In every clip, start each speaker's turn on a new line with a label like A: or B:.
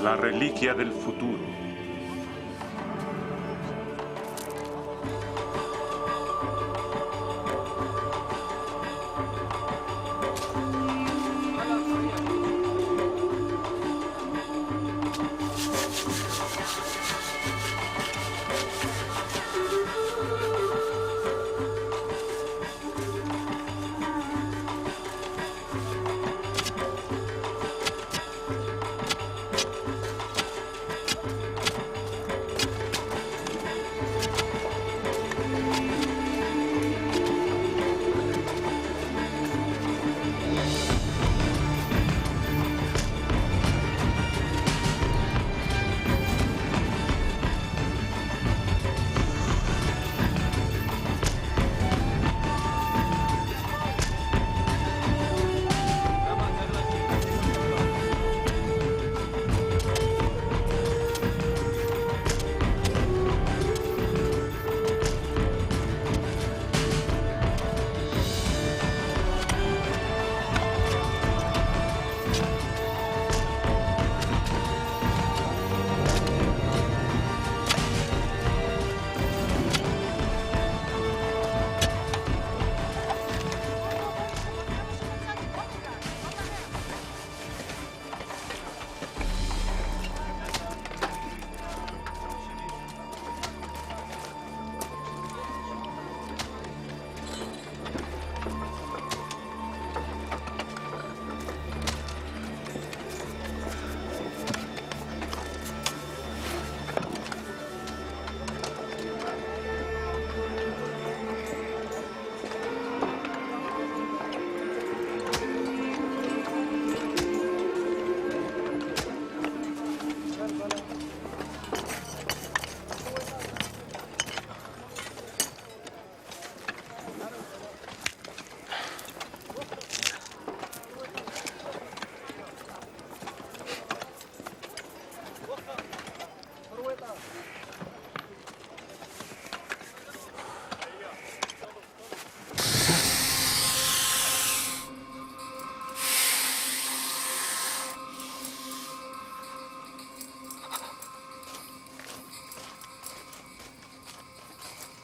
A: La reliquia del futuro.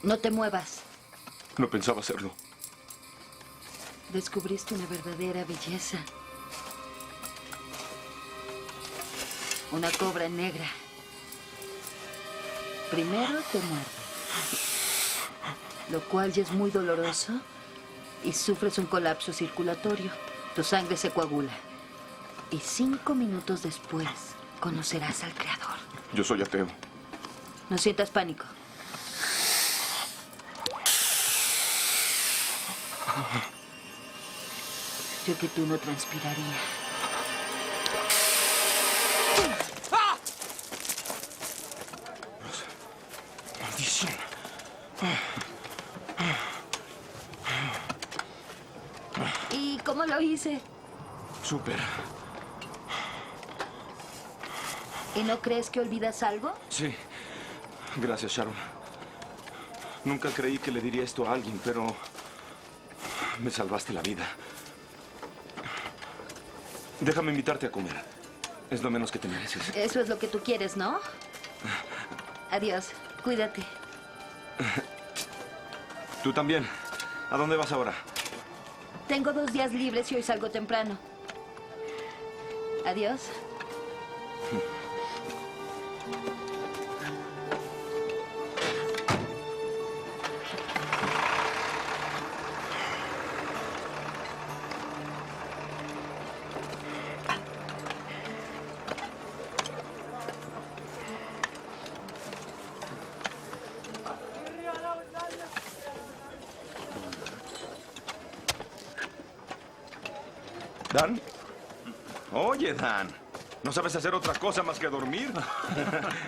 B: No te muevas.
A: No pensaba hacerlo.
B: Descubriste una verdadera belleza. Una cobra negra. Primero te muerde, lo cual ya es muy doloroso, y sufres un colapso circulatorio. Tu sangre se coagula. Y 5 minutos después conocerás al Creador.
A: Yo soy ateo.
B: No sientas pánico. Yo que tú no transpiraría.
A: Maldición.
B: ¿Y cómo lo hice?
A: Súper.
B: ¿Y no crees que olvidas algo?
A: Sí. Gracias, Sharon. Nunca creí que le diría esto a alguien, pero me salvaste la vida. Déjame invitarte a comer. Es lo menos que te mereces.
B: Eso es lo que tú quieres, ¿no? Adiós. Cuídate.
A: Tú también. ¿A dónde vas ahora?
B: Tengo 2 días libres y hoy salgo temprano. Adiós.
A: ¿Dan? Oye, Dan. ¿No sabes hacer otra cosa más que dormir?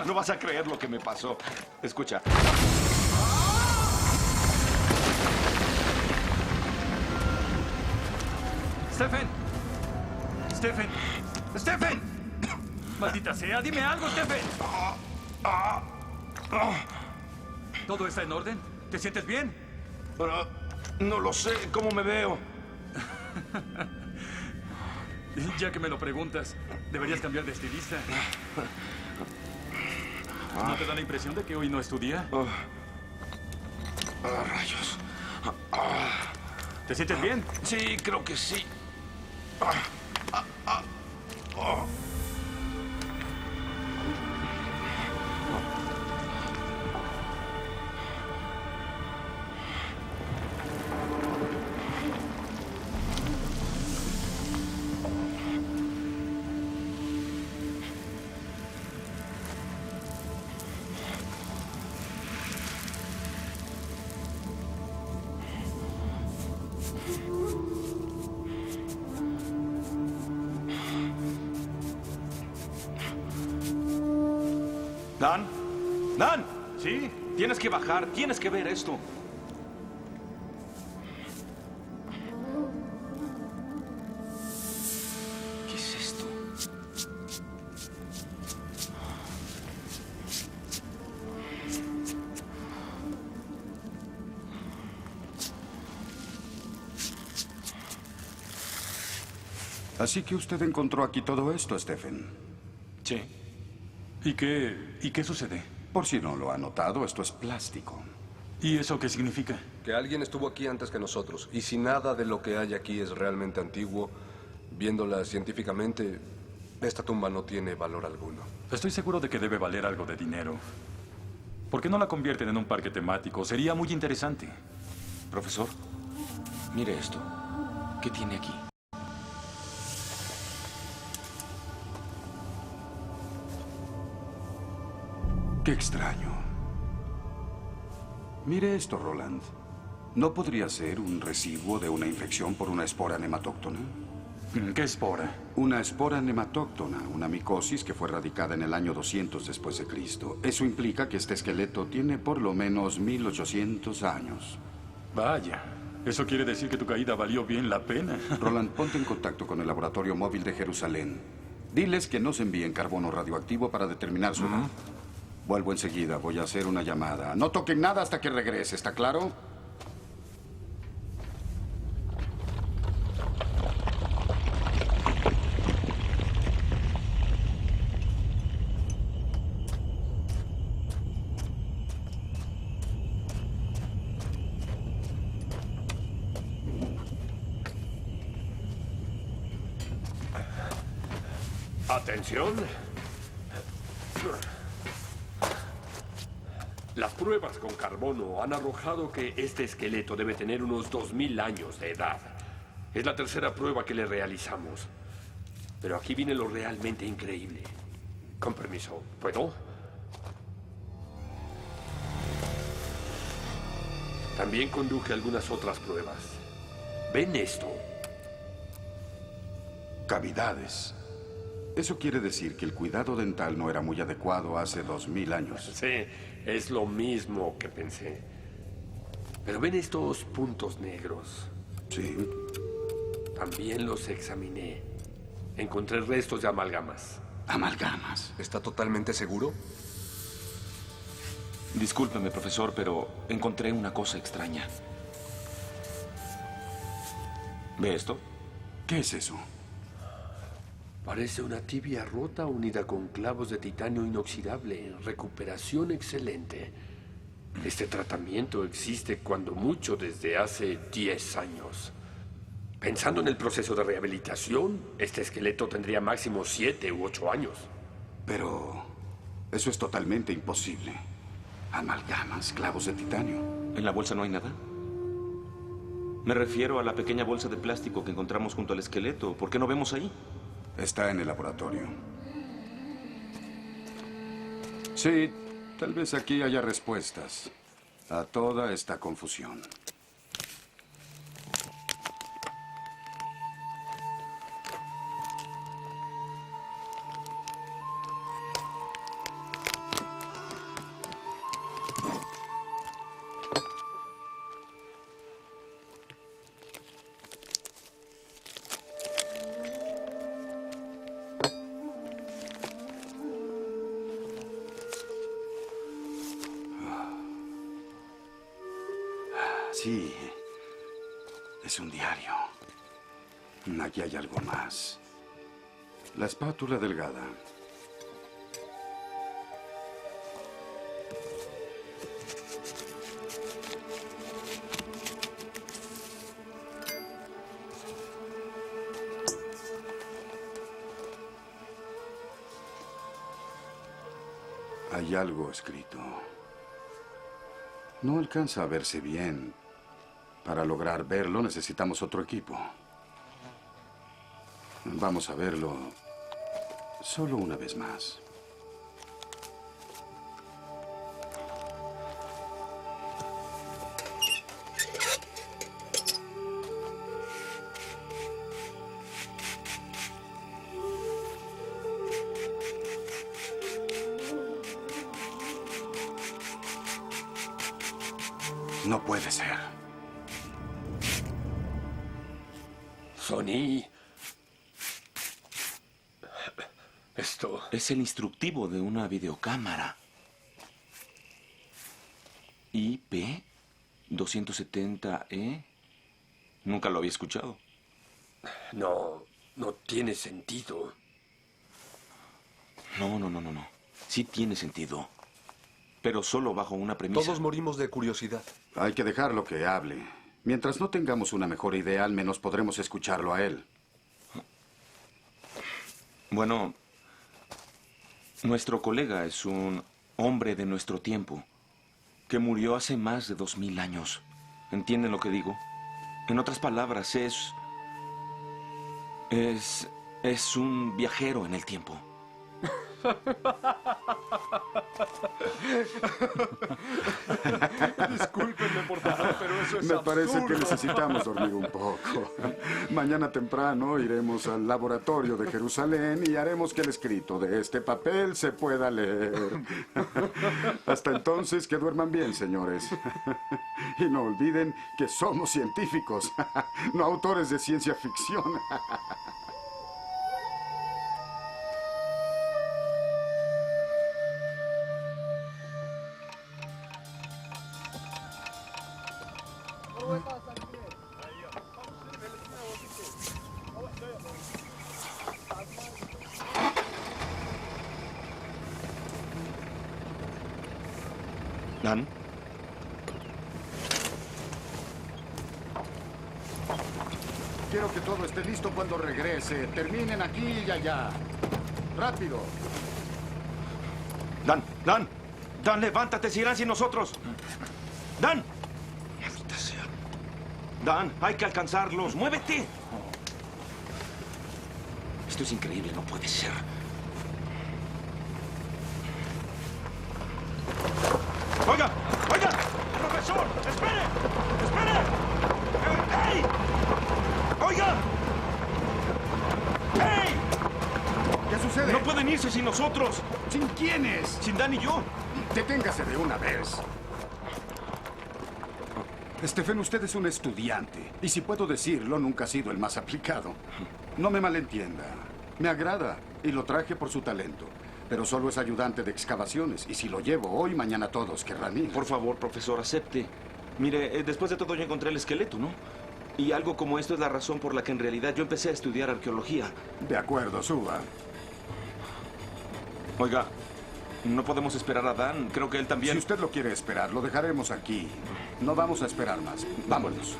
A: No vas a creer lo que me pasó. Escucha.
C: ¡Stephen! ¡Stephen! ¡Stephen! ¡Maldita sea! ¡Dime algo, Stephen! ¿Todo está en orden? ¿Te sientes bien?
A: No lo sé. ¿Cómo me veo?
C: Ya que me lo preguntas, deberías cambiar de estilista. ¿No te da la impresión de que hoy no es tu día?
A: Rayos.
C: ¿Te sientes bien?
A: Sí, creo que sí. Dan, Dan,
C: Sí.
A: tienes que bajar, tienes que ver esto. ¿Qué es esto?
D: Así que usted encontró aquí todo esto, Stephen.
A: Sí.
C: ¿Y qué sucede?
D: Por si no lo ha notado, esto es plástico.
C: ¿Y eso qué significa?
E: Que alguien estuvo aquí antes que nosotros. Y si nada de lo que hay aquí es realmente antiguo, viéndola científicamente, esta tumba no tiene valor alguno.
C: Estoy seguro de que debe valer algo de dinero. ¿Por qué no la convierten en un parque temático? Sería muy interesante.
A: Profesor, mire esto. ¿Qué tiene aquí?
D: Qué extraño. Mire esto, Roland. ¿No podría ser un residuo de una infección por una espora nematóctona?
C: ¿Qué espora?
D: Una espora nematóctona, una micosis que fue erradicada en el año 200 después de Cristo. Eso implica que este esqueleto tiene por lo menos 1800 años.
C: Vaya, eso quiere decir que tu caída valió bien la pena.
D: Roland, ponte en contacto con el laboratorio móvil de Jerusalén. Diles que nos envíen carbono radioactivo para determinar su edad. Vuelvo enseguida, voy a hacer una llamada. No toquen nada hasta que regrese, ¿está claro?
F: Atención. Las pruebas con carbono han arrojado que este esqueleto debe tener unos 2000 años de edad. Es la tercera prueba que le realizamos. Pero aquí viene lo realmente increíble. Con permiso, ¿puedo? También conduje algunas otras pruebas. ¿Ven esto?
D: Cavidades. Eso quiere decir que el cuidado dental no era muy adecuado hace 2000 años.
F: Sí, es lo mismo que pensé. Pero ven estos puntos negros.
D: Sí.
F: También los examiné. Encontré restos de amalgamas.
D: Amalgamas.
E: ¿Está totalmente seguro?
A: Discúlpeme, profesor, pero encontré una cosa extraña. ¿Ve esto?
D: ¿Qué es eso?
F: Parece una tibia rota unida con clavos de titanio inoxidable. Recuperación excelente. Este tratamiento existe cuando mucho desde hace 10 años. Pensando en el proceso de rehabilitación, este esqueleto tendría máximo 7 u 8 años.
D: Pero eso es totalmente imposible. Amalgamas, clavos de titanio.
A: ¿En la bolsa no hay nada? Me refiero a la pequeña bolsa de plástico que encontramos junto al esqueleto. ¿Por qué no vemos ahí?
D: Está en el laboratorio. Sí, tal vez aquí haya respuestas a toda esta confusión. Sí, es un diario. Aquí hay algo más. La espátula delgada. Hay algo escrito. No alcanza a verse bien. Para lograr verlo necesitamos otro equipo. Vamos a verlo solo una vez más. No puede ser.
F: Sonny. Esto...
G: Es el instructivo de una videocámara. IP 270E. Nunca lo había escuchado.
F: No tiene sentido.
G: No. Sí tiene sentido. Pero solo bajo una premisa.
E: Todos morimos de curiosidad.
D: Hay que dejarlo que hable. Mientras no tengamos una mejor idea, al menos podremos escucharlo a él.
G: Bueno, nuestro colega es un hombre de nuestro tiempo que murió hace más de 2000 años. ¿Entienden lo que digo? En otras palabras, es un viajero en el tiempo.
E: Discúlpenme, por favor, pero eso es
D: Me parece
E: absurdo.
D: que necesitamos dormir un poco. Mañana temprano iremos al laboratorio de Jerusalén y haremos que el escrito de este papel se pueda leer. Hasta entonces, que duerman bien, señores. Y no olviden que somos científicos, no autores de ciencia ficción.
G: ¿Dan?
D: Quiero que todo esté listo cuando regrese. Terminen aquí y allá. ¡Rápido!
A: Dan, levántate, se irán sin nosotros. Dan.
G: Maldita sea.
A: Dan, hay que alcanzarlos. ¡Muévete!
G: Esto es increíble, no puede ser.
A: ¡Oiga! ¡Profesor! ¡Espere! ¡Ey! ¡Oiga! ¡Ey!
D: ¿Qué sucede?
A: No pueden irse sin nosotros.
D: ¿Sin quiénes?
A: Sin Dan y yo.
D: Deténgase de una vez. Stephen, usted es un estudiante. Y si puedo decirlo, nunca ha sido el más aplicado. No me malentienda. Me agrada y lo traje por su talento. Pero solo es ayudante de excavaciones. Y si lo llevo hoy, mañana todos querrán ir.
G: Por favor, profesor, acepte. Mire, después de todo yo encontré el esqueleto, ¿no? Y algo como esto es la razón por la que en realidad yo empecé a estudiar arqueología.
D: De acuerdo, suba.
G: Oiga, no podemos esperar a Dan. Creo que él también...
D: Si usted lo quiere esperar, lo dejaremos aquí. No vamos a esperar más. Vámonos.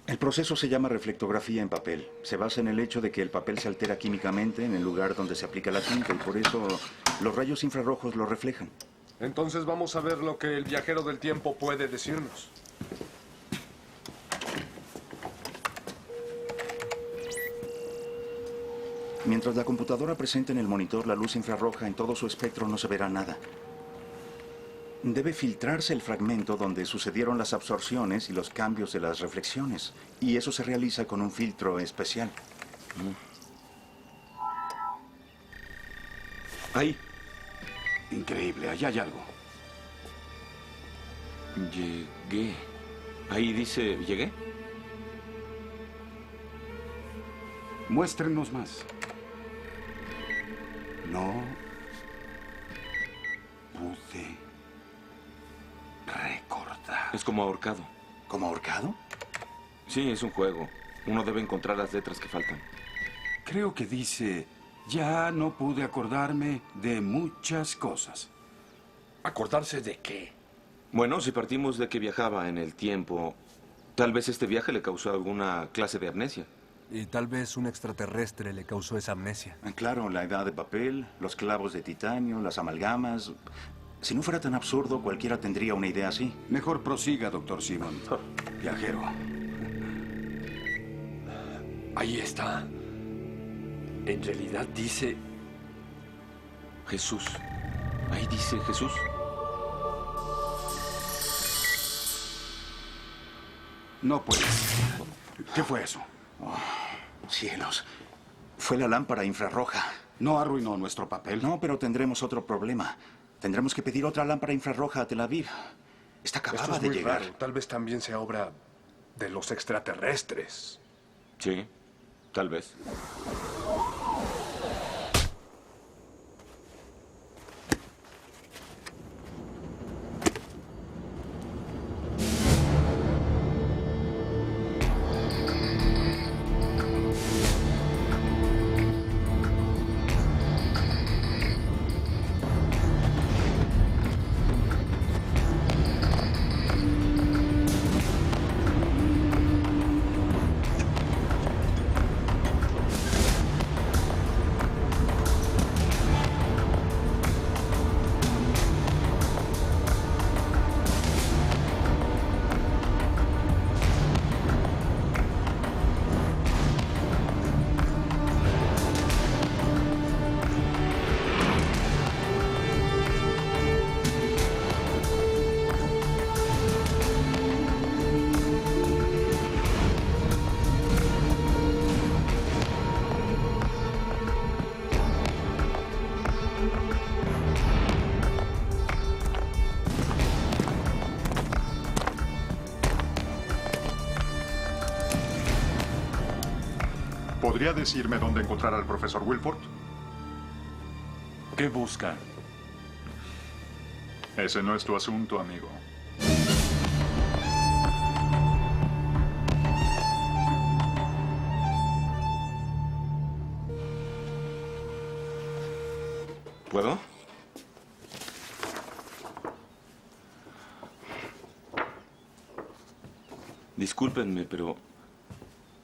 H: El proceso se llama reflectografía en papel. Se basa en el hecho de que el papel se altera químicamente en el lugar donde se aplica la tinta y por eso los rayos infrarrojos lo reflejan.
E: Entonces vamos a ver lo que el viajero del tiempo puede decirnos.
H: Mientras la computadora presente en el monitor la luz infrarroja en todo su espectro, no se verá nada. Debe filtrarse el fragmento donde sucedieron las absorciones y los cambios de las reflexiones. Y eso se realiza con un filtro especial.
G: Ahí.
D: Increíble, allá hay algo.
G: Llegué. Ahí dice, ¿llegué?
D: Muéstrenos más. No pude recordar.
G: Es como ahorcado.
H: ¿Como ahorcado?
G: Sí, es un juego. Uno debe encontrar las letras que faltan.
D: Creo que dice, ya no pude acordarme de muchas cosas.
F: ¿Acordarse de qué?
G: Bueno, si partimos de que viajaba en el tiempo, tal vez este viaje le causó alguna clase de amnesia.
I: Y tal vez un extraterrestre le causó esa amnesia.
H: Claro, la edad de papel, los clavos de titanio, las amalgamas. Si no fuera tan absurdo, cualquiera tendría una idea así.
D: Mejor prosiga, doctor Simon. Viajero.
F: Ahí está. En realidad dice...
G: Jesús. Ahí dice Jesús.
D: No puede ser. ¿Qué fue eso?
H: Cielos. Fue la lámpara infrarroja.
D: ¿No arruinó nuestro papel?
H: No, pero tendremos otro problema. Tendremos que pedir otra lámpara infrarroja a Tel Aviv. Esta
E: Esto
H: acababa
E: es
H: de
E: muy
H: llegar.
E: raro. Tal vez también sea obra de los extraterrestres.
G: Sí, tal vez.
J: ¿Podría decirme dónde encontrar al profesor Wilford?
C: ¿Qué busca?
J: Ese no es tu asunto, amigo.
G: ¿Puedo? Discúlpenme, pero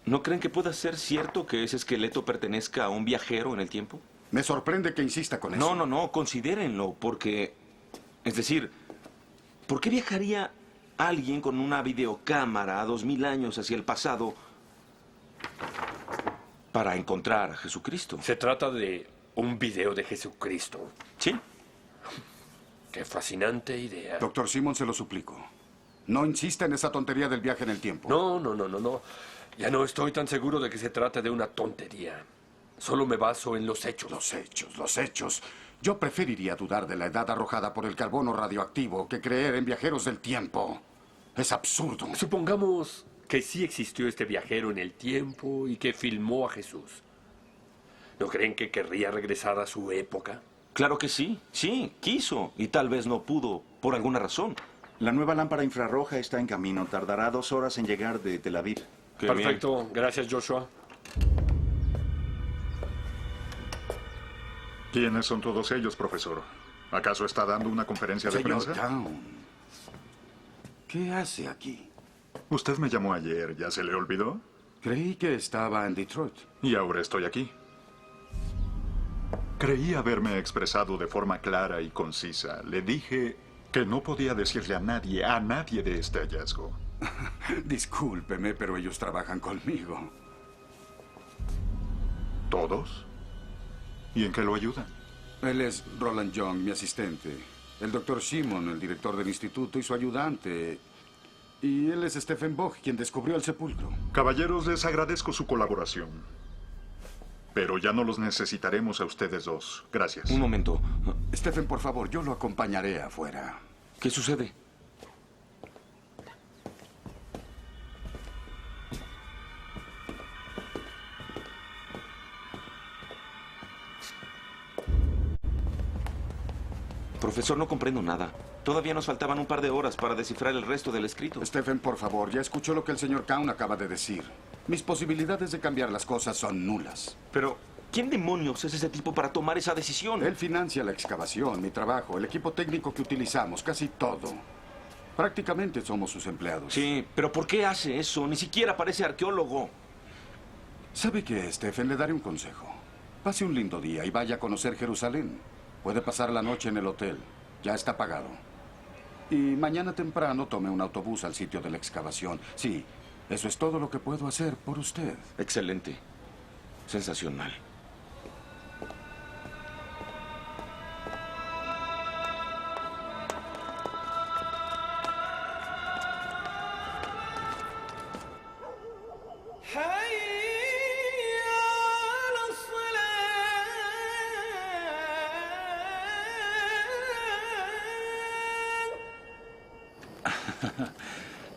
G: ¿no creen que pueda ser cierto que ese esqueleto pertenezca a un viajero en el tiempo?
D: Me sorprende que insista con eso.
G: No, considérenlo, porque... Es decir, ¿por qué viajaría alguien con una videocámara a 2000 años hacia el pasado para encontrar a Jesucristo?
F: Se trata de un video de Jesucristo.
G: Sí.
F: Qué fascinante idea.
D: Doctor Simon, se lo suplico. No insista en esa tontería del viaje en el tiempo.
F: No. Ya no estoy tan seguro de que se trata de una tontería. Solo me baso en los hechos.
D: Los hechos. Yo preferiría dudar de la edad arrojada por el carbono radioactivo que creer en viajeros del tiempo. Es absurdo.
F: Supongamos que sí existió este viajero en el tiempo y que filmó a Jesús. ¿No creen que querría regresar a su época?
G: Claro que sí, quiso y tal vez no pudo por alguna razón.
H: La nueva lámpara infrarroja está en camino. Tardará 2 horas en llegar de Tel Aviv.
G: Qué
F: Perfecto,
G: bien.
F: gracias Joshua.
J: ¿Quiénes son todos ellos, profesor? ¿Acaso está dando una conferencia de
D: Señor
J: prensa?
D: Town, ¿qué hace aquí?
J: Usted me llamó ayer, ¿ya se le olvidó?
D: Creí que estaba en Detroit.
J: Y ahora estoy aquí. Creí haberme expresado de forma clara y concisa. Le dije que no podía decirle a nadie de este hallazgo.
D: Discúlpeme, pero ellos trabajan conmigo.
J: ¿Todos? ¿Y en qué lo ayudan?
D: Él es Roland Young, mi asistente. El doctor Simon, el director del instituto, y su ayudante. Y él es Stephen Bogg, quien descubrió el sepulcro.
J: Caballeros, les agradezco su colaboración. Pero ya no los necesitaremos a ustedes dos. Gracias.
G: Un momento.
D: Stephen, por favor, yo lo acompañaré afuera.
G: ¿Qué sucede? Profesor, no comprendo nada. Todavía nos faltaban un par de horas para descifrar el resto del escrito.
D: Stephen, por favor, ya escuchó lo que el señor Kaun acaba de decir. Mis posibilidades de cambiar las cosas son nulas.
G: Pero, ¿quién demonios es ese tipo para tomar esa decisión?
D: Él financia la excavación, mi trabajo, el equipo técnico que utilizamos, casi todo. Prácticamente somos sus empleados.
G: Sí, pero ¿por qué hace eso? Ni siquiera parece arqueólogo.
D: ¿Sabe qué, Stephen? Le daré un consejo. Pase un lindo día y vaya a conocer Jerusalén. Puede pasar la noche en el hotel. Ya está pagado. Y mañana temprano tome un autobús al sitio de la excavación. Sí, eso es todo lo que puedo hacer por usted.
G: Excelente. Sensacional.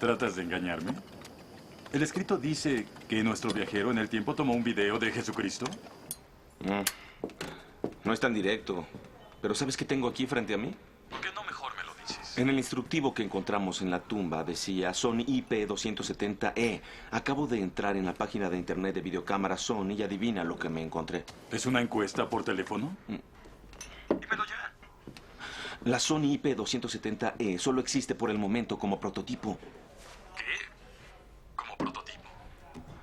C: ¿Tratas de engañarme? El escrito dice que nuestro viajero en el tiempo tomó un video de Jesucristo.
G: No es tan directo. Pero ¿sabes qué tengo aquí frente a mí?
C: ¿Por qué no mejor me lo dices?
G: En el instructivo que encontramos en la tumba decía Sony IP270E. Acabo de entrar en la página de internet de videocámara Sony y adivina lo que me encontré.
C: ¿Es una encuesta por teléfono?
G: Dímelo ya. La Sony IP270E solo existe por el momento como prototipo.
C: ¿Qué? ¿Como prototipo?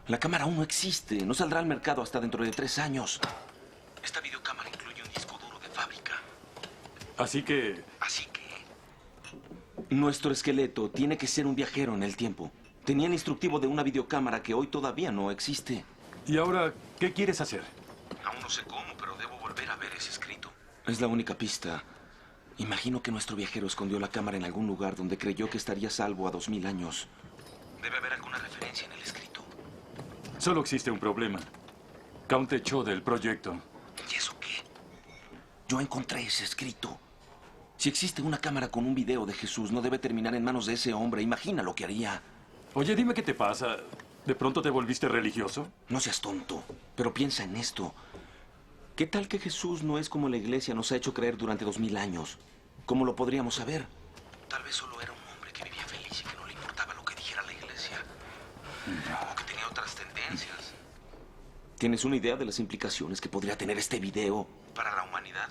G: La cámara aún no existe. No saldrá al mercado hasta dentro de 3 años. Esta videocámara incluye un disco duro de fábrica.
C: Así que...
G: Nuestro esqueleto tiene que ser un viajero en el tiempo. Tenía el instructivo de una videocámara que hoy todavía no existe.
C: ¿Y ahora qué quieres hacer?
G: Aún no sé cómo, pero debo volver a ver ese escrito. Es la única pista. Imagino que nuestro viajero escondió la cámara en algún lugar donde creyó que estaría salvo a 2000 años. Debe haber alguna referencia en el escrito.
C: Solo existe un problema. Count te echó del proyecto.
G: ¿Y eso qué? Yo encontré ese escrito. Si existe una cámara con un video de Jesús, no debe terminar en manos de ese hombre. Imagina lo que haría.
C: Oye, dime qué te pasa. ¿De pronto te volviste religioso?
G: No seas tonto, pero piensa en esto. ¿Qué tal que Jesús no es como la iglesia nos ha hecho creer durante 2000 años? ¿Cómo lo podríamos saber? Tal vez solo era un hombre que vivía feliz y que no le importaba lo que dijera la iglesia. O que tenía otras tendencias. ¿Tienes una idea de las implicaciones que podría tener este video para la humanidad?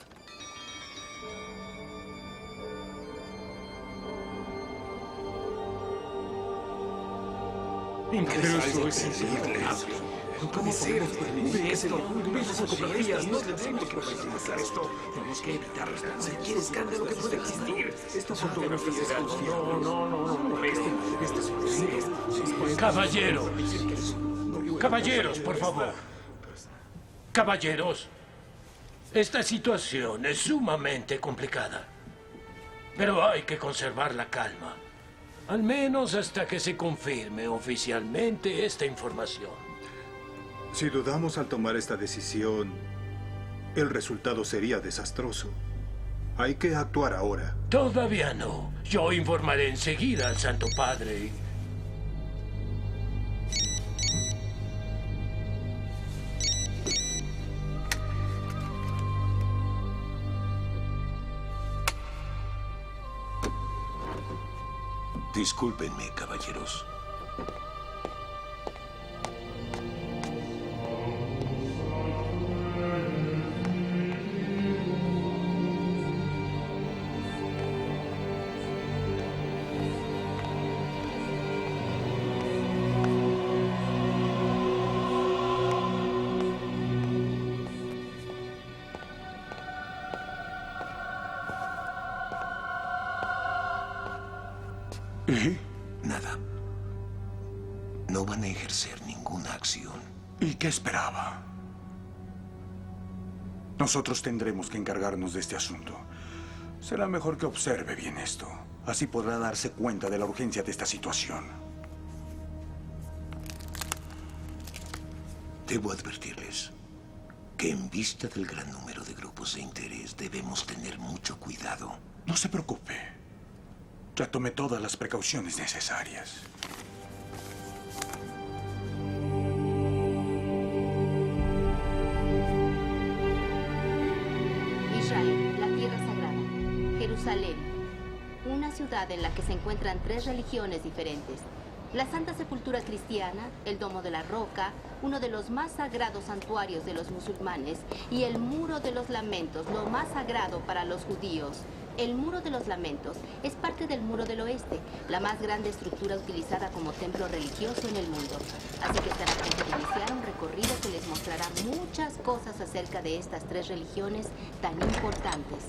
F: Pero eso es increíble. ¿Cómo puede ser? Ve esto. Ve las fotografías. No tenemos que pasar esto. Tenemos que evitar cualquier escándalo que pueda existir. Esta fotografía es
K: Caballero. Caballeros, por favor. Caballeros. Esta situación es sumamente complicada. Pero hay que conservar la calma. Al menos hasta que se confirme oficialmente esta información.
L: Si dudamos al tomar esta decisión, el resultado sería desastroso. Hay que actuar ahora.
K: Todavía no. Yo informaré enseguida al Santo Padre.
M: Discúlpenme, caballeros. Nada. No van a ejercer ninguna acción.
H: ¿Y qué esperaba? Nosotros tendremos que encargarnos de este asunto. Será mejor que observe bien esto. Así podrá darse cuenta de la urgencia de esta situación.
M: Debo advertirles. que en vista del gran número de grupos de interés debemos tener mucho cuidado.
N: No se preocupe. Ya tomé todas las precauciones necesarias.
O: Israel, la tierra sagrada. Jerusalén, una ciudad en la que se encuentran 3 religiones diferentes. La Santa Sepultura Cristiana, el Domo de la Roca, uno de los más sagrados santuarios de los musulmanes, y el Muro de los Lamentos, lo más sagrado para los judíos. El Muro de los Lamentos es parte del Muro del Oeste, la más grande estructura utilizada como templo religioso en el mundo. Así que están a punto de iniciar un recorrido que les mostrará muchas cosas acerca de estas 3 religiones tan importantes.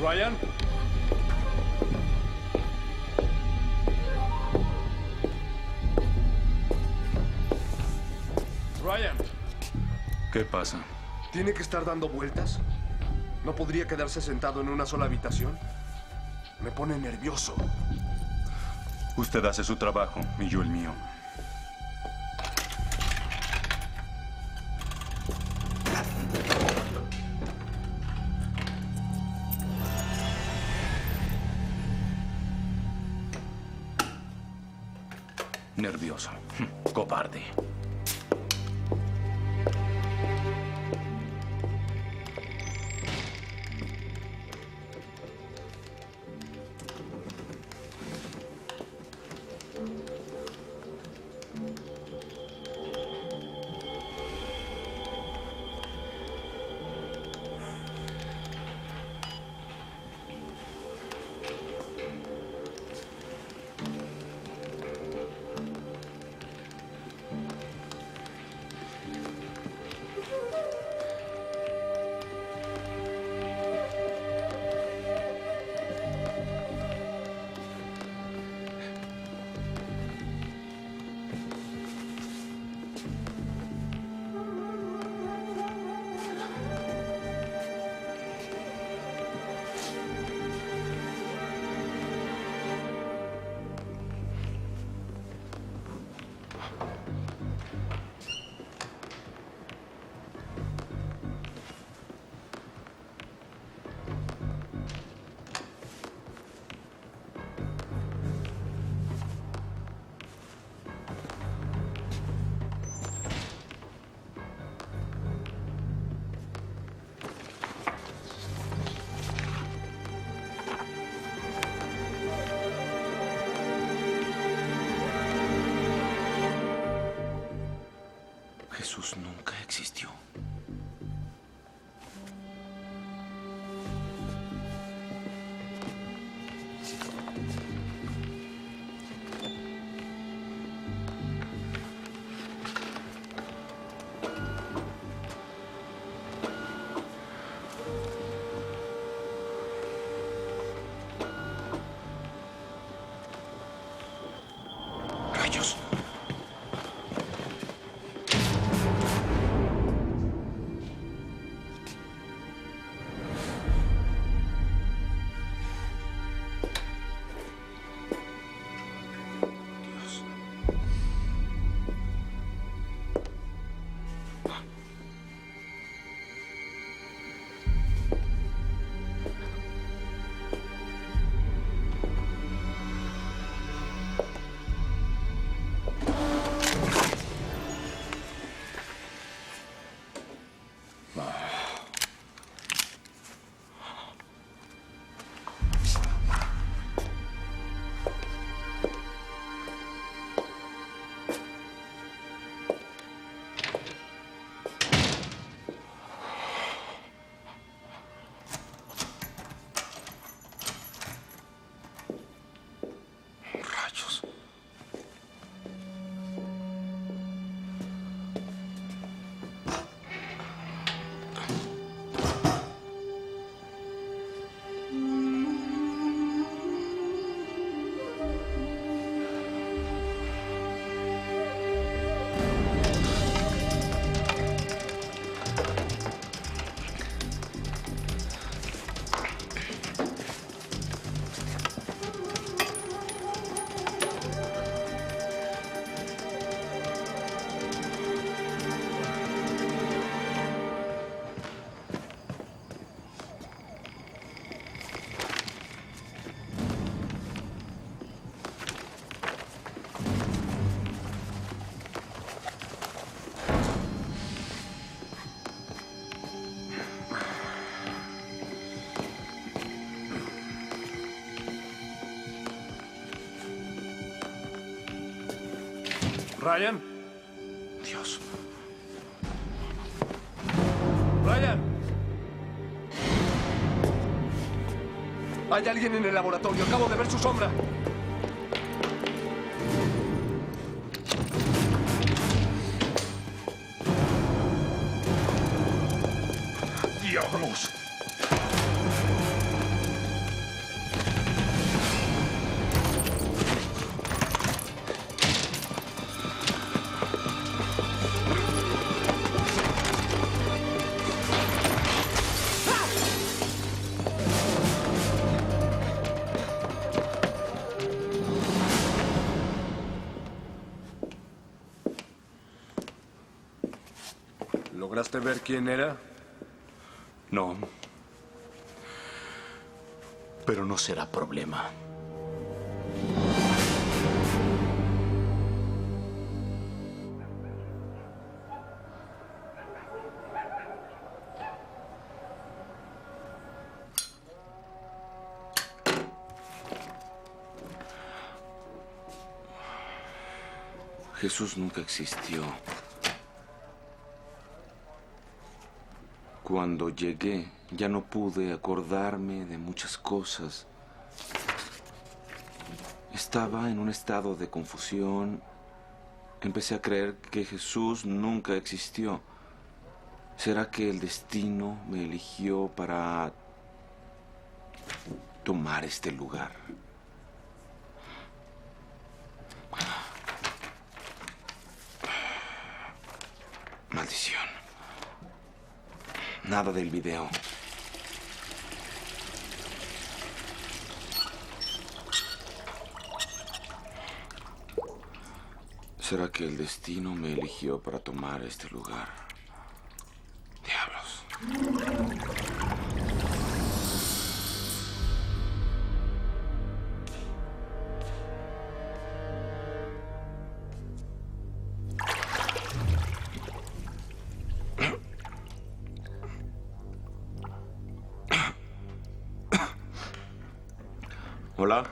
C: Ryan.
E: Ryan,
C: ¿Qué pasa?
E: ¿tiene que estar dando vueltas? ¿No podría quedarse sentado en una sola habitación? Me pone nervioso.
C: Usted hace su trabajo y yo el mío. Nervioso. Cobarde.
G: Jesús nunca existió. Rayos.
E: Ryan.
G: Dios.
E: Ryan. Hay alguien en el laboratorio. Acabo de ver su sombra.
N: ¡Diablos!
E: ¿Lograste ver quién era?
M: No. Pero no será problema.
G: Jesús nunca existió. Cuando llegué, ya no pude acordarme de muchas cosas. Estaba en un estado de confusión. Empecé a creer que Jesús nunca existió. ¿Será que el destino me eligió para tomar este lugar? Maldición. Nada del video. ¿Será que el destino me eligió para tomar este lugar? Diablos. Hola.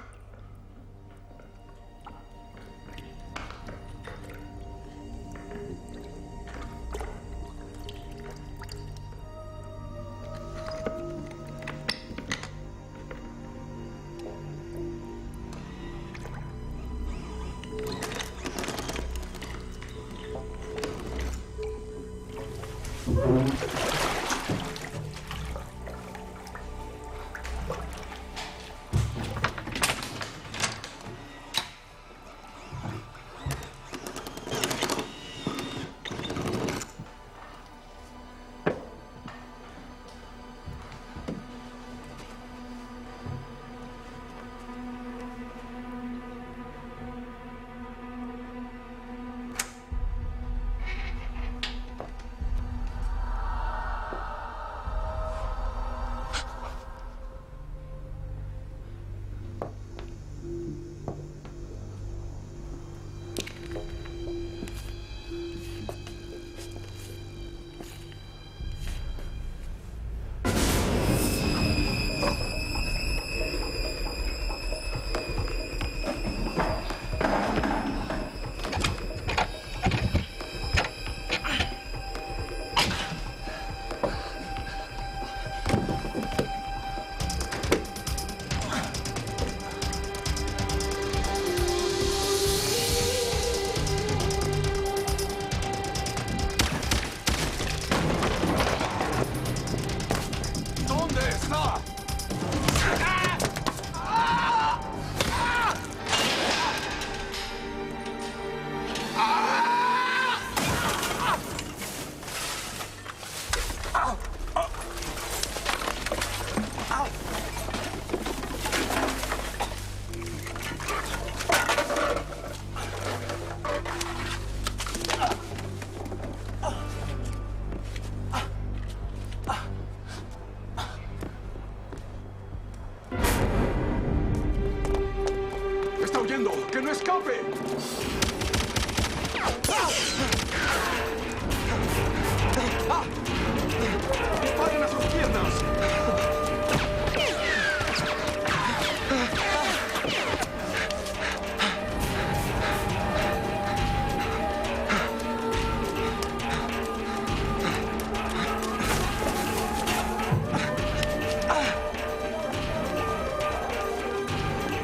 A: ¡Disparen a sus piernas!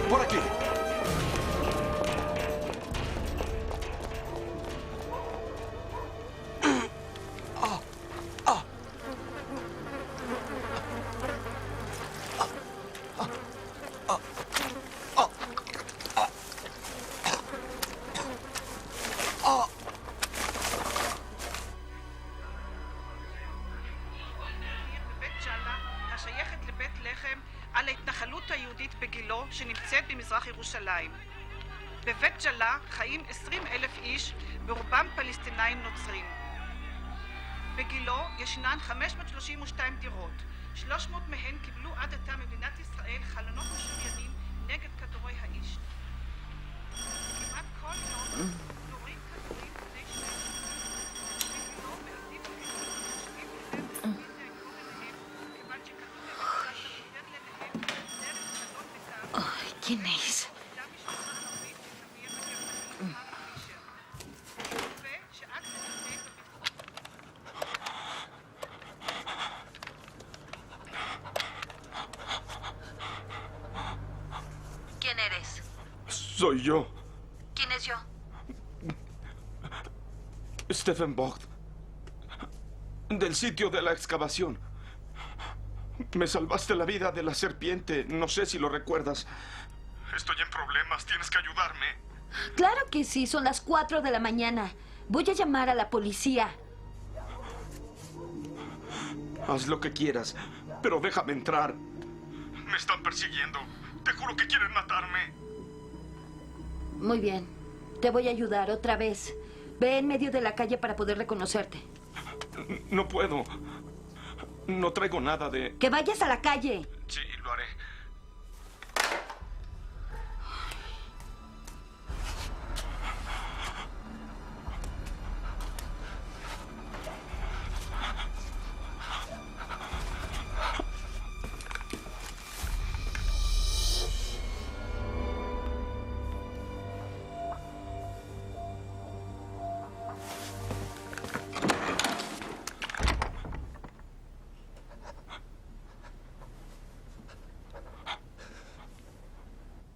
G: ¡Por aquí!
P: בבית ג'אלה, השייכת לבית לחם, על ההתנחלות היהודית בגילו שנמצאת במזרח ירושלים. בבית ג'אלה חיים 20,000 איש, ברובם פלסטינאים נוצרים. בגילו ישנן 532 דירות. 300 מהן קיבלו עד עתה ממדינת ישראל חלונות משוריינים נגד כדורי האיש. כמעט כל יום נורים כדורים בני שני. בגילו מאבדים
B: Ay, ¿quién es? ¿Quién eres?
A: Soy yo,
B: ¿Quién es yo?
A: Stephen Vogt, del sitio de la excavación. Me salvaste la vida de la serpiente. No sé si lo recuerdas. Estoy en problemas. Tienes que ayudarme.
B: Claro que sí, son las 4 de la mañana. Voy a llamar a la policía.
A: Haz lo que quieras, pero déjame entrar. Me están persiguiendo. Te juro que quieren matarme.
B: Muy bien, te voy a ayudar otra vez. Ve en medio de la calle para poder reconocerte.
A: No puedo. No traigo nada de...
B: ¡Que vayas a la calle!
A: Sí, lo haré.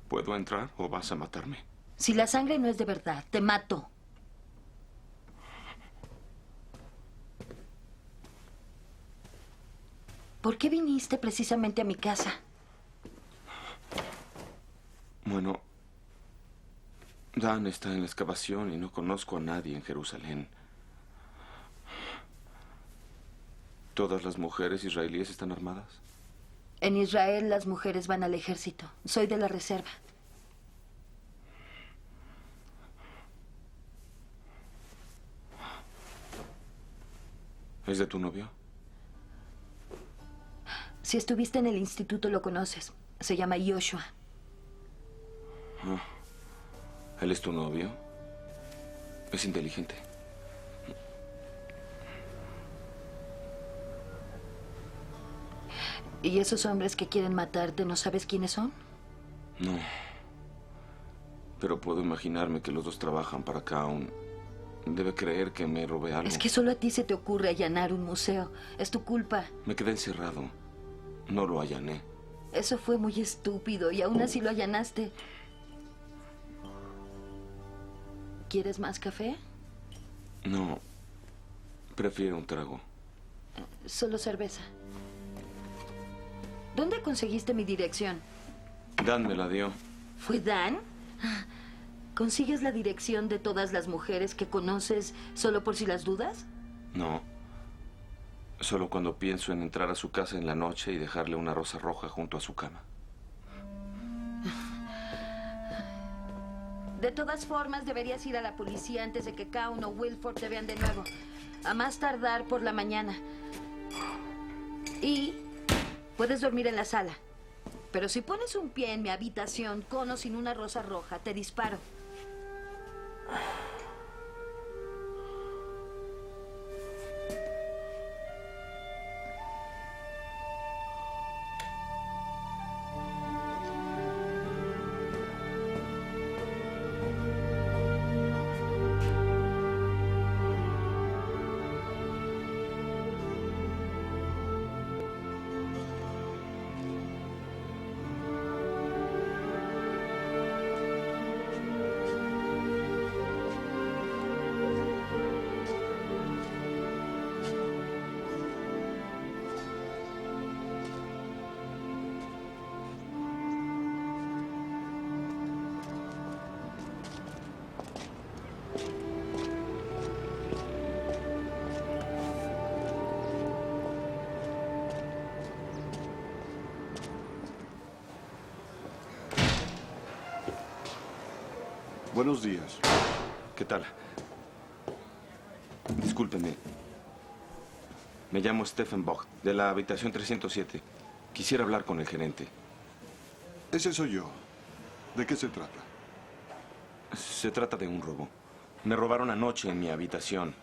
A: ¿Puedo entrar o vas a matarme?
B: Si la sangre no es de verdad, te mato. ¿Por qué viniste precisamente a mi casa?
G: Bueno, Dan está en la excavación y no conozco a nadie en Jerusalén. ¿Todas las mujeres israelíes están armadas?
B: En Israel las mujeres van al ejército. Soy de la reserva.
G: ¿Es de tu novio?
B: Si estuviste en el instituto lo conoces. Se llama Joshua.
G: Ah, ¿él es tu novio? Es inteligente.
B: ¿Y esos hombres que quieren matarte, no sabes quiénes son?
G: No. Pero puedo imaginarme que los dos trabajan para Kaun. Debe creer que me robé algo.
B: Es que solo a ti se te ocurre allanar un museo. Es tu culpa.
G: Me quedé encerrado. No lo allané.
B: Eso fue muy estúpido y aún así lo allanaste. ¿Quieres más café?
G: No. Prefiero un trago.
B: Solo cerveza. ¿Dónde conseguiste mi dirección?
G: Dan me la dio.
B: ¿Fue Dan? ¿Consigues la dirección de todas las mujeres que conoces solo por si las dudas?
G: No. Solo cuando pienso en entrar a su casa en la noche y dejarle una rosa roja junto a su cama.
B: De todas formas, deberías ir a la policía antes de que Kaun o Wilford te vean de nuevo. A más tardar por la mañana. Y puedes dormir en la sala. Pero si pones un pie en mi habitación, con o sin una rosa roja, te disparo.
Q: Buenos días.
G: ¿Qué tal? Discúlpeme. Me llamo Stephen Vogt, de la habitación 307. Quisiera hablar con el gerente.
Q: Ese soy yo. ¿De qué se trata?
G: Se trata de un robo. Me robaron anoche en mi habitación.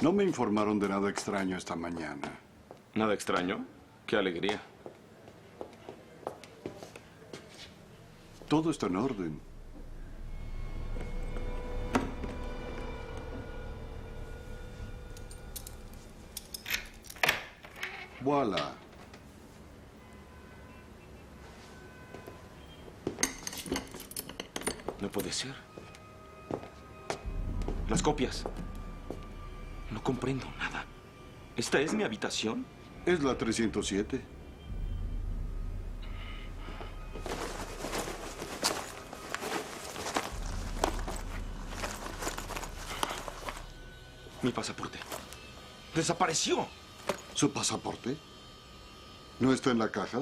Q: No me informaron de nada extraño esta mañana.
G: ¿Nada extraño? ¡Qué alegría!
Q: Todo está en orden. Voilà.
G: No puede ser. Las copias. No comprendo nada. ¿Esta es mi habitación?
Q: Es la 307.
G: Mi pasaporte. ¡Desapareció!
Q: ¿Su pasaporte? ¿No está en la caja?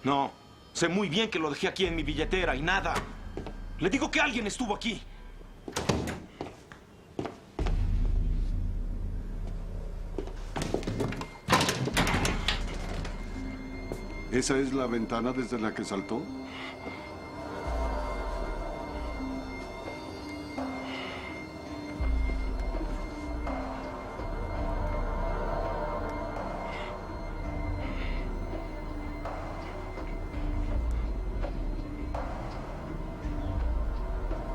G: No. Sé muy bien que lo dejé aquí en mi billetera y nada. Le digo que alguien estuvo aquí.
Q: ¿Esa es la ventana desde la que saltó?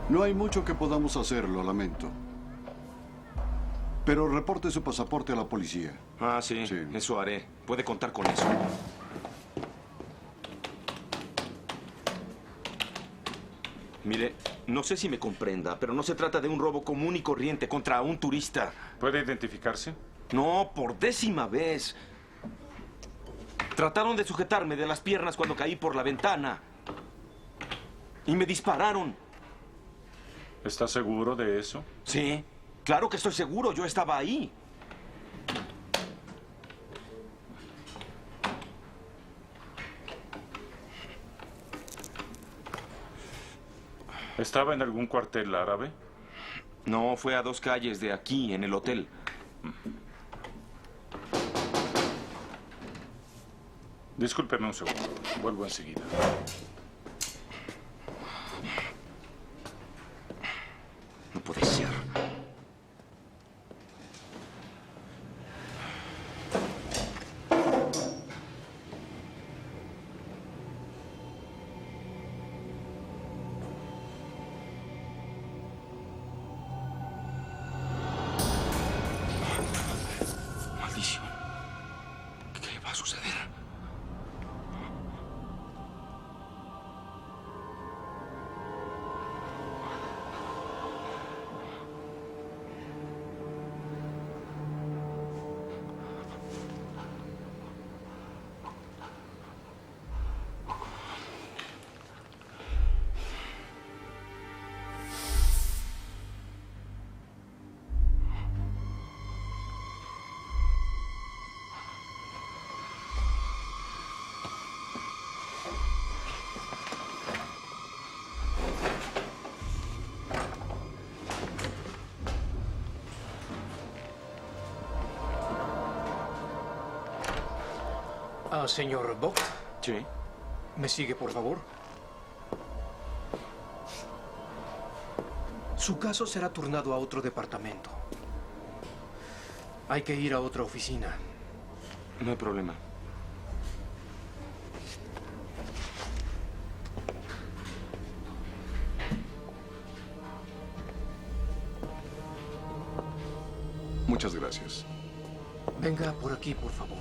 Q: No hay mucho que podamos hacer, lo lamento. Pero reporte su pasaporte a la policía.
G: Ah, sí. Eso haré. Puede contar con eso. Mire, no sé si me comprenda, pero no se trata de un robo común y corriente contra un turista.
C: ¿Puede identificarse?
G: No, por 10ª vez. Trataron de sujetarme de las piernas cuando caí por la ventana. Y me dispararon.
C: ¿Está seguro de eso?
G: Sí, claro que estoy seguro. Yo estaba ahí.
C: ¿Estaba en algún cuartel árabe?
G: No, fue a 2 calles de aquí, en el hotel.
C: Discúlpeme un segundo. Vuelvo enseguida.
G: No puede ser. Maldición. ¿Qué va a suceder?
R: Señor Vogt.
G: Sí.
R: ¿Me sigue, por favor? Su caso será turnado a otro departamento. Hay que ir a otra oficina.
G: No hay problema.
Q: Muchas gracias.
R: Venga por aquí, por favor.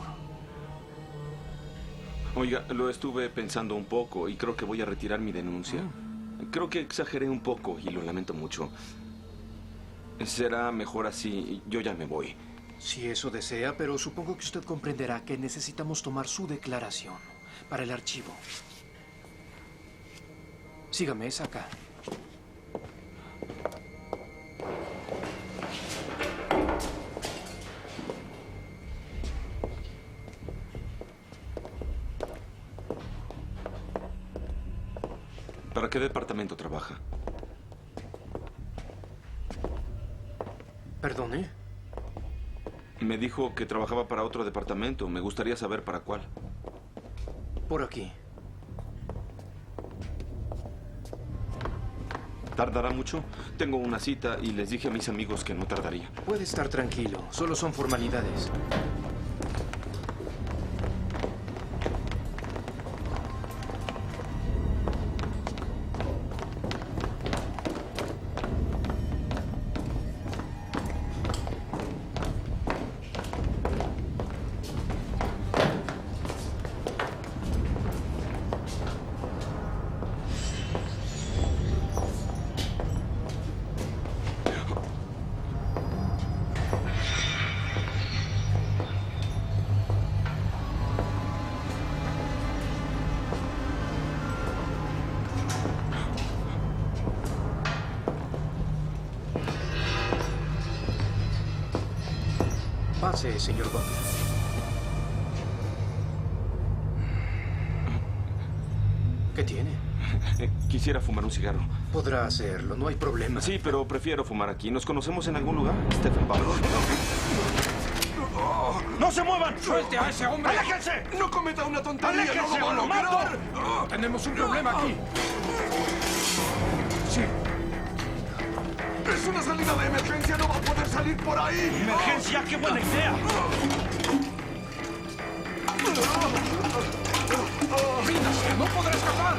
G: Oiga, lo estuve pensando un poco y creo que voy a retirar mi denuncia. Creo que exageré un poco y lo lamento mucho. Será mejor así. Yo ya me voy.
R: Si eso desea, pero supongo que usted comprenderá que necesitamos tomar su declaración para el archivo. Sígame, es acá.
G: ¿Para qué departamento trabaja?
R: ¿Perdone?
G: Me dijo que trabajaba para otro departamento. Me gustaría saber para cuál.
R: Por aquí.
G: ¿Tardará mucho? Tengo una cita y les dije a mis amigos que no tardaría.
R: Puede estar tranquilo. Solo son formalidades. Pase, señor Butler. ¿Qué tiene?
G: Quisiera fumar un cigarro.
R: Podrá hacerlo, no hay problema.
G: Sí, pero prefiero fumar aquí. ¿Nos conocemos en algún lugar? Stephen Butler.
A: ¡No se muevan!
F: ¡Suelte a ese hombre!
A: ¡Aléjense! ¡No cometa una tontería!
F: ¡Aléjense,
A: ¡No lo va a lograr!
F: Tenemos un problema aquí. Sí.
A: ¡Es una salida de emergencia! ¡No va a poder salir por ahí!
F: ¡Emergencia! ¡Qué buena idea! ¡Rínase! ¡No podrá escapar!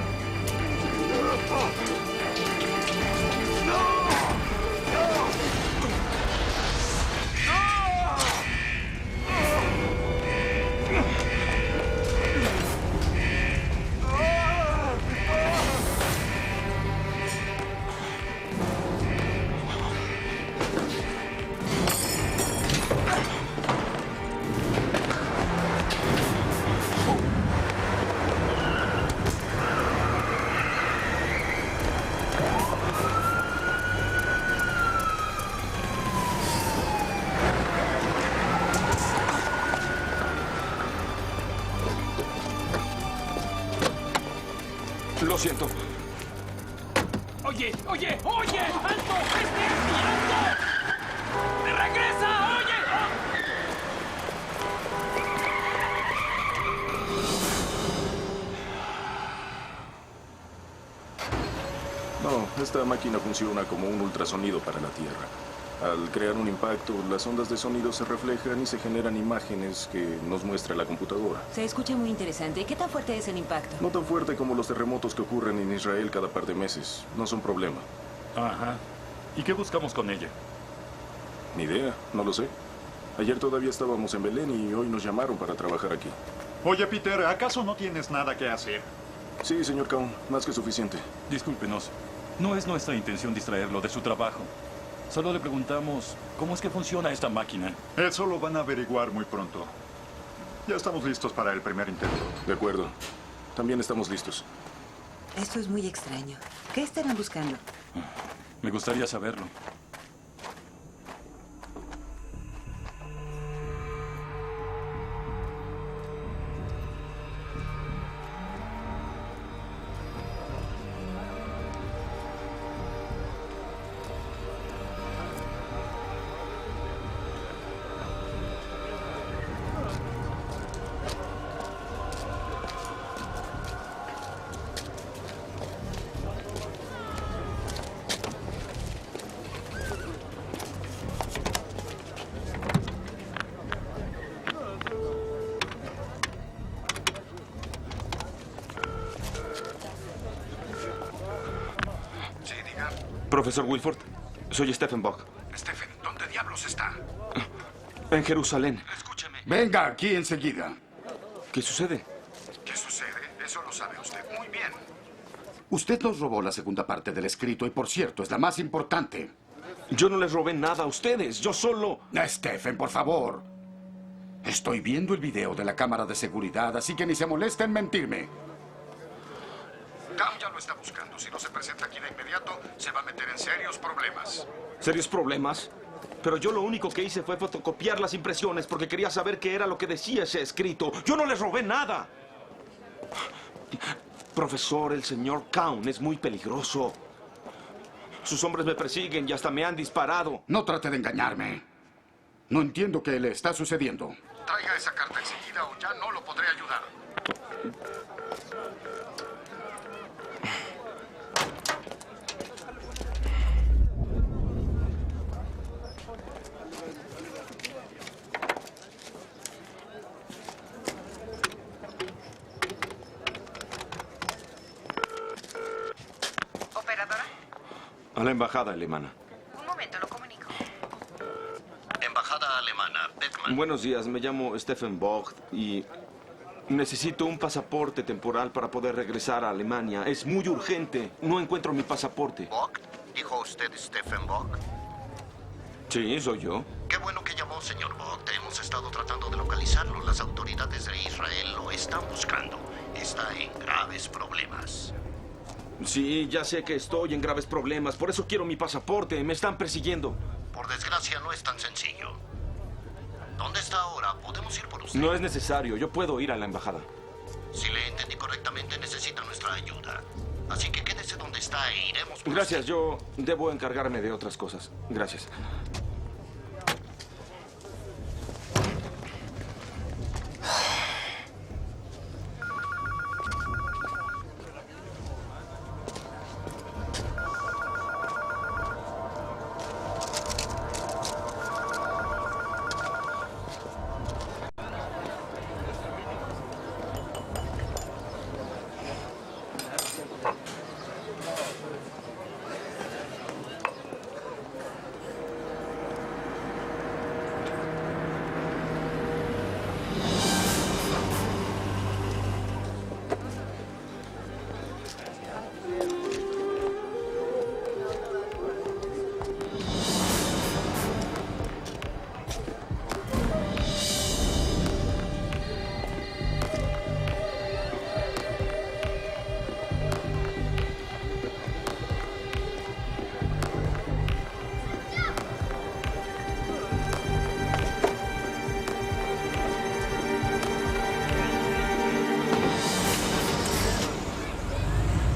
G: Lo siento.
F: ¡Oye! ¡Oye! ¡Oye! ¡Alto! ¡Este es mi auto! ¡Regresa! ¡Oye!
S: No, esta máquina funciona como un ultrasonido para la Tierra. Al crear un impacto, las ondas de sonido se reflejan y se generan imágenes que nos muestra la computadora.
T: Se escucha muy interesante. ¿Qué tan fuerte es el impacto?
S: No tan fuerte como los terremotos que ocurren en Israel cada par de meses. No son problema.
C: Ajá. ¿Y qué buscamos con ella?
S: Ni idea, no lo sé. Ayer todavía estábamos en Belén y hoy nos llamaron para trabajar aquí.
J: Oye, Peter, ¿acaso no tienes nada que hacer?
S: Sí, señor Kaun, más que suficiente.
C: Discúlpenos. No es nuestra intención distraerlo de su trabajo. Solo le preguntamos cómo es que funciona esta máquina.
J: Eso lo van a averiguar muy pronto. Ya estamos listos para el primer intento.
S: De acuerdo. También estamos listos.
T: Esto es muy extraño. ¿Qué estarán buscando?
C: Me gustaría saberlo.
G: Profesor Wilford, soy Stephen Buck.
D: Stephen, ¿dónde diablos está?
G: En Jerusalén.
D: Escúcheme. Venga aquí enseguida.
G: ¿Qué sucede?
D: ¿Qué sucede? Eso lo sabe usted muy bien. Usted nos robó la segunda parte del escrito y, por cierto, es la más importante.
G: Yo no les robé nada a ustedes. Yo solo...
D: Stephen, por favor. Estoy viendo el video de la cámara de seguridad, así que ni se molesta en mentirme. Cam ya lo está buscando. Si no se presenta aquí de inmediato, se va a meter en serios problemas.
G: ¿Serios problemas? Pero yo lo único que hice fue fotocopiar las impresiones porque quería saber qué era lo que decía ese escrito. Yo no les robé nada. Profesor, el señor Kaun es muy peligroso. Sus hombres me persiguen y hasta me han disparado.
D: No trate de engañarme. No entiendo qué le está sucediendo. Traiga esa carta enseguida o ya no lo podré ayudar.
U: ¿Operadora?
G: A la embajada alemana.
U: Un momento, lo comunico.
M: Embajada alemana, Beckman.
G: Buenos días, me llamo Stephen Vogt y necesito un pasaporte temporal para poder regresar a Alemania. Es muy urgente. No encuentro mi pasaporte.
M: ¿Vogt? ¿Dijo usted Stephen Vogt?
G: Sí, soy yo.
M: Qué bueno que llamó, señor Vogt. Hemos estado tratando de localizarlo. Las autoridades de Israel lo están buscando. Está en graves problemas.
G: Sí, ya sé que estoy en graves problemas. Por eso quiero mi pasaporte. Me están persiguiendo.
M: Por desgracia, no es tan sencillo. ¿Dónde está ahora? Podemos ir por usted.
G: No es necesario. Yo puedo ir a la embajada.
M: Si le entendí correctamente, necesita nuestra ayuda. Así que quédese donde está e iremos por
G: Gracias.
M: usted.
G: Yo debo encargarme de otras cosas. Gracias.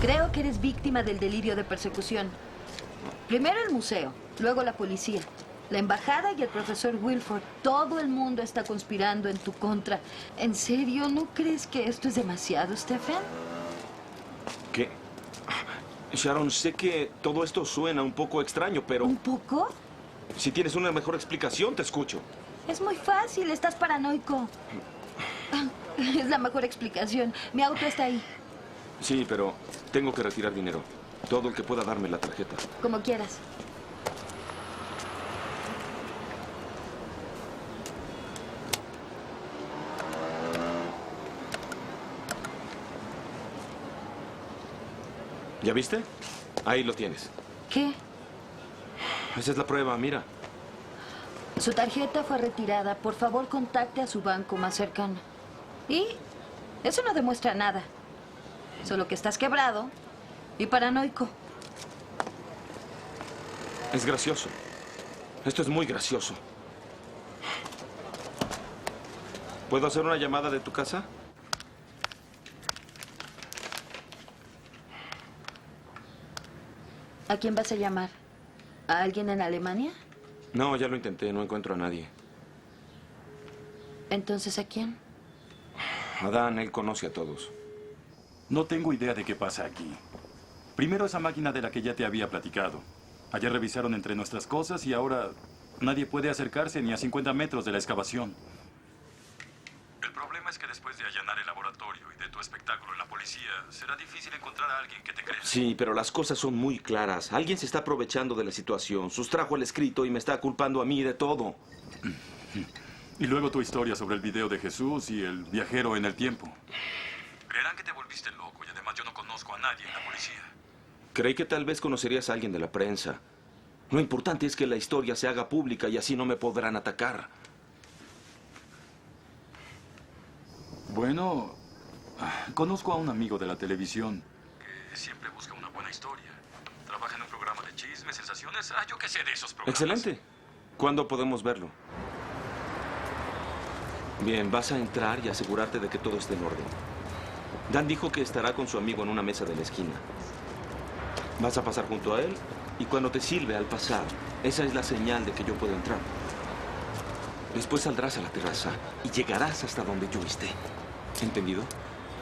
B: Creo que eres víctima del delirio de persecución. Primero el museo, luego la policía, la embajada y el profesor Wilford. Todo el mundo está conspirando en tu contra. ¿En serio no crees que esto es demasiado, Stephen?
G: ¿Qué? Sharon, sé que todo esto suena un poco extraño, pero...
B: ¿Un poco?
G: Si tienes una mejor explicación, te escucho.
B: Es muy fácil, estás paranoico. Es la mejor explicación. Mi auto está ahí.
G: Sí, pero tengo que retirar dinero. Todo el que pueda darme la tarjeta.
B: Como quieras.
G: ¿Ya viste? Ahí lo tienes.
B: ¿Qué?
G: Esa es la prueba, mira.
B: Su tarjeta fue retirada. Por favor, contacte a su banco más cercano. ¿Y? Eso no demuestra nada. Solo que estás quebrado y paranoico.
G: Es gracioso. Esto es muy gracioso. ¿Puedo hacer una llamada de tu casa?
B: ¿A quién vas a llamar? ¿A alguien en Alemania?
G: No, ya lo intenté. No encuentro a nadie.
B: ¿Entonces a quién?
G: A Dan, él conoce a todos.
C: No tengo idea de qué pasa aquí. Primero esa máquina de la que ya te había platicado. Ayer revisaron entre nuestras cosas y ahora nadie puede acercarse ni a 50 metros de la excavación. El problema es que después de allanar el laboratorio y de tu espectáculo en la policía, será difícil encontrar a alguien que te crea.
G: Sí, pero las cosas son muy claras. Alguien se está aprovechando de la situación. Sustrajo el escrito y me está culpando a mí de todo.
C: Y luego tu historia sobre el video de Jesús y el viajero en el tiempo. Creerán que te volviste loco y además yo no conozco a nadie en la policía.
G: Creí que tal vez conocerías a alguien de la prensa. Lo importante es que la historia se haga pública y así no me podrán atacar.
C: Bueno, conozco a un amigo de la televisión que siempre busca una buena historia. Trabaja en un programa de chismes, sensaciones, yo qué sé de esos programas.
G: Excelente. ¿Cuándo podemos verlo? Bien, vas a entrar y asegurarte de que todo esté en orden. Dan dijo que estará con su amigo en una mesa de la esquina. ¿Vas a pasar junto a él Y cuando te silbe al pasar, esa es la señal de que yo puedo entrar. Después saldrás a la terraza y llegarás hasta donde yo esté. ¿Entendido?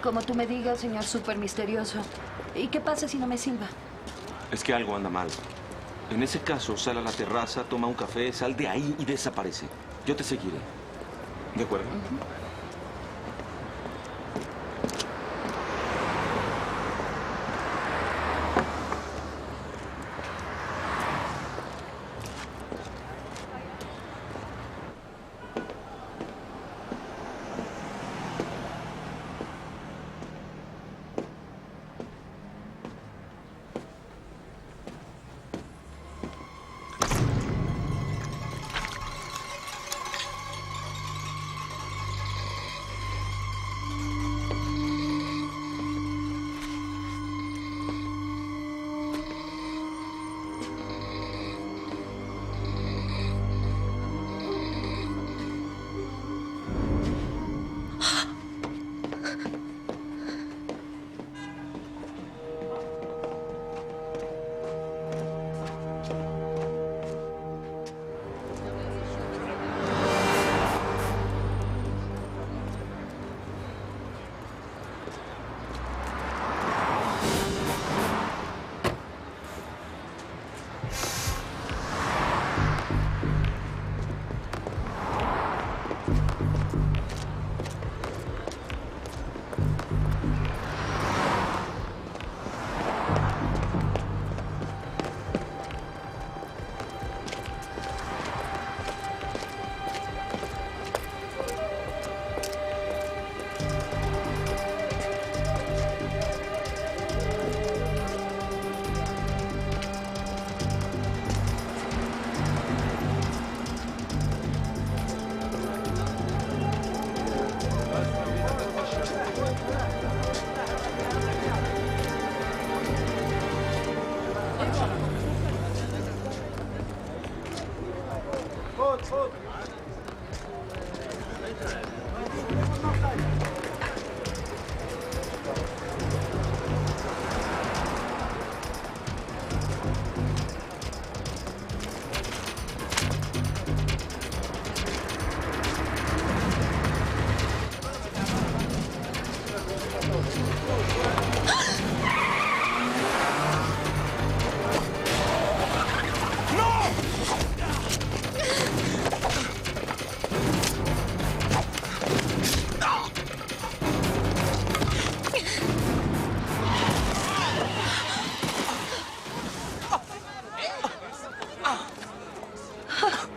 B: Como tú me digas, señor súper misterioso. ¿Y qué pasa si no me silba?
G: Es que algo anda mal. En ese caso, sal a la terraza, toma un café, sal de ahí y desaparece. Yo te seguiré. ¿De acuerdo?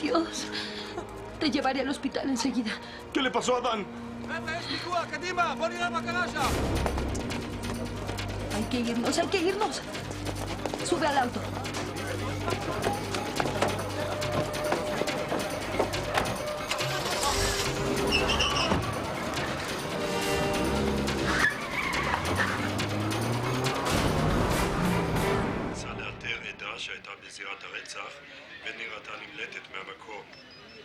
B: Dios. Te llevaré al hospital enseguida.
A: ¿Qué le pasó a Dan?
B: Hay que irnos, hay que irnos. Sube al auto.
U: שהייתה בזירת הרצח ונראתה נמלטת מהמקום.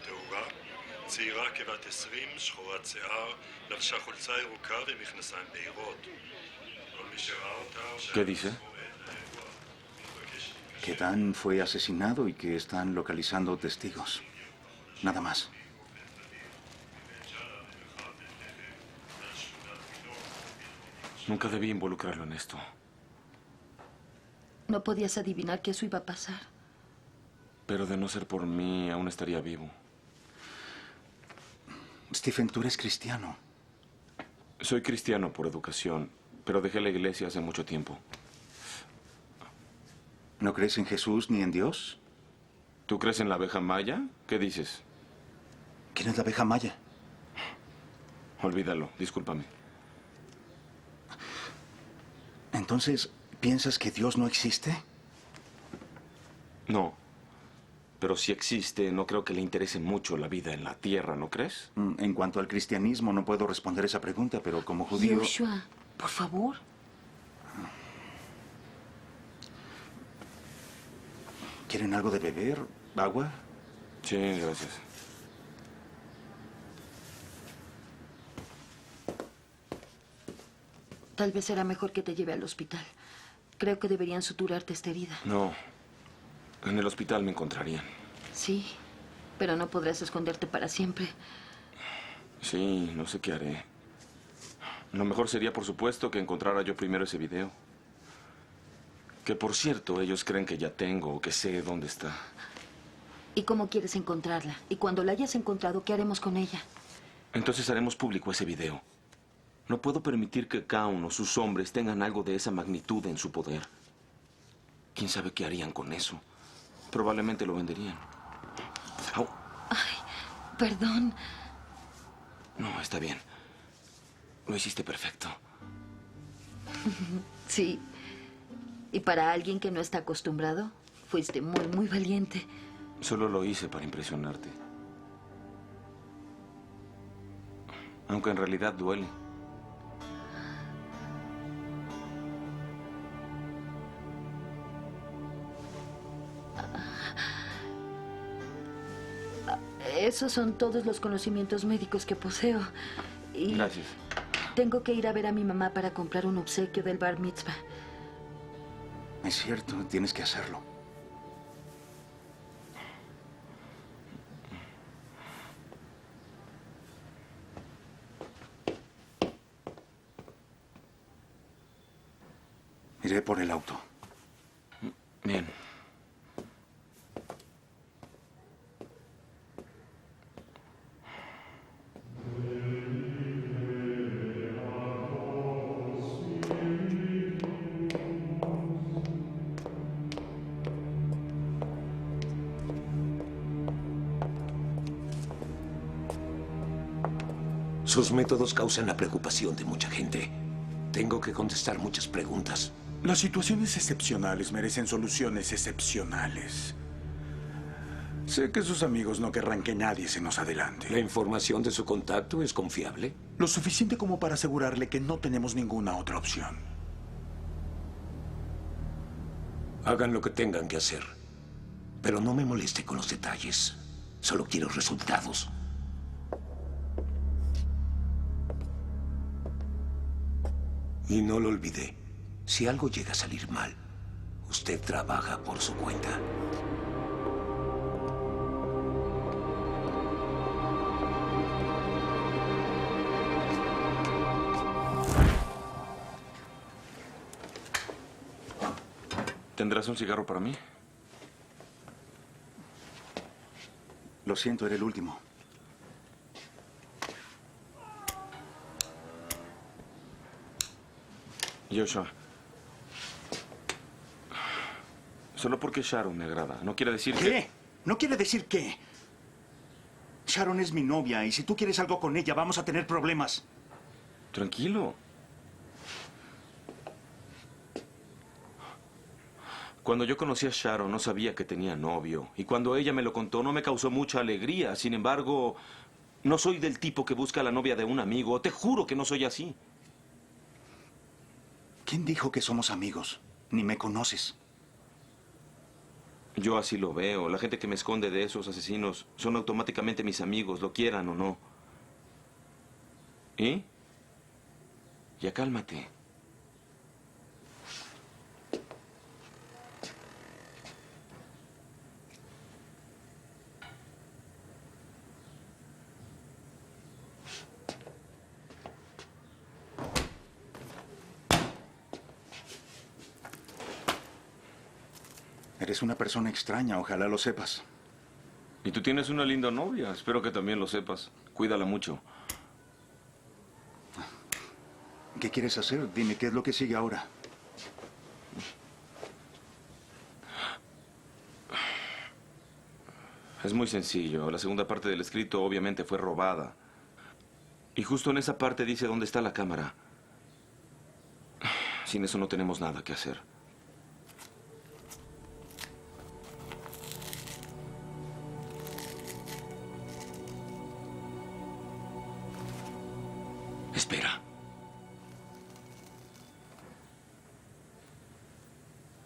U: תאורה, צעירה כבת 20, שחורת שיער, לבשה חולצה ירוקה ומכנסיים בהירות. כל מי שראה אותה...
G: ¿Qué dice?
H: Que Dan fue asesinado y que están localizando testigos. Nada más.
G: Nunca debí involucrarlo en esto.
B: No podías adivinar que eso iba a pasar.
G: Pero de no ser por mí, aún estaría vivo.
H: Stephen, tú eres cristiano.
G: Soy cristiano por educación, pero dejé la iglesia hace mucho tiempo.
H: ¿No crees en Jesús ni en Dios?
G: ¿Tú crees en la abeja maya? ¿Qué dices?
H: ¿Quién es la abeja maya?
G: Olvídalo, discúlpame.
H: Entonces, ¿piensas que Dios no existe?
G: No. Pero si existe, no creo que le interese mucho la vida en la tierra, ¿no crees?
H: En cuanto al cristianismo, no puedo responder esa pregunta, pero como judío...
B: Joshua, por favor.
H: ¿Quieren algo de beber? ¿Agua?
G: Sí, gracias.
B: Tal vez será mejor que te lleve al hospital. Creo que deberían suturarte esta herida.
G: No. En el hospital me encontrarían.
B: Sí, pero no podrás esconderte para siempre.
G: Sí, no sé qué haré. Lo mejor sería, por supuesto, que encontrara yo primero ese video. Que, por cierto, ellos creen que ya tengo o que sé dónde está.
B: ¿Y cómo quieres encontrarla? Y cuando la hayas encontrado, ¿qué haremos con ella?
G: Entonces haremos público ese video. No puedo permitir que Kaun o sus hombres tengan algo de esa magnitud en su poder. ¿Quién sabe qué harían con eso? Probablemente lo venderían. Au.
B: Ay, perdón.
G: No, está bien. Lo hiciste perfecto.
B: Sí. Y para alguien que no está acostumbrado, fuiste muy, muy valiente.
G: Solo lo hice para impresionarte. Aunque en realidad duele.
B: Esos son todos los conocimientos médicos que poseo. Y
G: Gracias.
B: tengo que ir a ver a mi mamá para comprar un obsequio del bar mitzvah.
H: Es cierto, tienes que hacerlo. Iré por el auto.
G: Bien.
I: Sus métodos causan la preocupación de mucha gente. Tengo que contestar muchas preguntas.
N: Las situaciones excepcionales merecen soluciones excepcionales. Sé que sus amigos no querrán que nadie se nos adelante.
I: ¿La información de su contacto es confiable?
N: Lo suficiente como para asegurarle que no tenemos ninguna otra opción.
I: Hagan lo que tengan que hacer. Pero no me moleste con los detalles. Solo quiero resultados. Y no lo olvide. Si algo llega a salir mal, usted trabaja por su cuenta.
G: ¿Tendrás un cigarro para mí?
H: Lo siento, era el último.
G: Joshua. Solo porque Sharon me agrada. No quiere decir
H: ¿Qué?
G: que...
H: ¿No quiere decir qué? Sharon es mi novia y si tú quieres algo con ella vamos a tener problemas.
G: Tranquilo. Cuando yo conocí a Sharon no sabía que tenía novio. Y cuando ella me lo contó no me causó mucha alegría. Sin embargo, no soy del tipo que busca a la novia de un amigo. Te juro que no soy así.
H: ¿Quién dijo que somos amigos? Ni me conoces.
G: Yo así lo veo. La gente que me esconde de esos asesinos son automáticamente mis amigos, lo quieran o no. ¿Y? Ya cálmate.
H: Eres una persona extraña, ojalá lo sepas.
G: Y tú tienes una linda novia. Espero que también lo sepas. Cuídala mucho.
H: ¿Qué quieres hacer? Dime, ¿qué es lo que sigue ahora?
G: Es muy sencillo. La segunda parte del escrito obviamente fue robada. Y justo en esa parte dice dónde está la cámara. Sin eso no tenemos nada que hacer. Espera.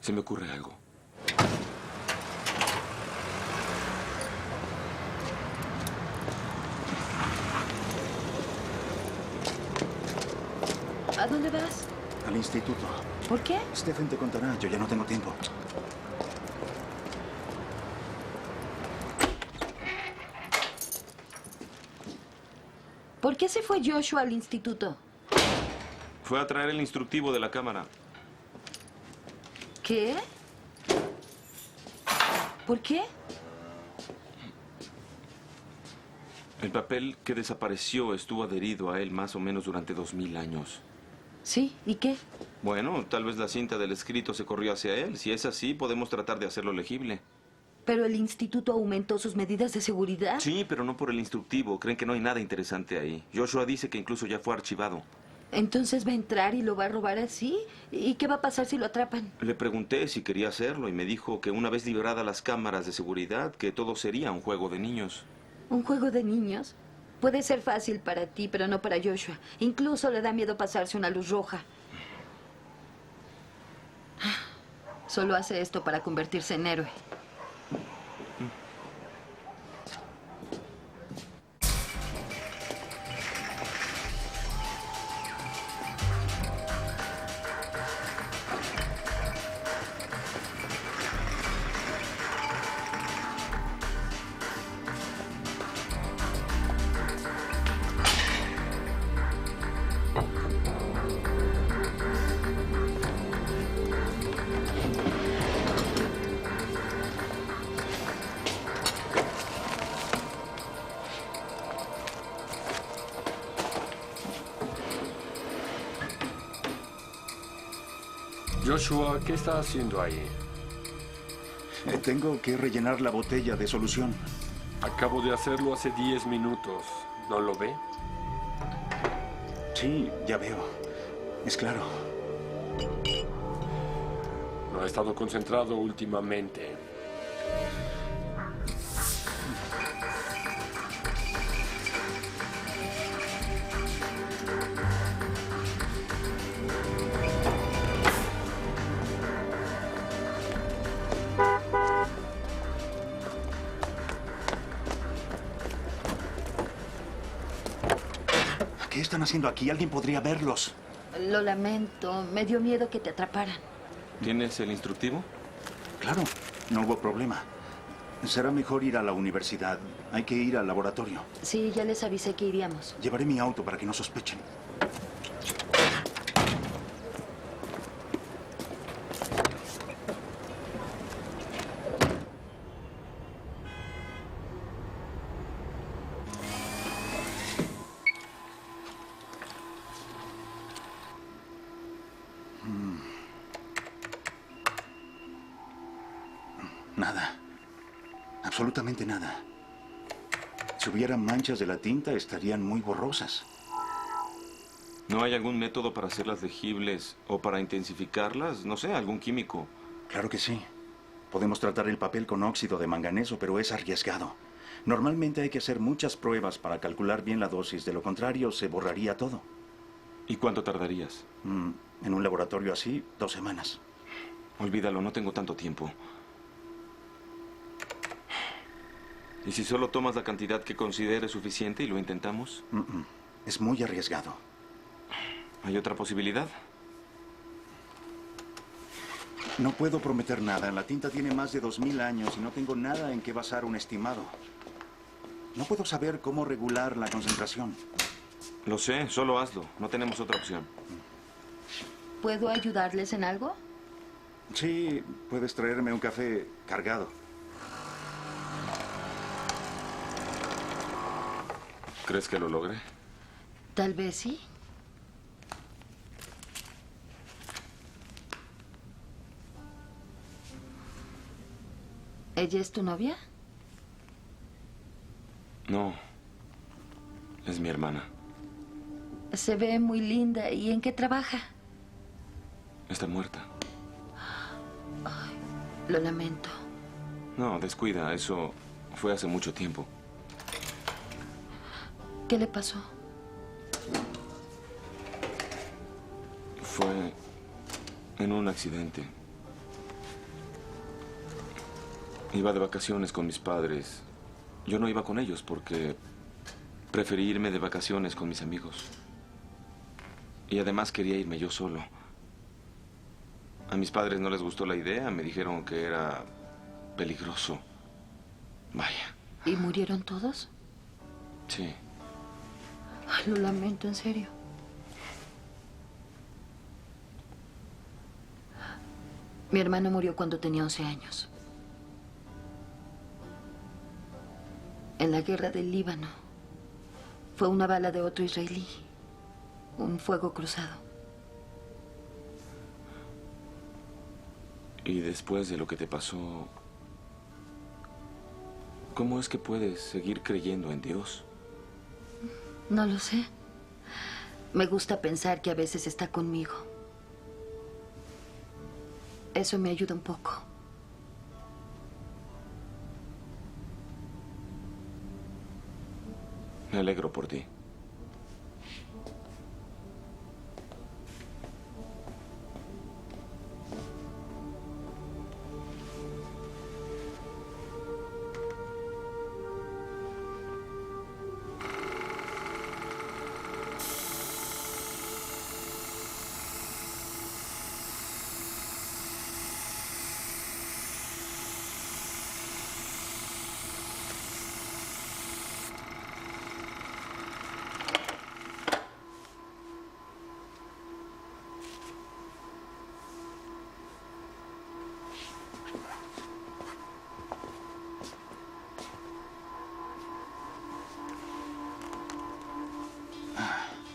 G: Se me ocurre algo.
B: ¿A dónde vas?
H: Al instituto.
B: ¿Por qué?
H: Stephen te contará, yo ya no tengo tiempo.
B: ¿Por qué se fue Joshua al instituto?
G: Fue a traer el instructivo de la cámara.
B: ¿Qué? ¿Por qué?
G: El papel que desapareció estuvo adherido a él más o menos durante 2000 años.
B: Sí, ¿y qué?
G: Bueno, tal vez la cinta del escrito se corrió hacia él. Si es así, podemos tratar de hacerlo legible.
B: ¿Pero el instituto aumentó sus medidas de seguridad?
G: Sí, pero no por el instructivo. Creen que no hay nada interesante ahí. Joshua dice que incluso ya fue archivado.
B: ¿Entonces va a entrar y lo va a robar así? ¿Y qué va a pasar si lo atrapan?
G: Le pregunté si quería hacerlo y me dijo que una vez liberadas las cámaras de seguridad, que todo sería un juego de niños.
B: ¿Un juego de niños? Puede ser fácil para ti, pero no para Joshua. Incluso le da miedo pasarse una luz roja. Solo hace esto para convertirse en héroe.
F: Joshua, ¿qué está haciendo ahí?
H: Tengo que rellenar la botella de solución.
F: Acabo de hacerlo hace 10 minutos. ¿No lo ve?
H: Sí, ya veo. Es claro.
F: No ha estado concentrado últimamente.
H: ¿Qué están haciendo aquí? Alguien podría verlos.
B: Lo lamento. Me dio miedo que te atraparan.
G: ¿Tienes el instructivo?
H: Claro, no hubo problema. Será mejor ir a la universidad. Hay que ir al laboratorio.
B: Sí, ya les avisé que iríamos.
H: Llevaré mi auto para que no sospechen. Nada. Absolutamente nada. Si hubiera manchas de la tinta, estarían muy borrosas.
G: ¿No hay algún método para hacerlas legibles o para intensificarlas? No sé, algún químico.
H: Claro que sí. Podemos tratar el papel con óxido de manganeso, pero es arriesgado. Normalmente hay que hacer muchas pruebas para calcular bien la dosis. De lo contrario, se borraría todo.
G: ¿Y cuánto tardarías?
H: En un laboratorio así, 2 semanas.
G: Olvídalo, no tengo tanto tiempo. ¿Y si solo tomas la cantidad que consideres suficiente y lo intentamos?
H: Es muy arriesgado.
G: ¿Hay otra posibilidad?
H: No puedo prometer nada. La tinta tiene más de 2000 años y no tengo nada en qué basar un estimado. No puedo saber cómo regular la concentración.
G: Lo sé, solo hazlo. No tenemos otra opción.
B: ¿Puedo ayudarles en algo?
H: Sí, puedes traerme un café cargado.
G: ¿Crees que lo logre?
B: Tal vez sí. ¿Ella es tu novia?
G: No. Es mi hermana.
B: Se ve muy linda. ¿Y en qué trabaja?
G: Está muerta.
B: Ay, lo lamento.
G: No, descuida. Eso fue hace mucho tiempo.
B: ¿Qué le pasó?
G: Fue en un accidente. Iba de vacaciones con mis padres. Yo no iba con ellos porque preferí irme de vacaciones con mis amigos. Y además quería irme yo solo. A mis padres no les gustó la idea. Me dijeron que era peligroso. Vaya.
B: ¿Y murieron todos?
G: Sí.
B: Ay, lo lamento, en serio. Mi hermano murió cuando tenía 11 años. En la guerra del Líbano. Fue una bala de otro israelí. Un fuego cruzado.
G: Y después de lo que te pasó, ¿cómo es que puedes seguir creyendo en Dios?
B: No lo sé. Me gusta pensar que a veces está conmigo. Eso me ayuda un poco.
G: Me alegro por ti.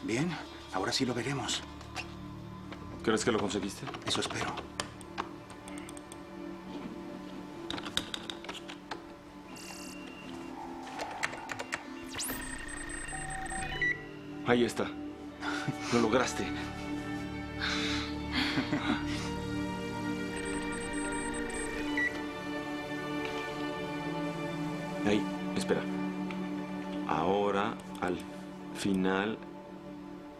H: Bien, ahora sí lo veremos.
G: ¿Crees que lo conseguiste?
H: Eso espero.
G: Ahí está. Lo lograste. Ahí, espera. Ahora, al final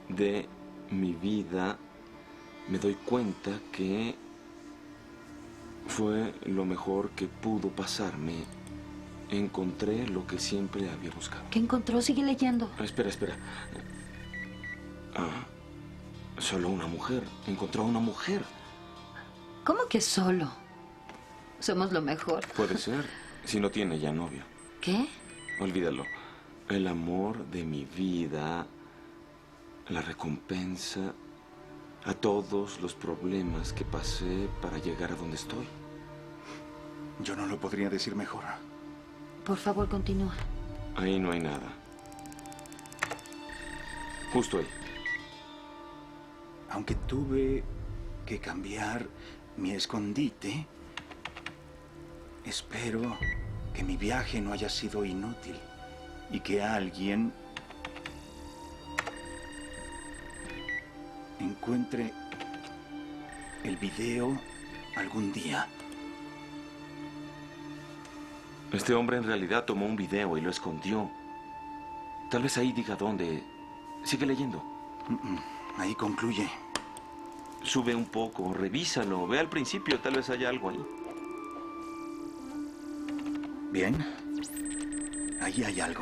G: de mi vida, me doy cuenta que fue lo mejor que pudo pasarme. Encontré lo que siempre había buscado.
B: ¿Qué encontró? Sigue leyendo.
G: Espera. Solo una mujer. Encontró a una mujer.
B: ¿Cómo que solo? Somos lo mejor.
G: Puede ser, si no tiene ya novio.
B: ¿Qué?
G: Olvídalo. El amor de mi vida, la recompensa a todos los problemas que pasé para llegar a donde estoy.
H: Yo no lo podría decir mejor.
B: Por favor, continúa.
G: Ahí no hay nada. Justo ahí.
H: Aunque tuve que cambiar mi escondite, espero que mi viaje no haya sido inútil y que alguien encuentre el video algún día.
G: Este hombre en realidad tomó un video y lo escondió. Tal vez ahí diga dónde. Sigue leyendo.
H: Ahí concluye.
G: Sube un poco, revísalo. Ve al principio, tal vez haya algo ahí.
H: Bien. Ahí hay algo.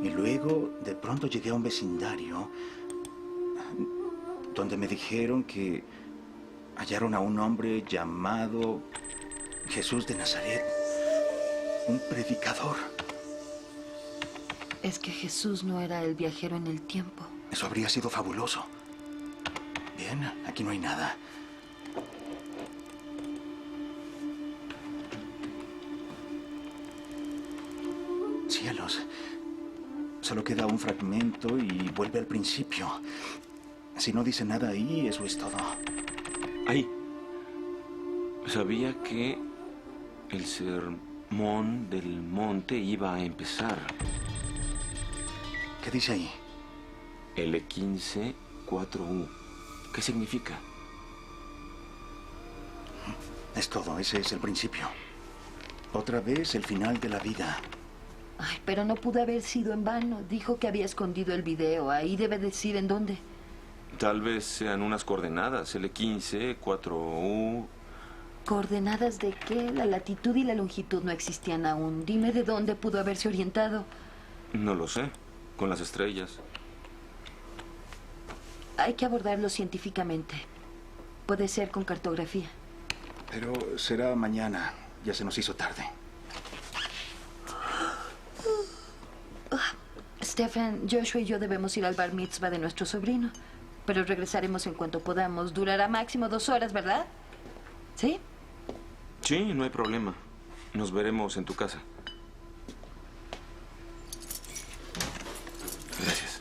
H: Y luego, de pronto llegué a un vecindario donde me dijeron que hallaron a un hombre llamado Jesús de Nazaret. Un predicador.
B: Es que Jesús no era el viajero en el tiempo.
H: Eso habría sido fabuloso. Bien, aquí no hay nada. Cielos. Solo queda un fragmento y vuelve al principio. Si no dice nada ahí, eso es todo.
G: Ahí. Sabía que el sermón del monte iba a empezar.
H: ¿Qué dice ahí?
G: L15 4U. ¿Qué significa?
H: Es todo, ese es el principio. Otra vez el final de la vida.
B: Ay, pero no pudo haber sido en vano. Dijo que había escondido el video. Ahí debe decir en dónde.
G: Tal vez sean unas coordenadas. L15 4U.
B: ¿Coordenadas de qué? La latitud y la longitud no existían aún. Dime de dónde pudo haberse orientado.
G: No lo sé. Con las estrellas.
B: Hay que abordarlo científicamente. Puede ser con cartografía.
H: Pero será mañana. Ya se nos hizo tarde.
B: Stephen, Joshua y yo debemos ir al bar mitzvah de nuestro sobrino. Pero regresaremos en cuanto podamos. Durará máximo 2 horas, ¿verdad? ¿Sí?
G: Sí, no hay problema. Nos veremos en tu casa. Gracias.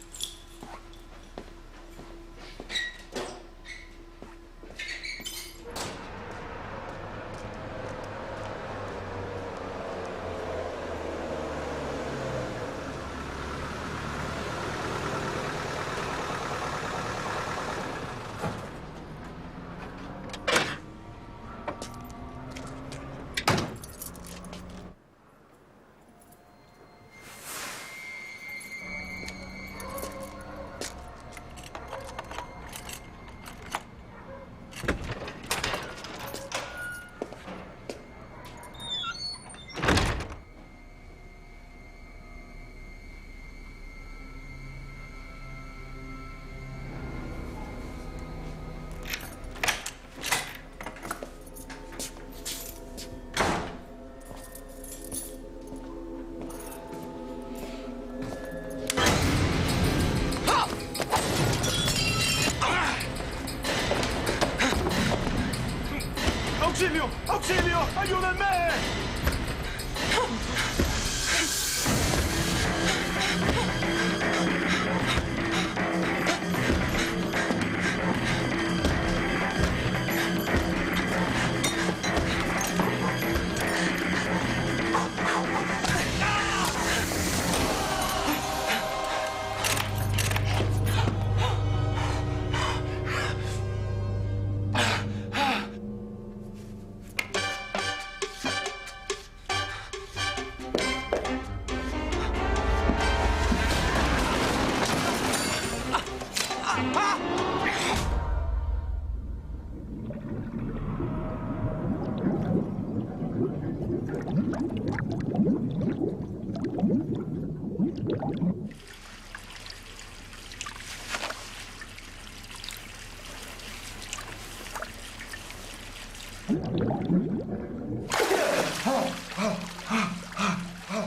A: ¡Auxilio! ¡Auxilio! ¡Ayúdenme!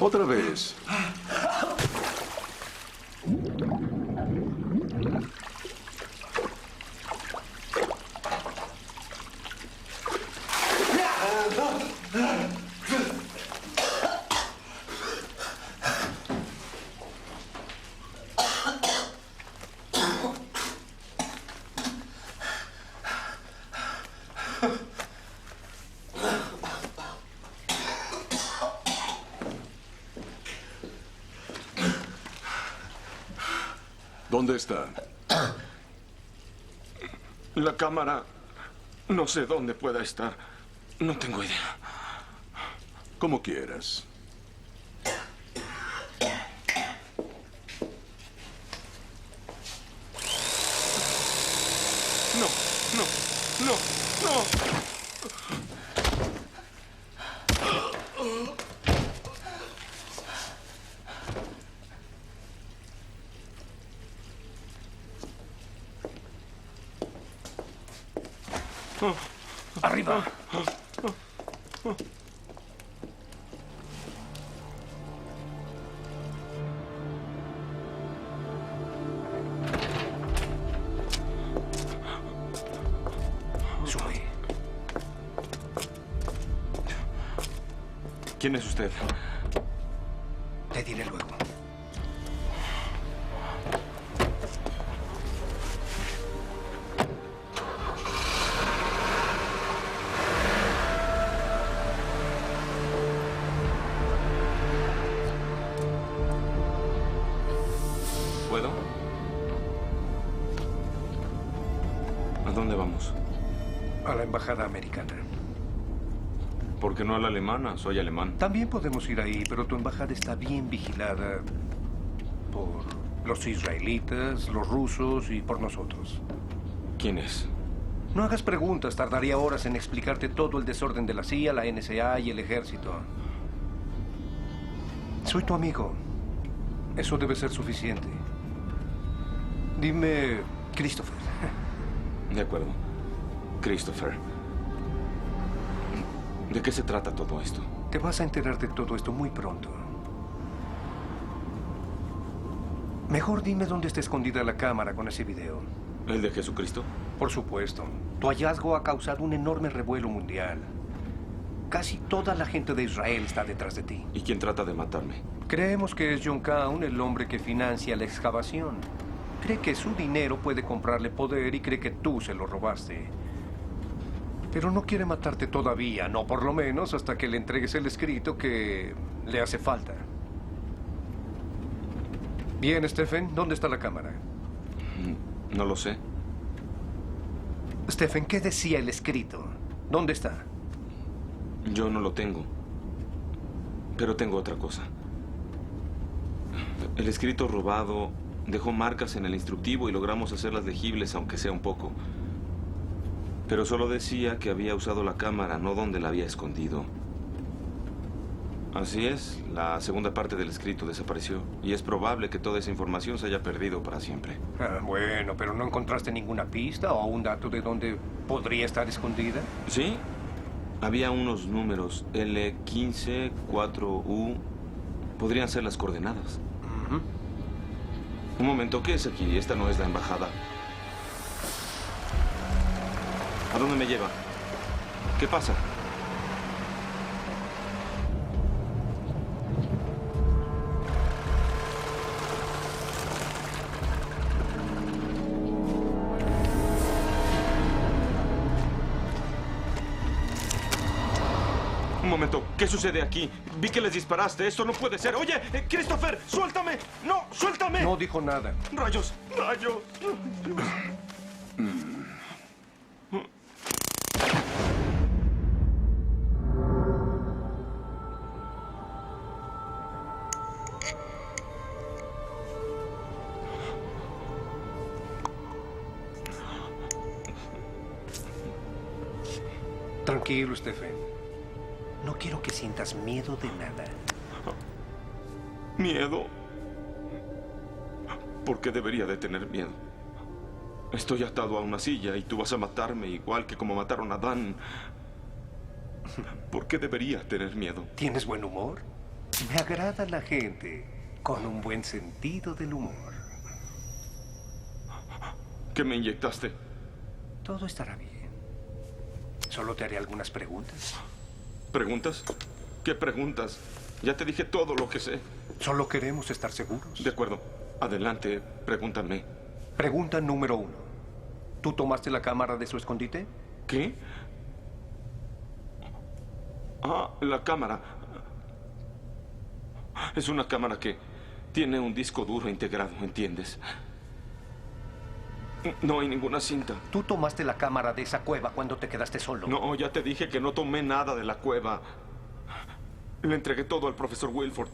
E: Otra vez. ¿Dónde está?
A: La cámara... No sé dónde pueda estar. No tengo idea.
E: Como quieras.
A: No, no, no, no.
K: ¡Arriba!
A: Sube. ¿Quién es usted?
R: Te diré luego.
G: ¿Puedo? ¿A dónde vamos?
R: A la embajada americana.
G: ¿Por qué no a la alemana? Soy alemán.
R: También podemos ir ahí, pero tu embajada está bien vigilada por los israelitas, los rusos y por nosotros.
G: ¿Quién es?
R: No hagas preguntas, tardaría horas en explicarte todo el desorden de la CIA, la NSA y el ejército. Soy tu amigo. Eso debe ser suficiente. Dime, Christopher.
G: De acuerdo. Christopher. ¿De qué se trata todo esto?
R: Te vas a enterar de todo esto muy pronto. Mejor dime dónde está escondida la cámara con ese video.
G: ¿El de Jesucristo?
R: Por supuesto. Tu hallazgo ha causado un enorme revuelo mundial. Casi toda la gente de Israel está detrás de ti.
G: ¿Y quién trata de matarme?
R: Creemos que es John Caun el hombre que financia la excavación. Cree que su dinero puede comprarle poder y cree que tú se lo robaste. Pero no quiere matarte todavía, no por lo menos hasta que le entregues el escrito que le hace falta. Bien, Stephen, ¿dónde está la cámara?
G: No lo sé.
R: Stephen, ¿qué decía el escrito? ¿Dónde está?
G: Yo no lo tengo. Pero tengo otra cosa. El escrito robado dejó marcas en el instructivo y logramos hacerlas legibles, aunque sea un poco. Pero solo decía que había usado la cámara, no donde la había escondido. Así es, la segunda parte del escrito desapareció. Y es probable que toda esa información se haya perdido para siempre.
R: Ah, bueno, pero ¿no encontraste ninguna pista o un dato de dónde podría estar escondida?
G: Sí, había unos números, L15, 4U. Podrían ser las coordenadas. Un momento, ¿qué es aquí? Esta no es la embajada. ¿A dónde me lleva? ¿Qué pasa? Un momento, ¿qué sucede aquí? Vi que les disparaste. Esto no puede ser. Oye, Christopher, suéltame. No, suéltame.
R: No dijo nada.
G: Rayos, rayos.
R: Tranquilo, Stephen. No quiero que sientas miedo de nada.
G: ¿Miedo? ¿Por qué debería de tener miedo? Estoy atado a una silla y tú vas a matarme igual que como mataron a Dan. ¿Por qué debería tener miedo?
R: ¿Tienes buen humor? Me agrada la gente con un buen sentido del humor.
G: ¿Qué me inyectaste?
R: Todo estará bien. Solo te haré algunas preguntas.
G: ¿Preguntas? ¿Qué preguntas? Ya te dije todo lo que sé.
R: Solo queremos estar seguros.
G: De acuerdo. Adelante, pregúntame.
R: Pregunta número 1. ¿Tú tomaste la cámara de su escondite?
G: ¿Qué? Ah, la cámara. Es una cámara que tiene un disco duro integrado, ¿entiendes? No hay ninguna cinta.
R: ¿Tú tomaste la cámara de esa cueva cuando te quedaste solo?
G: No, ya te dije que no tomé nada de la cueva. Le entregué todo al profesor Wilford.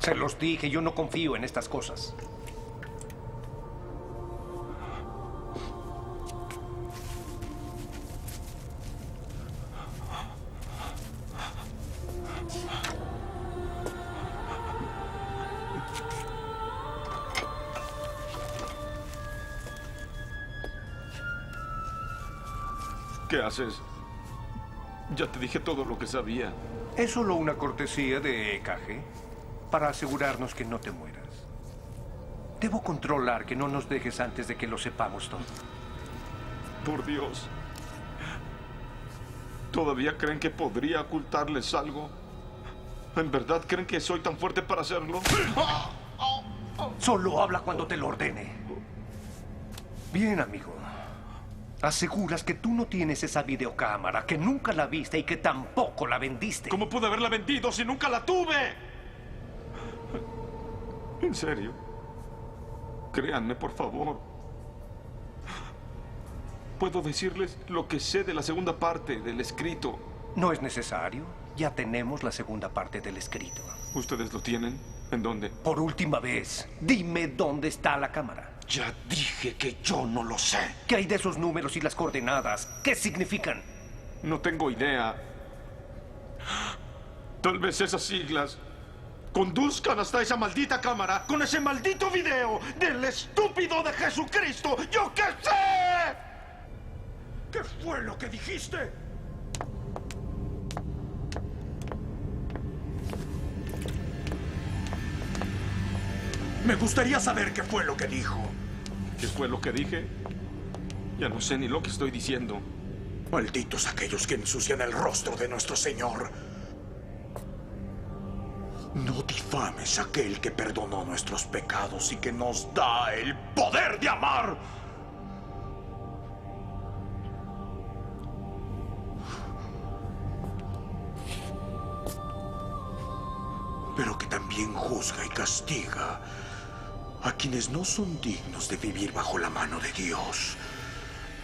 R: Se los dije, yo no confío en estas cosas.
G: ¿Qué haces? Ya te dije todo lo que sabía.
R: Es solo una cortesía de EKG para asegurarnos que no te mueras. Debo controlar que no nos dejes antes de que lo sepamos todo.
G: Por Dios. ¿Todavía creen que podría ocultarles algo? ¿En verdad creen que soy tan fuerte para hacerlo?
R: Solo habla cuando te lo ordene. Bien, amigo. Aseguras que tú no tienes esa videocámara, que nunca la viste y que tampoco la vendiste.
G: ¿Cómo pude haberla vendido si nunca la tuve? ¿En serio? Créanme, por favor. Puedo decirles lo que sé de la segunda parte del escrito.
R: No es necesario. Ya tenemos la segunda parte del escrito.
G: ¿Ustedes lo tienen? ¿En dónde?
R: Por última vez, dime dónde está la cámara.
G: Ya dije que yo no lo sé.
R: ¿Qué hay de esos números y las coordenadas? ¿Qué significan?
G: No tengo idea. Tal vez esas siglas conduzcan hasta esa maldita cámara con ese maldito video del estúpido de Jesucristo. ¡Yo qué sé!
N: ¿Qué fue lo que dijiste? Me gustaría saber qué fue lo que dijo.
A: ¿Qué fue lo que dije? Ya no sé ni lo que estoy diciendo.
N: Malditos aquellos que ensucian el rostro de nuestro Señor. No difames a aquel que perdonó nuestros pecados y que nos da el poder de amar. Pero que también juzga y castiga a quienes no son dignos de vivir bajo la mano de Dios.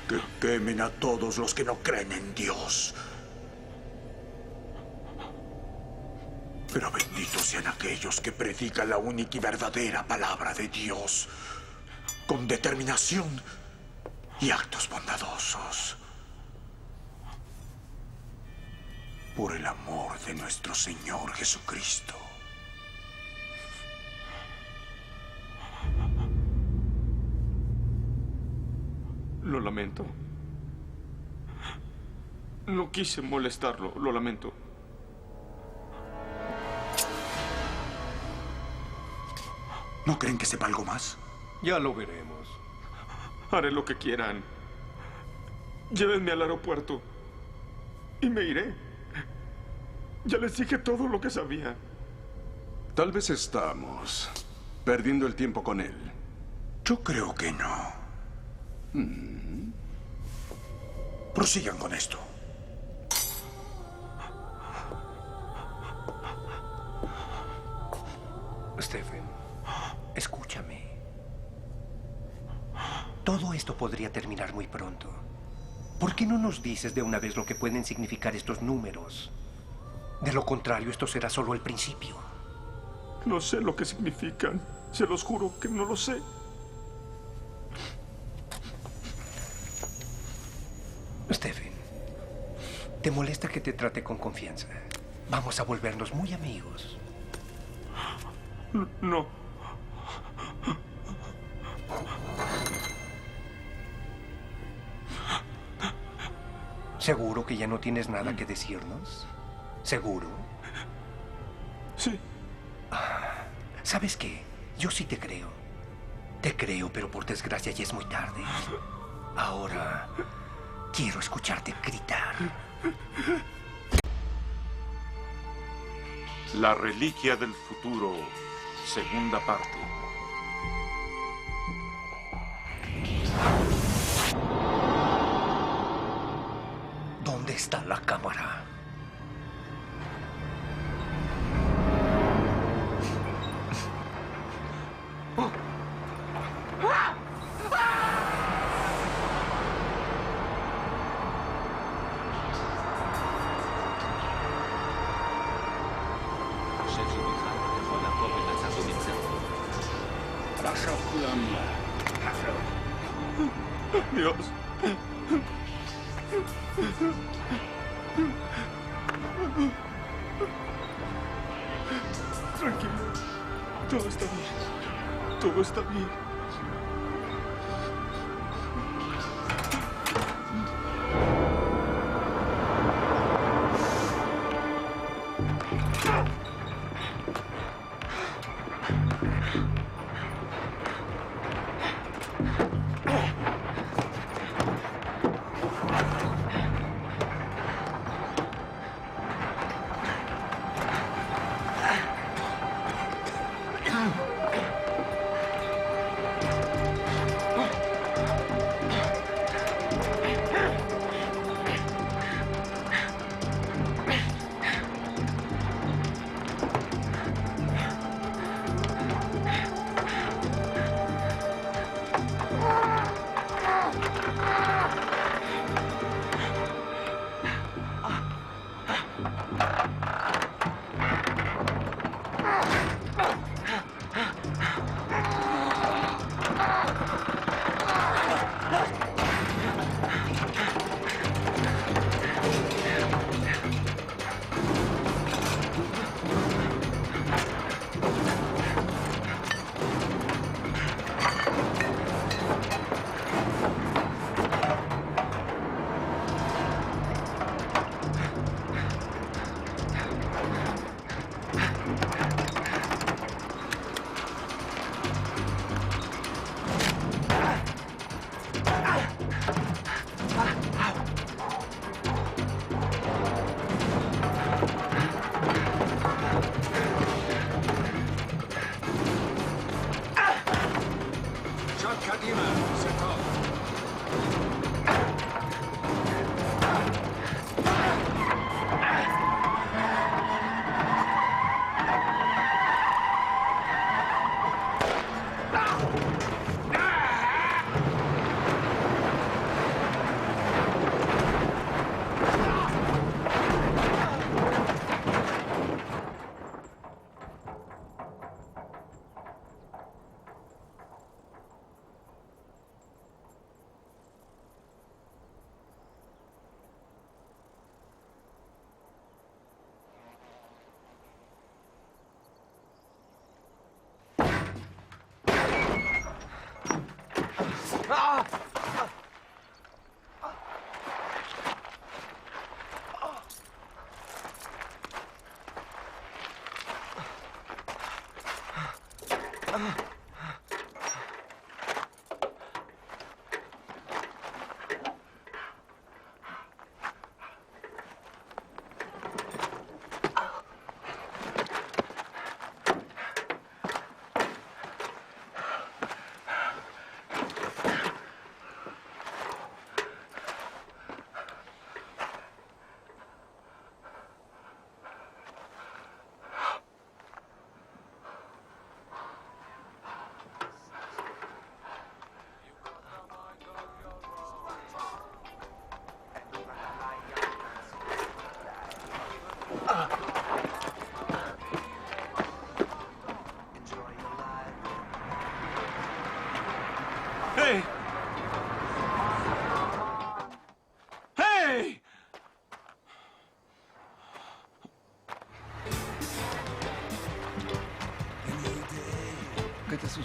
N: Que quemen a todos los que no creen en Dios. Pero benditos sean aquellos que predican la única y verdadera palabra de Dios, con determinación y actos bondadosos. Por el amor de nuestro Señor Jesucristo.
A: Lo lamento. No quise molestarlo, lo lamento.
N: ¿No creen que sepa algo más?
R: Ya lo veremos.
A: Haré lo que quieran. Llévenme al aeropuerto y me iré. Ya les dije todo lo que sabía.
Q: Tal vez estamos perdiendo el tiempo con él.
N: Yo creo que no. Prosigan con esto.
R: Stephen, escúchame. Todo esto podría terminar muy pronto. ¿Por qué no nos dices de una vez lo que pueden significar estos números? De lo contrario, esto será solo el principio.
A: No sé lo que significan. Se los juro que no lo sé.
R: Stephen, ¿te molesta que te trate con confianza? Vamos a volvernos muy amigos.
A: No.
R: ¿Seguro que ya no tienes nada que decirnos? ¿Seguro?
A: Sí.
R: ¿Sabes qué? Yo sí te creo. Te creo, pero por desgracia ya es muy tarde. Ahora quiero escucharte gritar.
C: La reliquia del futuro, segunda parte.
R: ¿Dónde está la cámara?
A: Dios. Tranquilo. Todo está bien. Todo está bien.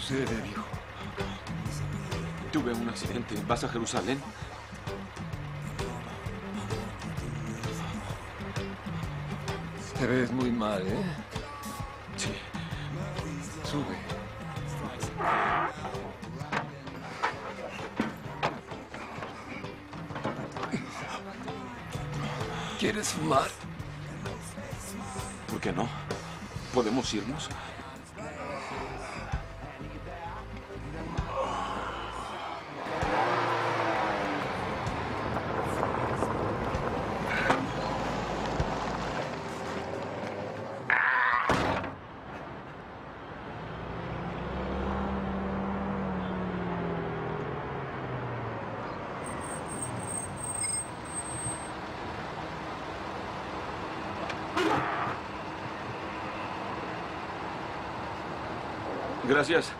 A: sucede, viejo? Tuve un accidente. ¿Vas a Jerusalén?
E: Te ves muy mal, ¿eh?
A: Sí.
E: Sube. ¿Quieres fumar?
A: ¿Por qué no? ¿Podemos irnos? Gracias.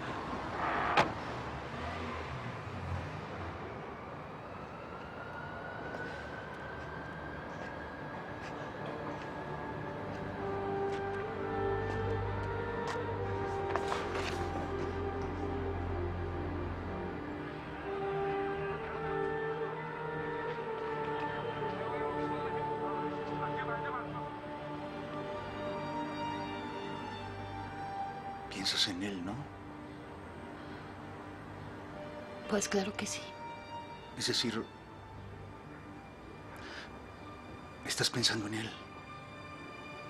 H: Piensas en él, ¿no?
B: Pues claro que sí.
H: Es decir, estás pensando en él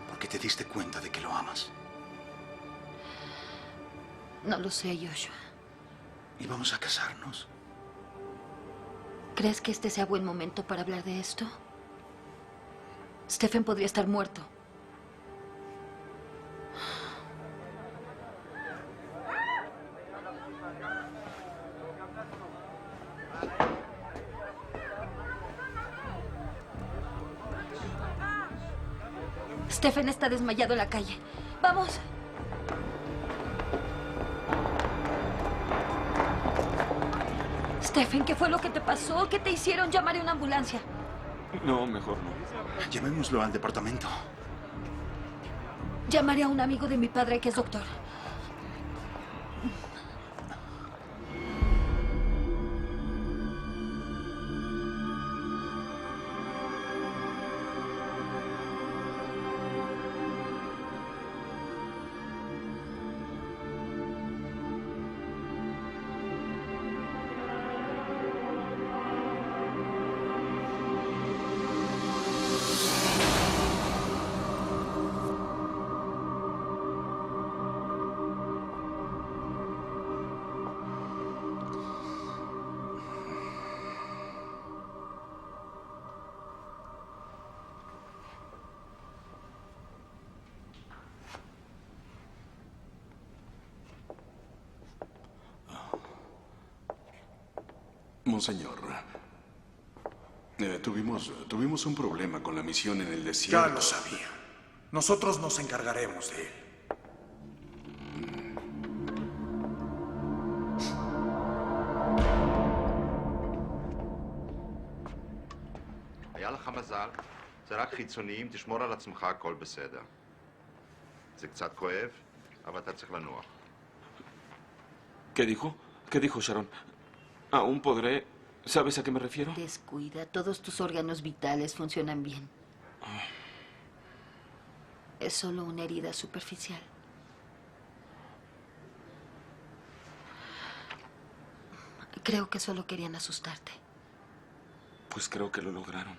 H: porque te diste cuenta de que lo amas.
B: No lo sé, Joshua.
H: ¿Y vamos a casarnos?
B: ¿Crees que este sea buen momento para hablar de esto? Stephen podría estar muerto. Stephen está desmayado en la calle. ¡Vamos! Stephen, ¿qué fue lo que te pasó? ¿Qué te hicieron? Llamaré a una ambulancia.
A: No, mejor no.
H: Llevémoslo al departamento.
B: Llamaré a un amigo de mi padre que es doctor.
L: Monseñor, tuvimos un problema con la misión en el desierto.
N: Ya lo sabía. Nosotros nos encargaremos de él.
V: היה לך מזל, זה רק חיצוניים, תשמור על עצמך, הכל בסדר. זה קצת כואב, אבל אתה צריך לנוח.
A: ¿Qué dijo? ¿Qué dijo, Sharon? Aún podré... ¿Sabes a qué me refiero?
B: Descuida, todos tus órganos vitales funcionan bien. Es solo una herida superficial. Creo que solo querían asustarte.
A: Pues creo que lo lograron.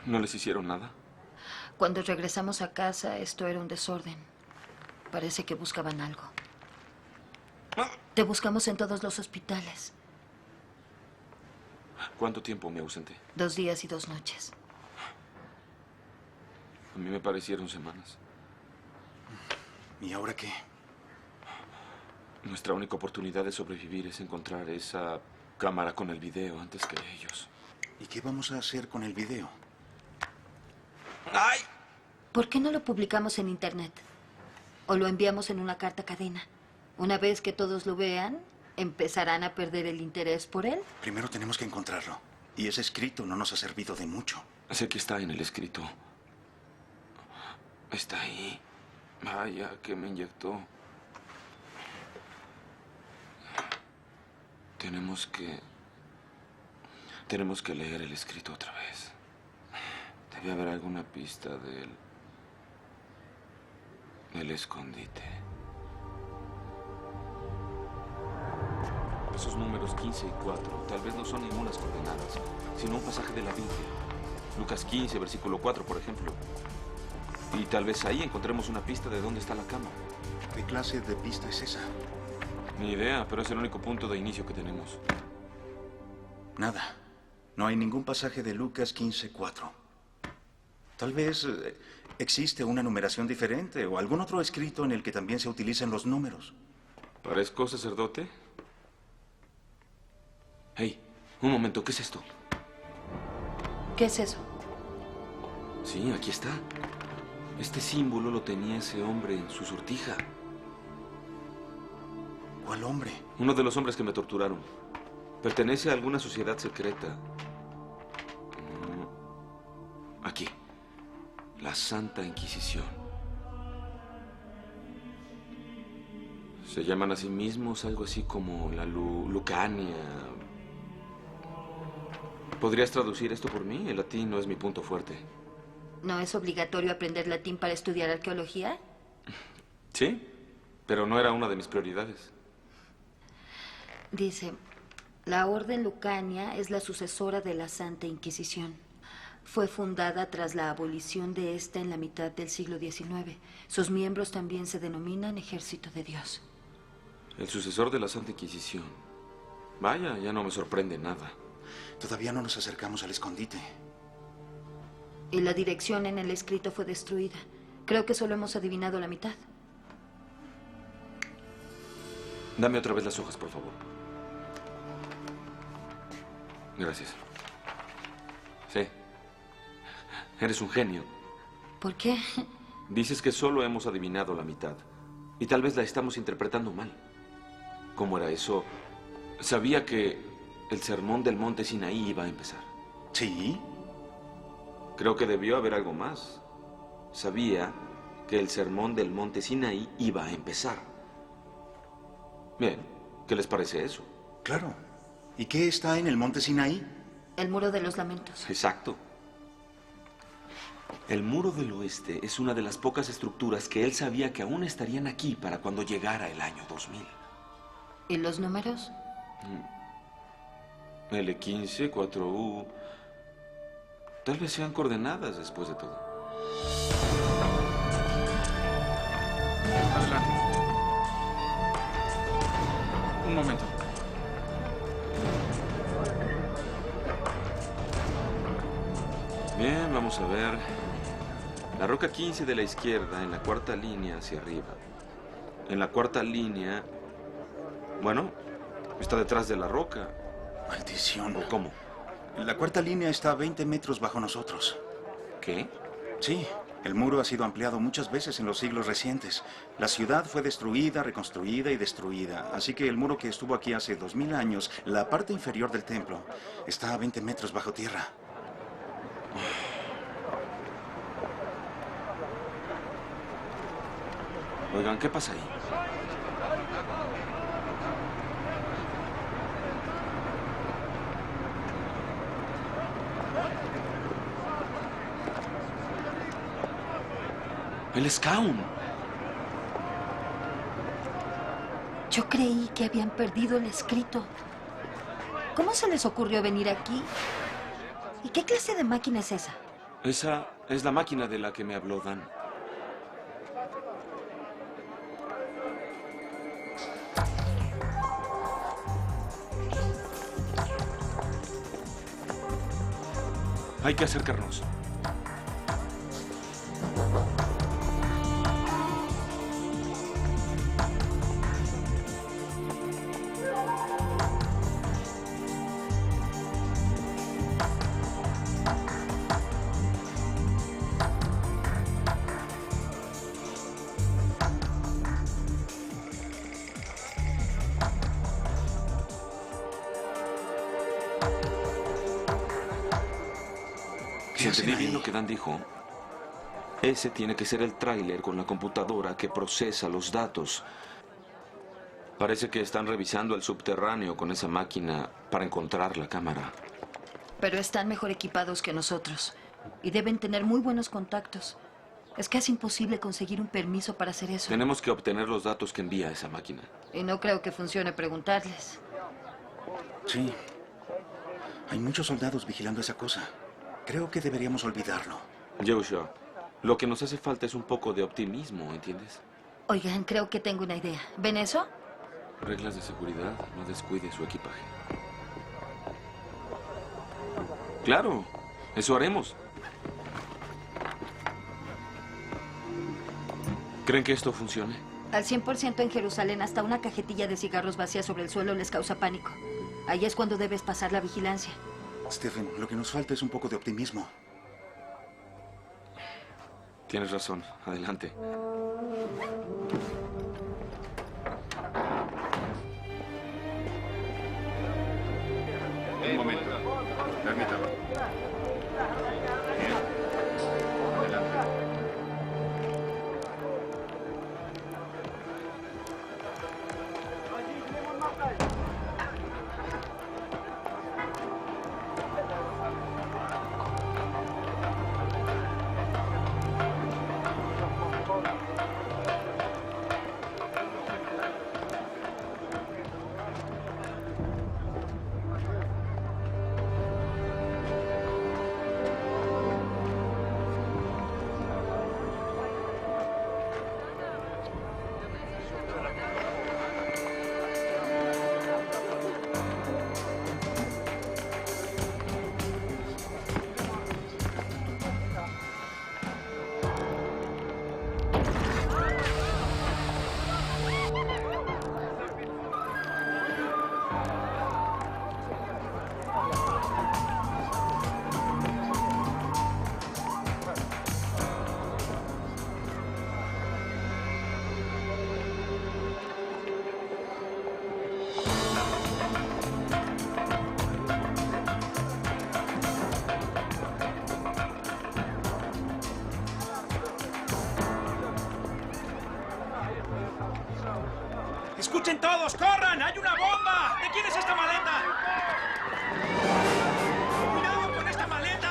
A: ¿No les hicieron nada?
B: Cuando regresamos a casa, esto era un desorden. Parece que buscaban algo. Te buscamos en todos los hospitales.
A: ¿Cuánto tiempo me ausenté?
B: 2 días y 2 noches.
A: A mí me parecieron semanas.
H: ¿Y ahora qué?
A: Nuestra única oportunidad de sobrevivir es encontrar esa cámara con el video antes que ellos.
H: ¿Y qué vamos a hacer con el video?
A: ¡Ay!
B: ¿Por qué no lo publicamos en internet? O lo enviamos en una carta cadena. Una vez que todos lo vean, empezarán a perder el interés por él.
H: Primero tenemos que encontrarlo. Y ese escrito no nos ha servido de mucho.
A: Sé que está en el escrito. Está ahí.
G: Vaya, que me inyectó. Tenemos que leer el escrito otra vez. Debe haber alguna pista del escondite. Esos números 15 y 4 tal vez no son ningunas coordenadas, sino un pasaje de la Biblia. Lucas 15, versículo 4, por ejemplo. Y tal vez ahí encontremos una pista de dónde está la cama.
H: ¿Qué clase de pista es esa?
G: Ni idea, pero es el único punto de inicio que tenemos.
H: Nada. No hay ningún pasaje de Lucas 15:4. Tal vez existe una numeración diferente o algún otro escrito en el que también se utilizan los números.
G: ¿Parezco sacerdote? Hey, un momento, ¿qué es esto?
B: ¿Qué es eso?
G: Sí, aquí está. Este símbolo lo tenía ese hombre en su sortija.
H: ¿Cuál hombre?
G: Uno de los hombres que me torturaron. Pertenece a alguna sociedad secreta. Aquí. La Santa Inquisición. Se llaman a sí mismos algo así como la Lucania. ¿Podrías traducir esto por mí? El latín no es mi punto fuerte.
B: ¿No es obligatorio aprender latín para estudiar arqueología?
G: Sí, pero no era una de mis prioridades.
B: Dice, la Orden Lucania es la sucesora de la Santa Inquisición. Fue fundada tras la abolición de esta en la mitad del siglo XIX. Sus miembros también se denominan Ejército de Dios.
G: El sucesor de la Santa Inquisición. Vaya, ya no me sorprende nada.
H: Todavía no nos acercamos al escondite.
B: Y la dirección en el escrito fue destruida. Creo que solo hemos adivinado la mitad.
G: Dame otra vez las hojas, por favor. Gracias. Sí. Eres un genio.
B: ¿Por qué?
G: Dices que solo hemos adivinado la mitad. Y tal vez la estamos interpretando mal. ¿Cómo era eso? Sabía que el sermón del monte Sinaí iba a empezar.
H: ¿Sí?
G: Creo que debió haber algo más. Sabía que el sermón del monte Sinaí iba a empezar. Bien, ¿qué les parece eso?
H: Claro. ¿Y qué está en el monte Sinaí?
B: El Muro de los Lamentos.
G: Exacto. El Muro del Oeste es una de las pocas estructuras que él sabía que aún estarían aquí para cuando llegara el año 2000.
B: ¿Y los números?
G: L15, 4U... Tal vez sean coordenadas después de todo.
A: Adelante. Un momento.
G: Bien, vamos a ver. La roca 15 de la izquierda, en la cuarta línea hacia arriba. En la cuarta línea... Bueno, está detrás de la roca.
H: Maldición.
G: ¿O cómo?
H: La cuarta línea está a 20 metros bajo nosotros.
G: ¿Qué?
H: Sí, el muro ha sido ampliado muchas veces en los siglos recientes. La ciudad fue destruida, reconstruida y destruida. Así que el muro que estuvo aquí hace 2000 años, la parte inferior del templo, está a 20 metros bajo tierra.
G: Oigan, ¿qué pasa ahí? El Scaun.
B: Yo creí que habían perdido el escrito. ¿Cómo se les ocurrió venir aquí? ¿Y qué clase de máquina es esa?
G: Esa es la máquina de la que me habló Dan. Hay que acercarnos. Si entendí bien lo que Dan dijo, Ese tiene que ser el tráiler con la computadora que procesa los datos. Parece que están revisando el subterráneo con esa máquina para encontrar la cámara.
B: Pero están mejor equipados que nosotros. Y deben tener muy buenos contactos. Es casi imposible conseguir un permiso para hacer eso.
G: Tenemos que obtener los datos que envía esa máquina.
B: Y no creo que funcione preguntarles.
H: Sí. Hay muchos soldados vigilando esa cosa. Creo que deberíamos olvidarlo.
G: Joshua, lo que nos hace falta es un poco de optimismo, ¿entiendes?
B: Oigan, creo que tengo una idea. ¿Ven eso?
G: Reglas de seguridad, no descuide su equipaje. Claro, eso haremos. ¿Creen que esto funcione?
B: Al 100% en Jerusalén, hasta una cajetilla de cigarros vacía sobre el suelo les causa pánico. Ahí es cuando debes pasar la vigilancia.
H: Stephen, lo que nos falta es un poco de optimismo.
G: Tienes razón. Adelante.
J: Un momento. Permítame. Bien. Adelante.
O: ¡Escuchen todos! ¡Corran! ¡Hay una bomba! ¿De quién es esta maleta? ¡Cuidado con esta maleta!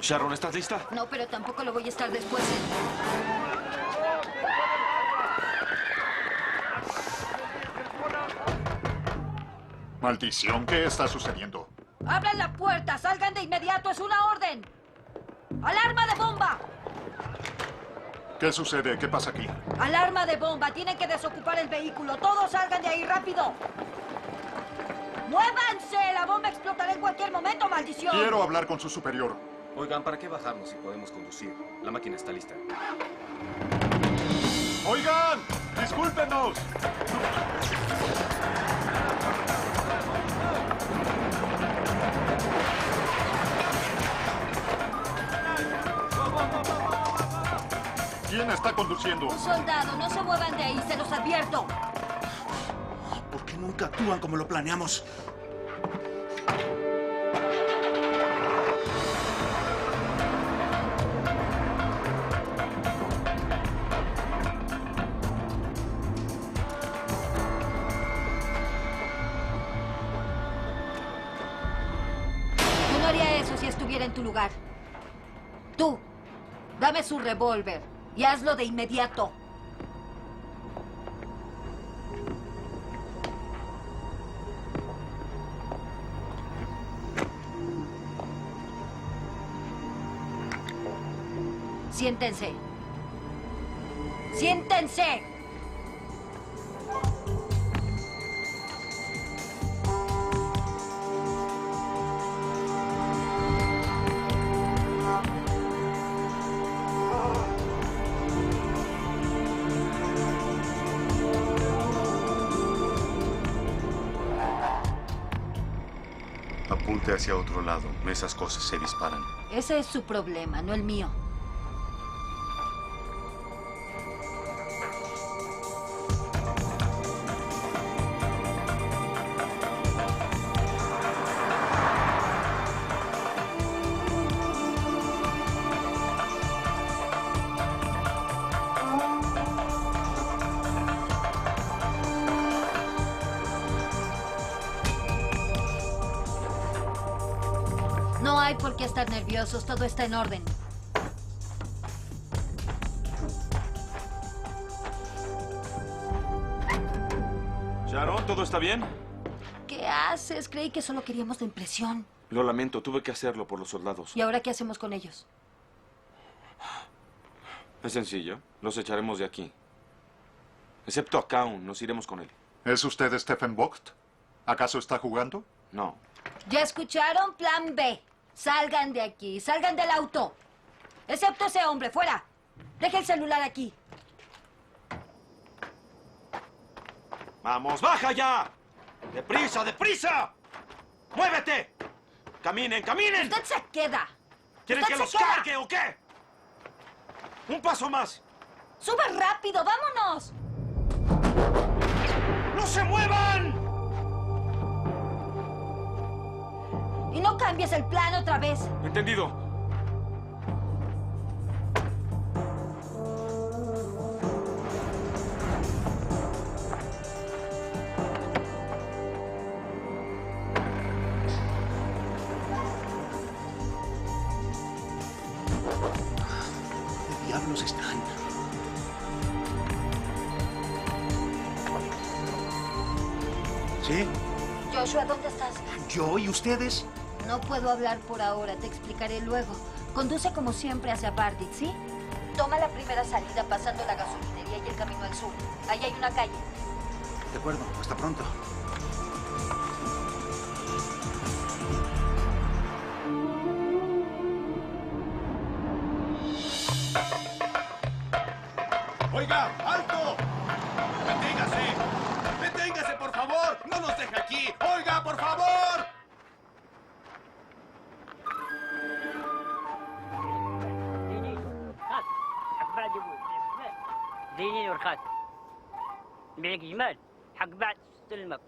G: Sharon, ¿estás lista?
B: No, pero tampoco lo voy a estar después.
J: Maldición, ¿qué está sucediendo?
B: ¡Abran la puerta! ¡Salgan de inmediato! ¡Es una orden! ¡Alarma de bomba!
J: ¿Qué sucede? ¿Qué pasa aquí?
B: ¡Alarma de bomba! Tienen que desocupar el vehículo. ¡Todos salgan de ahí rápido! ¡Muévanse! ¡La bomba explotará en cualquier momento, maldición!
J: Quiero hablar con su superior.
P: Oigan, ¿para qué bajamos si podemos conducir? La máquina está lista.
J: ¡Oigan! ¡Discúlpenos! ¿Quién está conduciendo?
B: Un soldado. No se muevan de ahí, se los advierto.
N: ¿Por qué nunca actúan como lo planeamos?
B: Yo no haría eso si estuviera en tu lugar. Tú, dame su revólver y hazlo de inmediato. Siéntense. ¡Siéntense!
G: Apunte hacia otro lado. Esas cosas se disparan.
B: Ese es su problema, no el mío. No hay por qué estar nerviosos, todo está en orden.
G: Sharon, ¿todo está bien?
B: ¿Qué haces? Creí que solo queríamos la impresión.
G: Lo lamento, tuve que hacerlo por los soldados.
B: ¿Y ahora qué hacemos con ellos?
G: Es sencillo, los echaremos de aquí. Excepto a Kaun, nos iremos con él.
J: ¿Es usted Stephen Vogt? ¿Acaso está jugando?
G: No.
B: ¿Ya escucharon? Plan B. Salgan de aquí, salgan del auto. Excepto ese hombre, fuera. Deja el celular aquí.
G: ¡Vamos, baja ya! ¡Deprisa, deprisa! ¡Muévete! ¡Caminen, caminen!
B: Usted se queda.
G: ¿Quieren que los cargue o qué? ¡Un paso más!
B: ¡Sube rápido, vámonos!
G: ¡No se muevan!
B: Y no cambies el plan otra vez.
G: Entendido.
H: ¿Dónde diablos están? ¿Sí?
B: Joshua, ¿dónde estás?
H: ¿Yo y ustedes?
B: No puedo hablar por ahora, te explicaré luego. Conduce como siempre hacia Bardit, ¿sí? Toma la primera salida pasando la gasolinería y el camino al sur. Ahí hay una calle.
H: De acuerdo, hasta pronto.
S: ¡Oiga, alto! ¡Deténgase! ¡Deténgase, por favor! ¡No nos deje aquí! ¡Oiga, por favor!
T: ديني ورخات بيعك جمال حق بعد تستلمك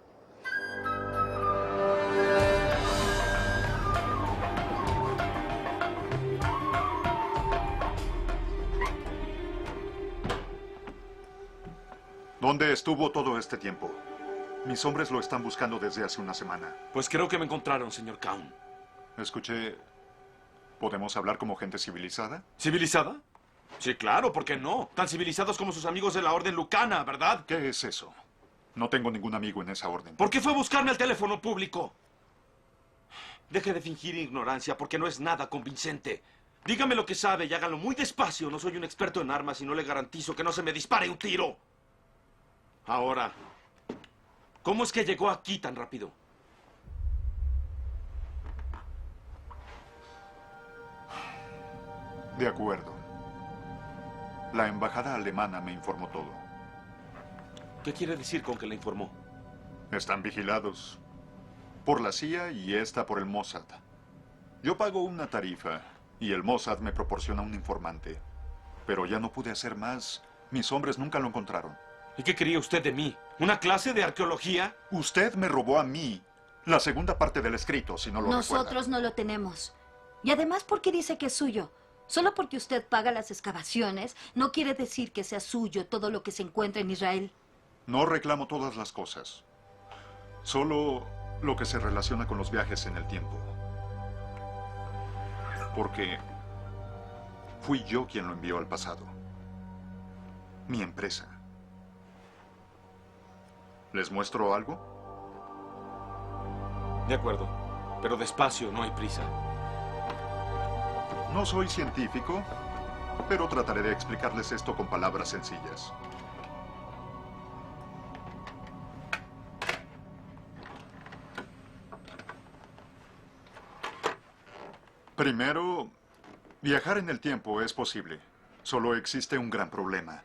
J: ¿Dónde estuvo todo este tiempo? Mis hombres lo están buscando desde hace una semana.
G: Pues creo que me encontraron, señor Kaun.
J: Escuché... ¿Podemos hablar como gente civilizada?
G: ¿Civilizada? Sí, claro, ¿por qué no? Tan civilizados como sus amigos de la Orden Lucana, ¿verdad?
J: ¿Qué es eso? No tengo ningún amigo en esa orden.
G: ¿Por qué fue a buscarme al teléfono público? Deje de fingir ignorancia porque no es nada convincente. Dígame lo que sabe y hágalo muy despacio. No soy un experto en armas y no le garantizo que no se me dispare un tiro. Ahora, ¿cómo es que llegó aquí tan rápido?
J: De acuerdo. La embajada alemana me informó todo.
G: ¿Qué quiere decir con que le informó?
J: Están vigilados por la CIA y esta por el Mossad. Yo pago una tarifa y el Mossad me proporciona un informante. Pero ya no pude hacer más. Mis hombres nunca lo encontraron.
G: ¿Y qué quería usted de mí? ¿Una clase de arqueología?
J: Usted me robó a mí la segunda parte del escrito, si no lo recuerda.
B: Nosotros no lo tenemos. Y además, ¿por qué dice que es suyo? Solo porque usted paga las excavaciones, no quiere decir que sea suyo todo lo que se encuentra en Israel.
J: No reclamo todas las cosas. Solo lo que se relaciona con los viajes en el tiempo. Porque fui yo quien lo envió al pasado. Mi empresa. ¿Les muestro algo?
G: De acuerdo, pero despacio, no hay prisa.
J: No soy científico, pero trataré de explicarles esto con palabras sencillas. Primero, viajar en el tiempo es posible. Solo existe un gran problema.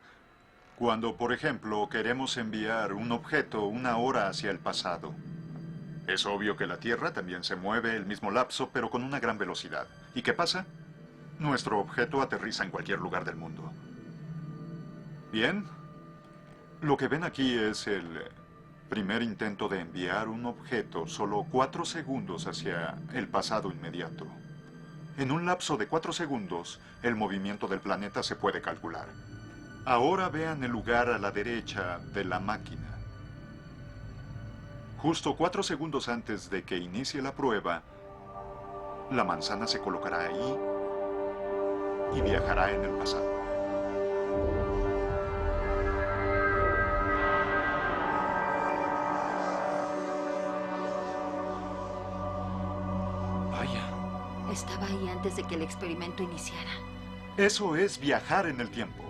J: Cuando, por ejemplo, queremos enviar un objeto una hora hacia el pasado. Es obvio que la Tierra también se mueve el mismo lapso, pero con una gran velocidad. ¿Y qué pasa? Nuestro objeto aterriza en cualquier lugar del mundo. Bien, lo que ven aquí es el primer intento de enviar un objeto solo 4 segundos hacia el pasado inmediato. En un lapso de 4 segundos, el movimiento del planeta se puede calcular. Ahora vean el lugar a la derecha de la máquina. Justo 4 segundos antes de que inicie la prueba, la manzana se colocará ahí y viajará en el pasado.
G: Vaya.
B: Estaba ahí antes de que el experimento iniciara.
J: Eso es viajar en el tiempo.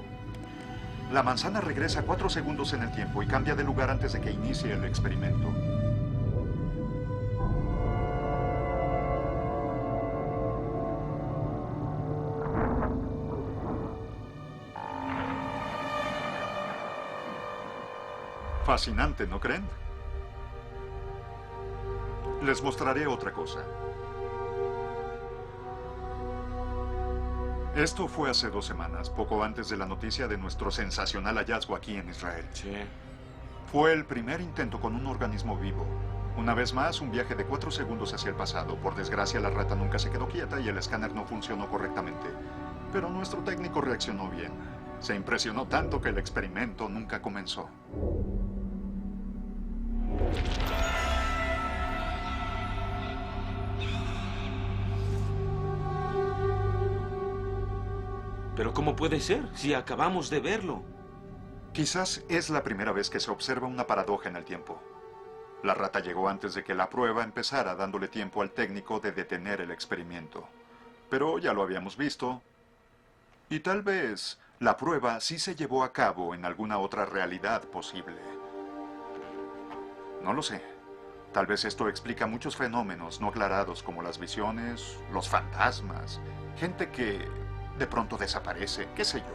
J: La manzana regresa 4 segundos en el tiempo y cambia de lugar antes de que inicie el experimento. Fascinante, ¿no creen? Les mostraré otra cosa. Esto fue hace 2 semanas, poco antes de la noticia de nuestro sensacional hallazgo aquí en Israel.
G: Sí.
J: Fue el primer intento con un organismo vivo. Una vez más, un viaje de 4 segundos hacia el pasado. Por desgracia, la rata nunca se quedó quieta y el escáner no funcionó correctamente. Pero nuestro técnico reaccionó bien. Se impresionó tanto que el experimento nunca comenzó.
G: ¿Pero cómo puede ser si acabamos de verlo?
J: Quizás es la primera vez que se observa una paradoja en el tiempo. La rata llegó antes de que la prueba empezara, dándole tiempo al técnico de detener el experimento. Pero ya lo habíamos visto. Y tal vez la prueba sí se llevó a cabo en alguna otra realidad posible. No lo sé. Tal vez esto explica muchos fenómenos no aclarados como las visiones, los fantasmas, gente que de pronto desaparece, qué sé yo.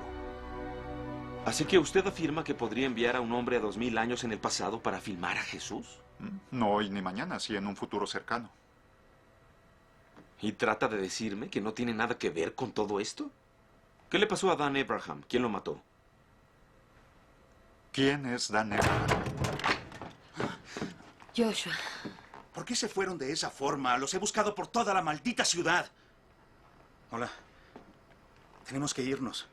G: ¿Así que usted afirma que podría enviar a un hombre a 2000 años en el pasado para filmar a Jesús?
J: No hoy ni mañana, sí en un futuro cercano.
G: ¿Y trata de decirme que no tiene nada que ver con todo esto? ¿Qué le pasó a Dan Abraham? ¿Quién lo mató?
J: ¿Quién es Dan Abraham?
B: Joshua.
H: ¿Por qué se fueron de esa forma? Los he buscado por toda la maldita ciudad. Hola. Tenemos que irnos.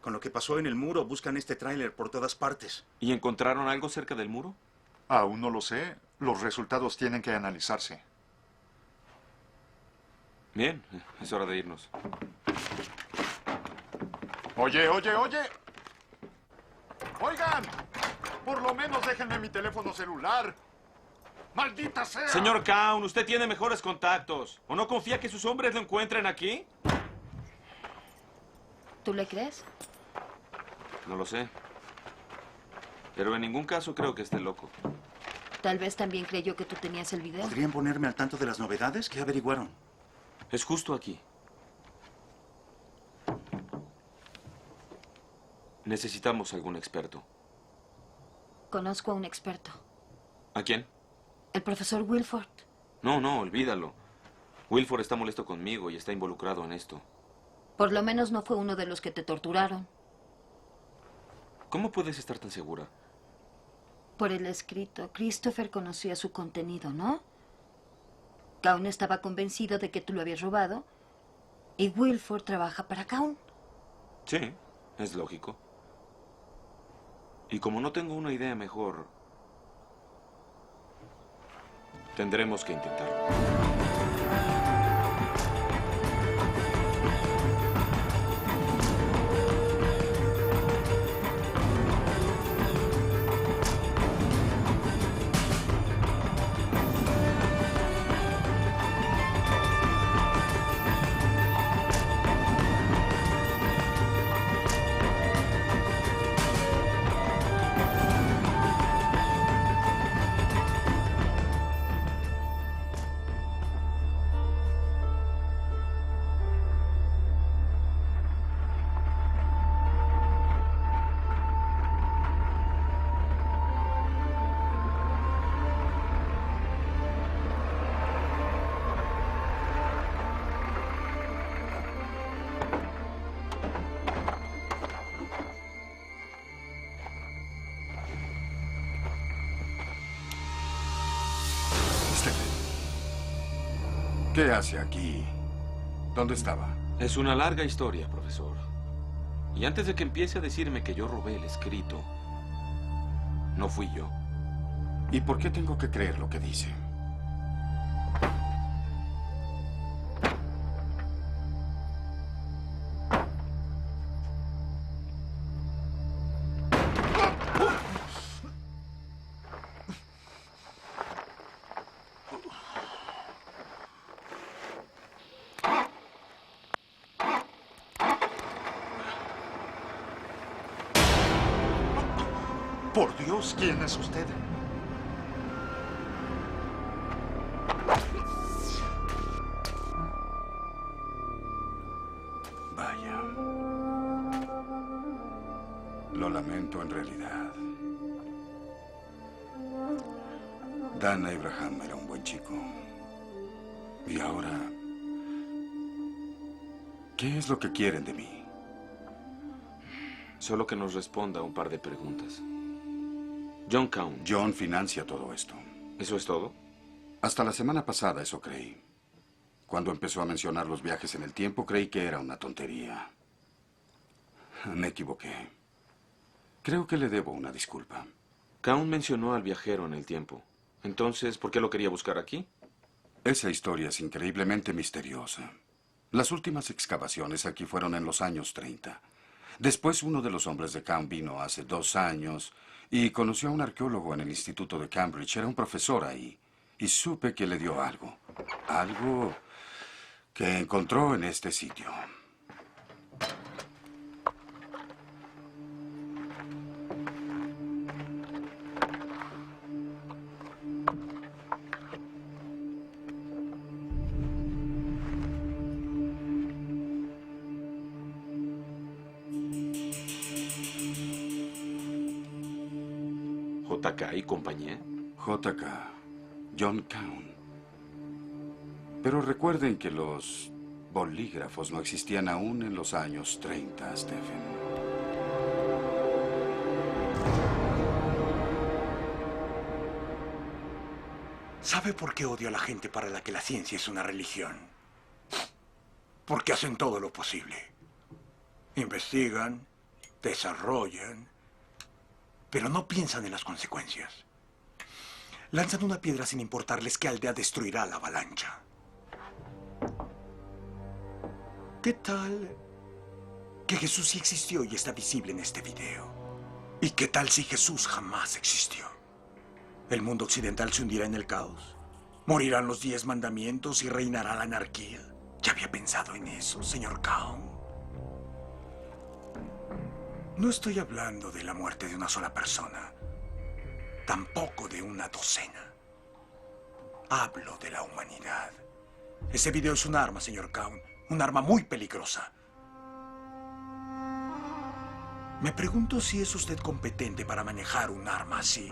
H: Con lo que pasó en el muro, buscan este tráiler por todas partes.
G: ¿Y encontraron algo cerca del muro?
J: Aún no lo sé. Los resultados tienen que analizarse.
G: Bien, es hora de irnos.
J: Oye, oye, oye. Oigan, por lo menos déjenme mi teléfono celular. ¡Maldita sea!
G: Señor Kaun, usted tiene mejores contactos. ¿O no confía que sus hombres lo encuentren aquí?
B: ¿Tú le crees?
G: No lo sé. Pero en ningún caso creo que esté loco.
B: Tal vez también creyó que tú tenías el video.
H: ¿Podrían ponerme al tanto de las novedades? ¿Qué averiguaron?
G: Es justo aquí. Necesitamos algún experto.
B: Conozco a un experto.
G: ¿A quién?
B: El profesor Wilford.
G: No, olvídalo. Wilford está molesto conmigo y está involucrado en esto.
B: Por lo menos no fue uno de los que te torturaron.
G: ¿Cómo puedes estar tan segura?
B: Por el escrito, Christopher conocía su contenido, ¿no? Kaun estaba convencido de que tú lo habías robado y Wilford trabaja para Kaun.
G: Sí, es lógico. Y como no tengo una idea mejor, tendremos que intentarlo.
L: ¿Qué hace aquí? ¿Dónde estaba?
G: Es una larga historia, profesor. Y antes de que empiece a decirme que yo robé el escrito, no fui yo.
L: ¿Y por qué tengo que creer lo que dice?
J: Dios, ¿quién es usted?
L: Vaya. Lo lamento en realidad. Dan Abraham era un buen chico. Y ahora, ¿qué es lo que quieren de mí?
G: Solo que nos responda a un par de preguntas. John Cowan.
L: John financia todo esto.
G: ¿Eso es todo?
L: Hasta la semana pasada eso creí. Cuando empezó a mencionar los viajes en el tiempo, creí que era una tontería. Me equivoqué. Creo que le debo una disculpa.
G: Cowan mencionó al viajero en el tiempo. Entonces, ¿por qué lo quería buscar aquí?
L: Esa historia es increíblemente misteriosa. Las últimas excavaciones aquí fueron en los años 30. Después, uno de los hombres de Cowan vino hace 2 años y conoció a un arqueólogo en el Instituto de Cambridge. Era un profesor ahí. Y supe que le dio algo. Algo que encontró en este sitio.
G: JK y compañía.
L: JK. John Cowan. Pero recuerden que los bolígrafos no existían aún en los años 30, Stephen.
N: ¿Sabe por qué odio a la gente para la que la ciencia es una religión? Porque hacen todo lo posible. Investigan, desarrollan, pero no piensan en las consecuencias. Lanzan una piedra sin importarles qué aldea destruirá la avalancha. ¿Qué tal que Jesús sí existió y está visible en este video? ¿Y qué tal si Jesús jamás existió? ¿El mundo occidental se hundirá en el caos? ¿Morirán los 10 mandamientos y reinará la anarquía? ¿Ya había pensado en eso, señor Cowan? No estoy hablando de la muerte de una sola persona. Tampoco de una docena. Hablo de la humanidad. Ese video es un arma, señor Cowan. Un arma muy peligrosa. Me pregunto si es usted competente para manejar un arma así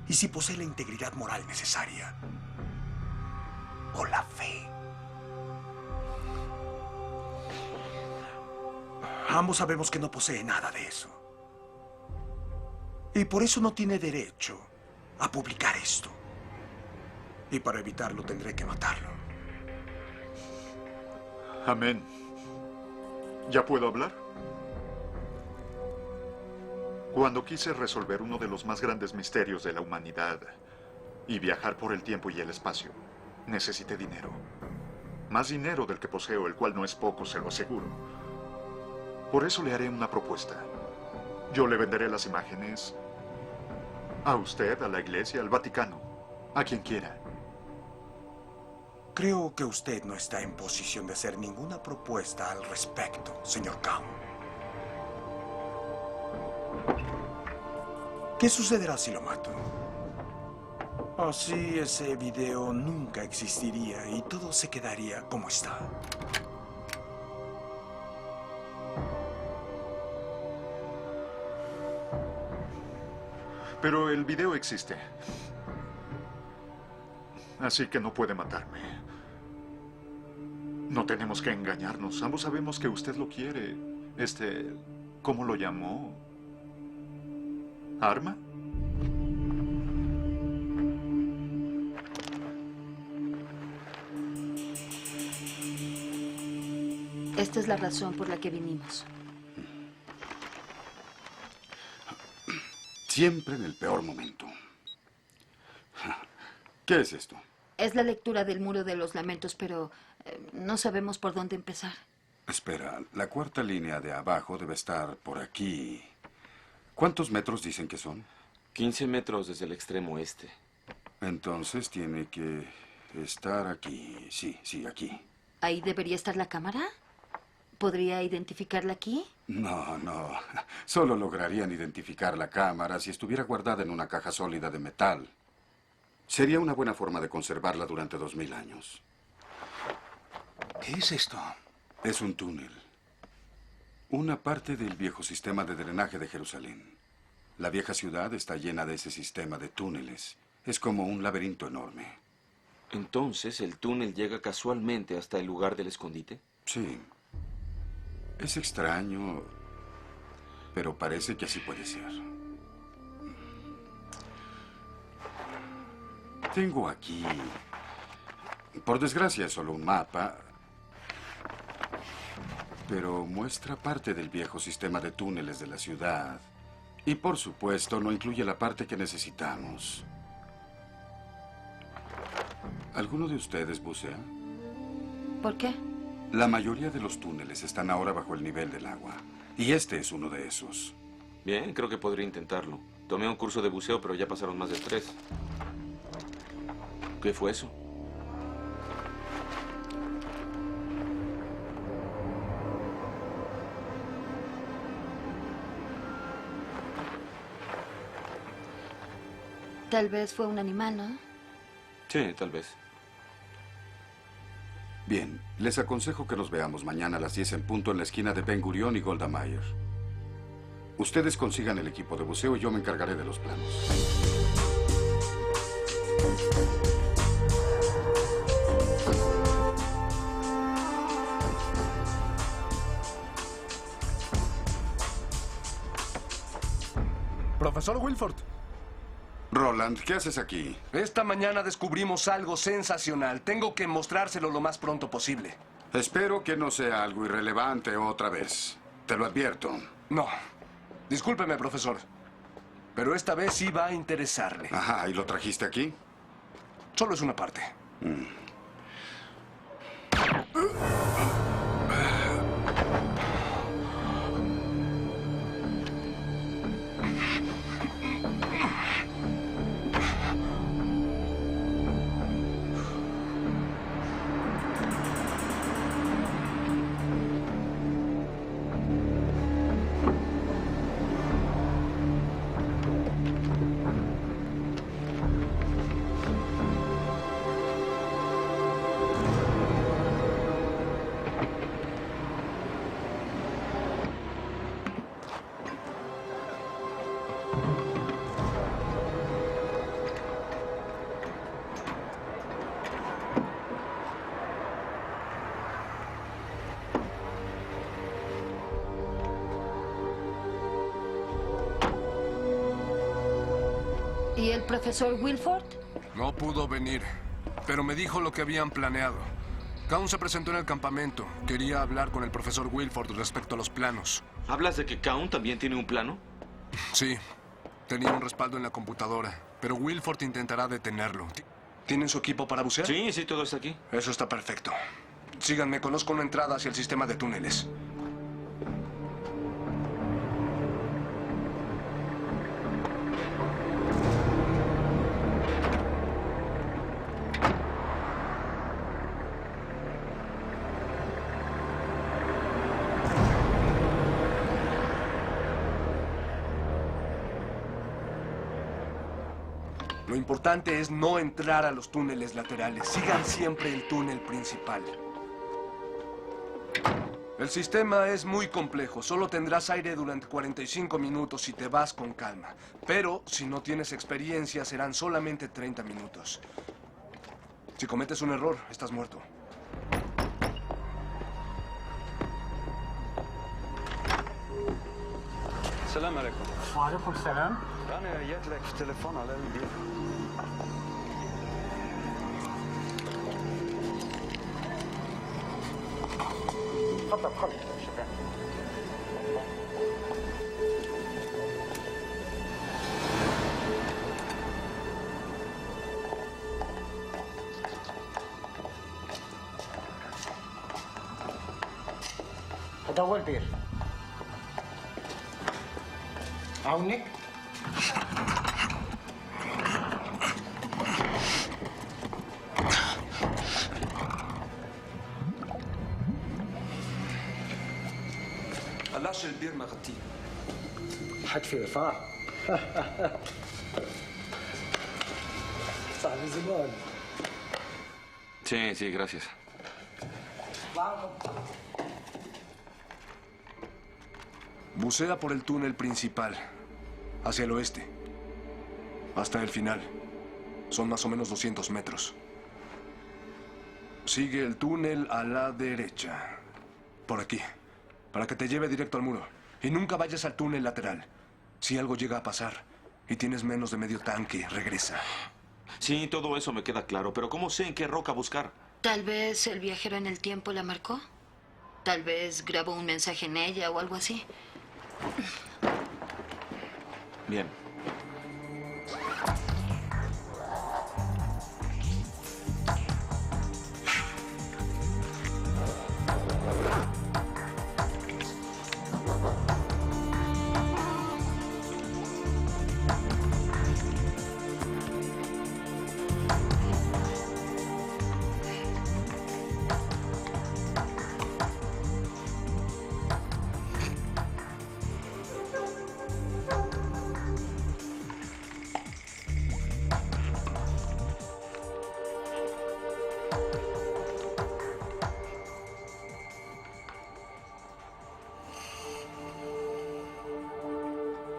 N: y si posee la integridad moral necesaria. O la fe. Ambos sabemos que no posee nada de eso. Y por eso no tiene derecho a publicar esto. Y para evitarlo tendré que matarlo.
J: Amén. ¿Ya puedo hablar? Cuando quise resolver uno de los más grandes misterios de la humanidad y viajar por el tiempo y el espacio, necesité dinero. Más dinero del que poseo, el cual no es poco, se lo aseguro. Por eso le haré una propuesta. Yo le venderé las imágenes a usted, a la iglesia, al Vaticano, a quien quiera.
N: Creo que usted no está en posición de hacer ninguna propuesta al respecto, señor Cowan. ¿Qué sucederá si lo mato? Así ese video nunca existiría y todo se quedaría como está.
J: Pero el video existe. Así que no puede matarme. No tenemos que engañarnos. Ambos sabemos que usted lo quiere. ¿Cómo lo llamó? ¿Arma?
B: Esta es la razón por la que vinimos.
L: Siempre en el peor momento. ¿Qué es esto?
B: Es la lectura del Muro de los Lamentos, pero no sabemos por dónde empezar.
L: Espera, la cuarta línea de abajo debe estar por aquí. ¿Cuántos metros dicen que son?
G: 15 metros desde el extremo este.
L: Entonces tiene que estar aquí. Sí, aquí.
B: ¿Ahí debería estar la cámara? ¿Podría identificarla aquí?
L: No, no. Solo lograrían identificar la cámara si estuviera guardada en una caja sólida de metal. Sería una buena forma de conservarla durante 2000 años.
H: ¿Qué es esto?
L: Es un túnel. Una parte del viejo sistema de drenaje de Jerusalén. La vieja ciudad está llena de ese sistema de túneles. Es como un laberinto enorme.
G: Entonces, ¿el túnel llega casualmente hasta el lugar del escondite?
L: Sí. Es extraño, pero parece que así puede ser. Tengo aquí, por desgracia es solo un mapa, pero muestra parte del viejo sistema de túneles de la ciudad. Y por supuesto no incluye la parte que necesitamos. ¿Alguno de ustedes bucea?
B: ¿Por qué?
L: La mayoría de los túneles están ahora bajo el nivel del agua. Y este es uno de esos.
G: Bien, creo que podría intentarlo. Tomé un curso de buceo, pero ya pasaron más de 3. ¿Qué fue eso?
B: Tal vez fue un animal, ¿no?
G: Sí, tal vez.
L: Bien, les aconsejo que nos veamos mañana a las 10 en punto en la esquina de Ben Gurion y Golda Meir. Ustedes consigan el equipo de buceo y yo me encargaré de los planos.
E: Profesor Wilford.
L: Roland, ¿qué haces aquí?
E: Esta mañana descubrimos algo sensacional. Tengo que mostrárselo lo más pronto posible.
L: Espero que no sea algo irrelevante otra vez. Te lo advierto.
E: No. Discúlpeme, profesor. Pero esta vez sí va a interesarle.
L: Ajá, ¿y lo trajiste aquí?
E: Solo es una parte.
B: ¿Y el profesor Wilford?
E: No pudo venir, pero me dijo lo que habían planeado. Kaun se presentó en el campamento. Quería hablar con el profesor Wilford respecto a los planos.
G: ¿Hablas de que Kaun también tiene un plano?
E: Sí, tenía un respaldo en la computadora, pero Wilford intentará detenerlo. ¿Tienen su equipo para bucear?
G: Sí, sí, todo está aquí.
E: Eso está perfecto. Síganme, conozco una entrada hacia el sistema de túneles. Lo importante es no entrar a los túneles laterales. Sigan siempre el túnel principal. El sistema es muy complejo. Solo tendrás aire durante 45 minutos si te vas con calma. Pero si no tienes experiencia, serán solamente 30 minutos. Si cometes un error, estás muerto.
D: Salam alaikum.
M: Wa alaikum salam.
D: أنا جات لك تليفون على البيت.
M: تفضل خلص شكرا. هذا هو البير. عونك.
E: بلاش البير مغطيه.
I: حتفي رفاع. صاحبي زمان.
G: Sí, sí, gracias.
E: Bucea por el túnel principal, hacia el oeste, hasta el final. Son más o menos 200 metros. Sigue el túnel a la derecha. Por aquí, para que te lleve directo al muro. Y nunca vayas al túnel lateral. Si algo llega a pasar y tienes menos de medio tanque, regresa.
G: Sí, todo eso me queda claro, pero ¿cómo sé en qué roca buscar?
B: Tal vez el viajero en el tiempo la marcó. Tal vez grabó un mensaje en ella o algo así.
G: Bien.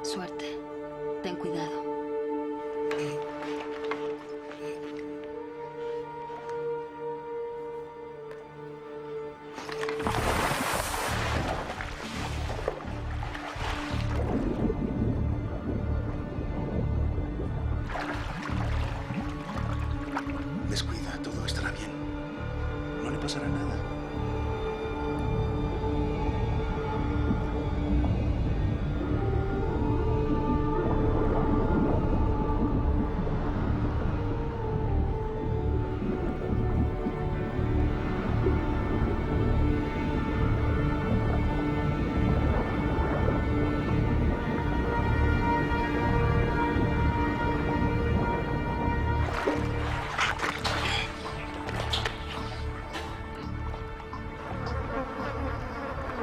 B: Suerte. Ten cuidado.
H: Descuida, todo estará bien. No le pasará nada.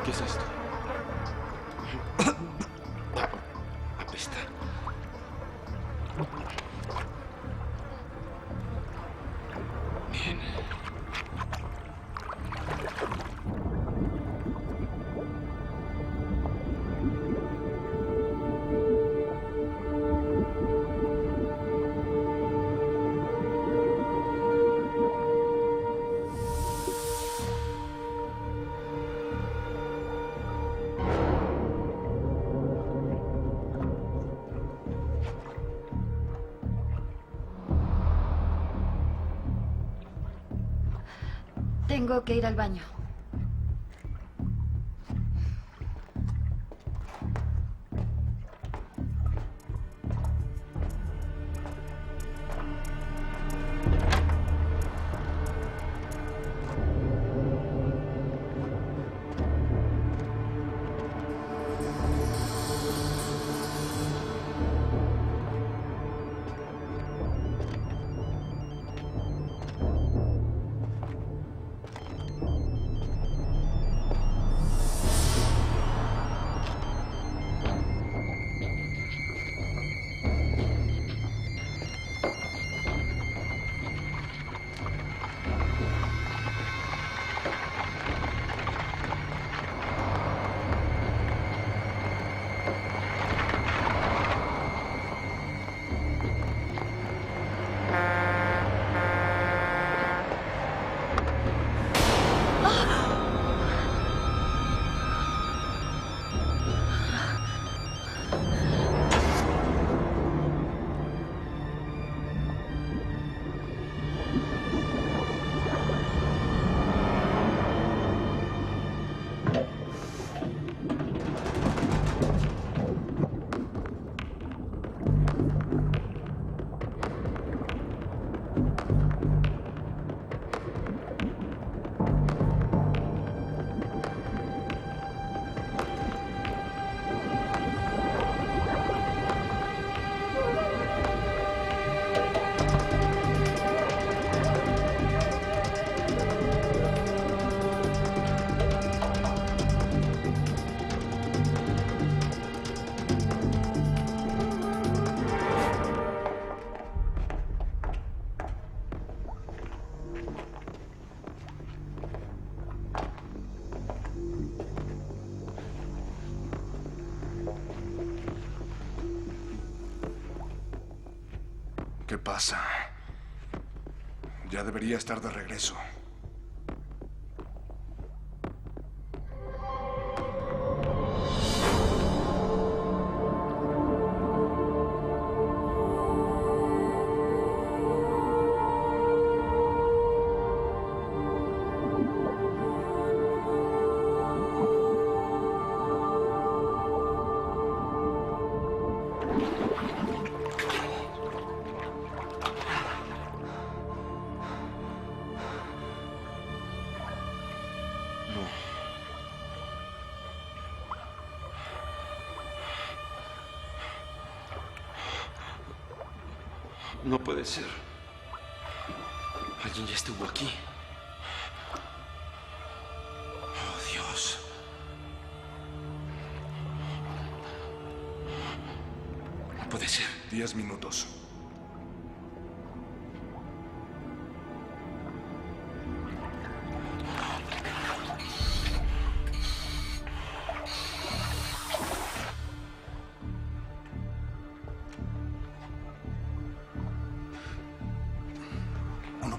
H: ¿Qué es esto? Apesta. Bien.
B: Tengo que ir al baño.
E: pasa? Ya debería estar de regreso.
G: No puede ser. Alguien ya estuvo aquí. Oh, Dios. No puede ser.
E: 10 minutos.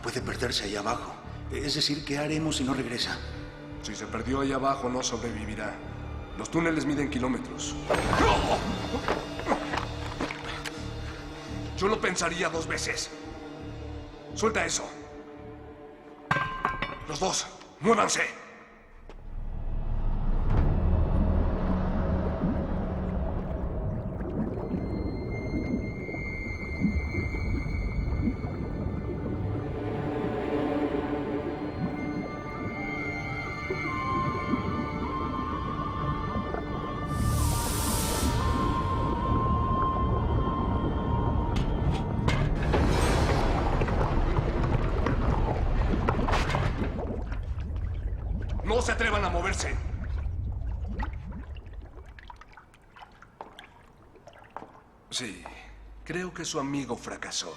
H: Puede perderse ahí abajo. Es decir, ¿qué haremos si no regresa?
E: Si se perdió ahí abajo, no sobrevivirá. Los túneles miden kilómetros. Yo lo pensaría 2 veces. Suelta eso. Los dos, muévanse. No se atrevan a moverse. Sí, creo que su amigo fracasó.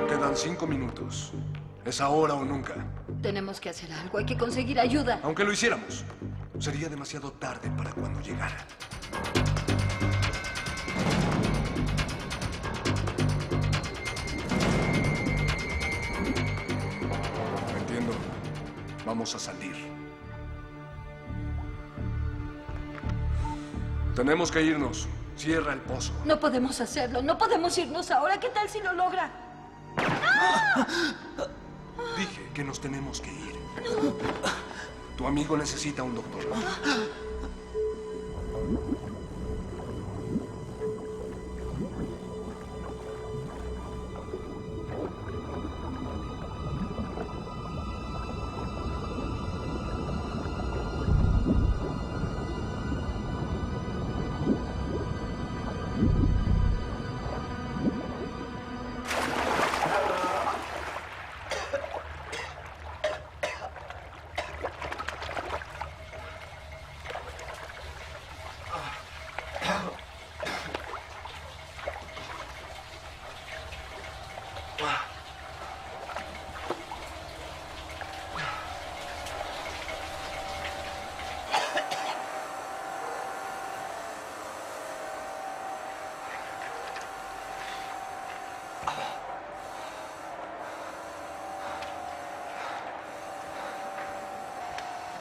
E: Quedan 5 minutos. Es ahora o nunca.
B: Tenemos que hacer algo. Hay que conseguir ayuda.
E: Aunque lo hiciéramos, sería demasiado tarde para cuando llegara. Entiendo. Vamos a salir. Tenemos que irnos. Cierra el pozo.
B: No podemos hacerlo. No podemos irnos ahora. ¿Qué tal si lo logra?
E: Dije que nos tenemos que ir. Tu amigo necesita un doctor.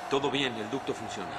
G: Todo bien, el ducto funciona.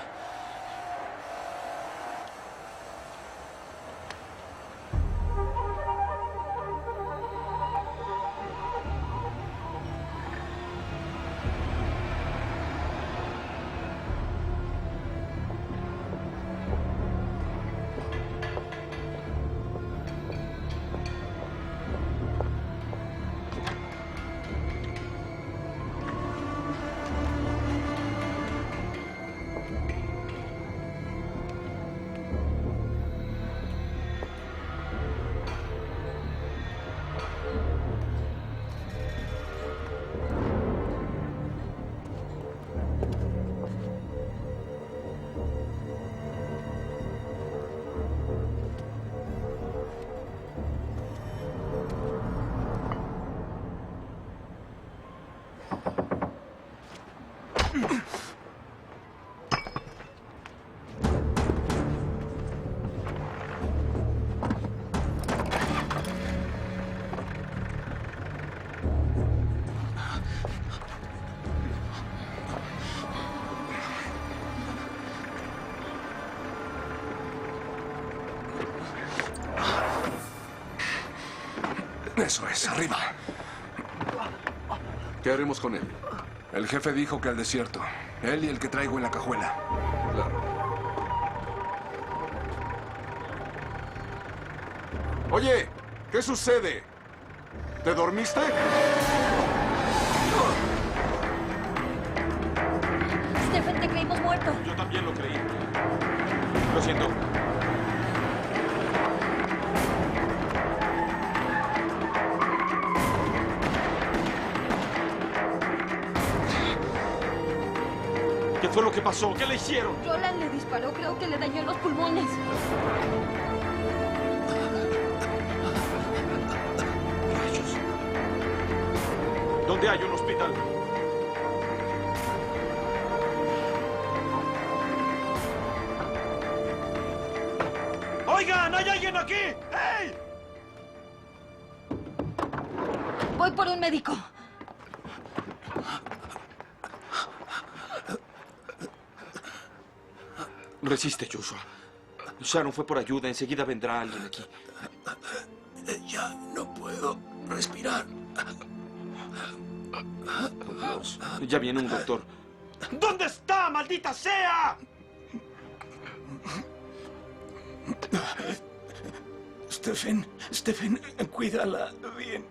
E: Eso es, arriba.
F: ¿Qué haremos con él?
E: El jefe dijo que al desierto. Él y el que traigo en la cajuela.
F: Claro. Oye, ¿qué sucede? ¿Te dormiste?
B: Stephen, te creímos muerto.
G: Yo también lo creí. Lo siento. ¿Qué fue lo que pasó? ¿Qué le hicieron?
B: Roland le disparó, creo que le dañó los pulmones.
G: Rayos. ¿Dónde hay un hospital? ¡Oigan! ¡Hay alguien aquí! ¡Hey!
B: Voy por un médico.
G: Resiste, Joshua. Sharon fue por ayuda. Enseguida vendrá alguien aquí.
N: Ya no puedo respirar.
G: Oh, Dios. Ya viene un doctor. ¿Dónde está, maldita sea?
N: Stephen, cuídala bien.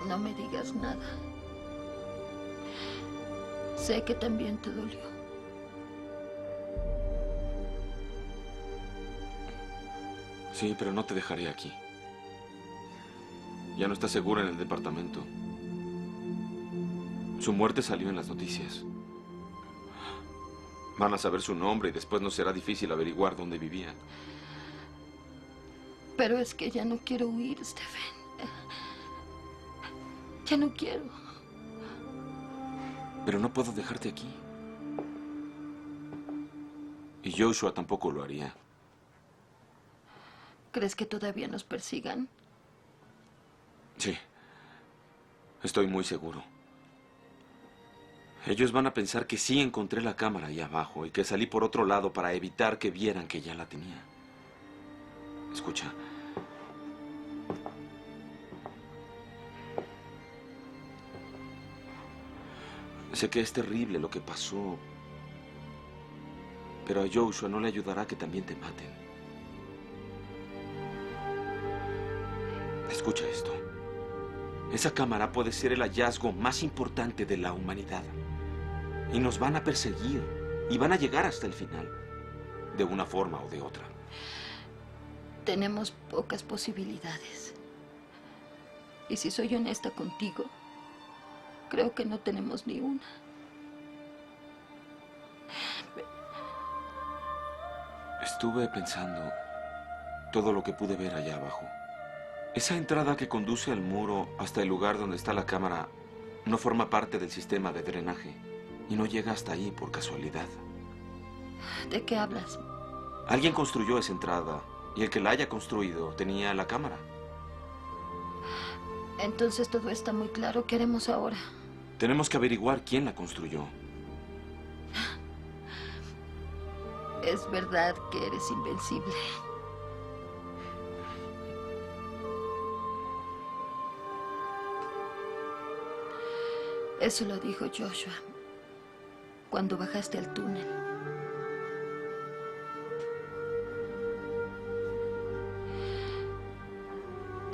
B: No me digas nada. Sé que también te dolió.
G: Sí, pero no te dejaré aquí. Ya no está segura en el departamento. Su muerte salió en las noticias. Van a saber su nombre y después no será difícil averiguar dónde vivían.
B: Pero es que ya no quiero huir, Stephen. Ya no quiero.
G: Pero no puedo dejarte aquí. Y Joshua tampoco lo haría.
B: ¿Crees que todavía nos persigan?
G: Sí. Estoy muy seguro. Ellos van a pensar que sí encontré la cámara ahí abajo y que salí por otro lado para evitar que vieran que ya la tenía. Escucha. Sé que es terrible lo que pasó, pero a Joshua no le ayudará que también te maten. Escucha esto. Esa cámara puede ser el hallazgo más importante de la humanidad. Y nos van a perseguir y van a llegar hasta el final, de una forma o de otra.
B: Tenemos pocas posibilidades. Y si soy honesta contigo, creo que no tenemos ni una.
G: Estuve pensando todo lo que pude ver allá abajo. Esa entrada que conduce al muro hasta el lugar donde está la cámara no forma parte del sistema de drenaje y no llega hasta ahí por casualidad.
B: ¿De qué hablas?
G: Alguien construyó esa entrada y el que la haya construido tenía la cámara.
B: Entonces todo está muy claro. ¿Qué haremos ahora?
G: Tenemos que averiguar quién la construyó.
B: Es verdad que eres invencible. Eso lo dijo Joshua cuando bajaste al túnel.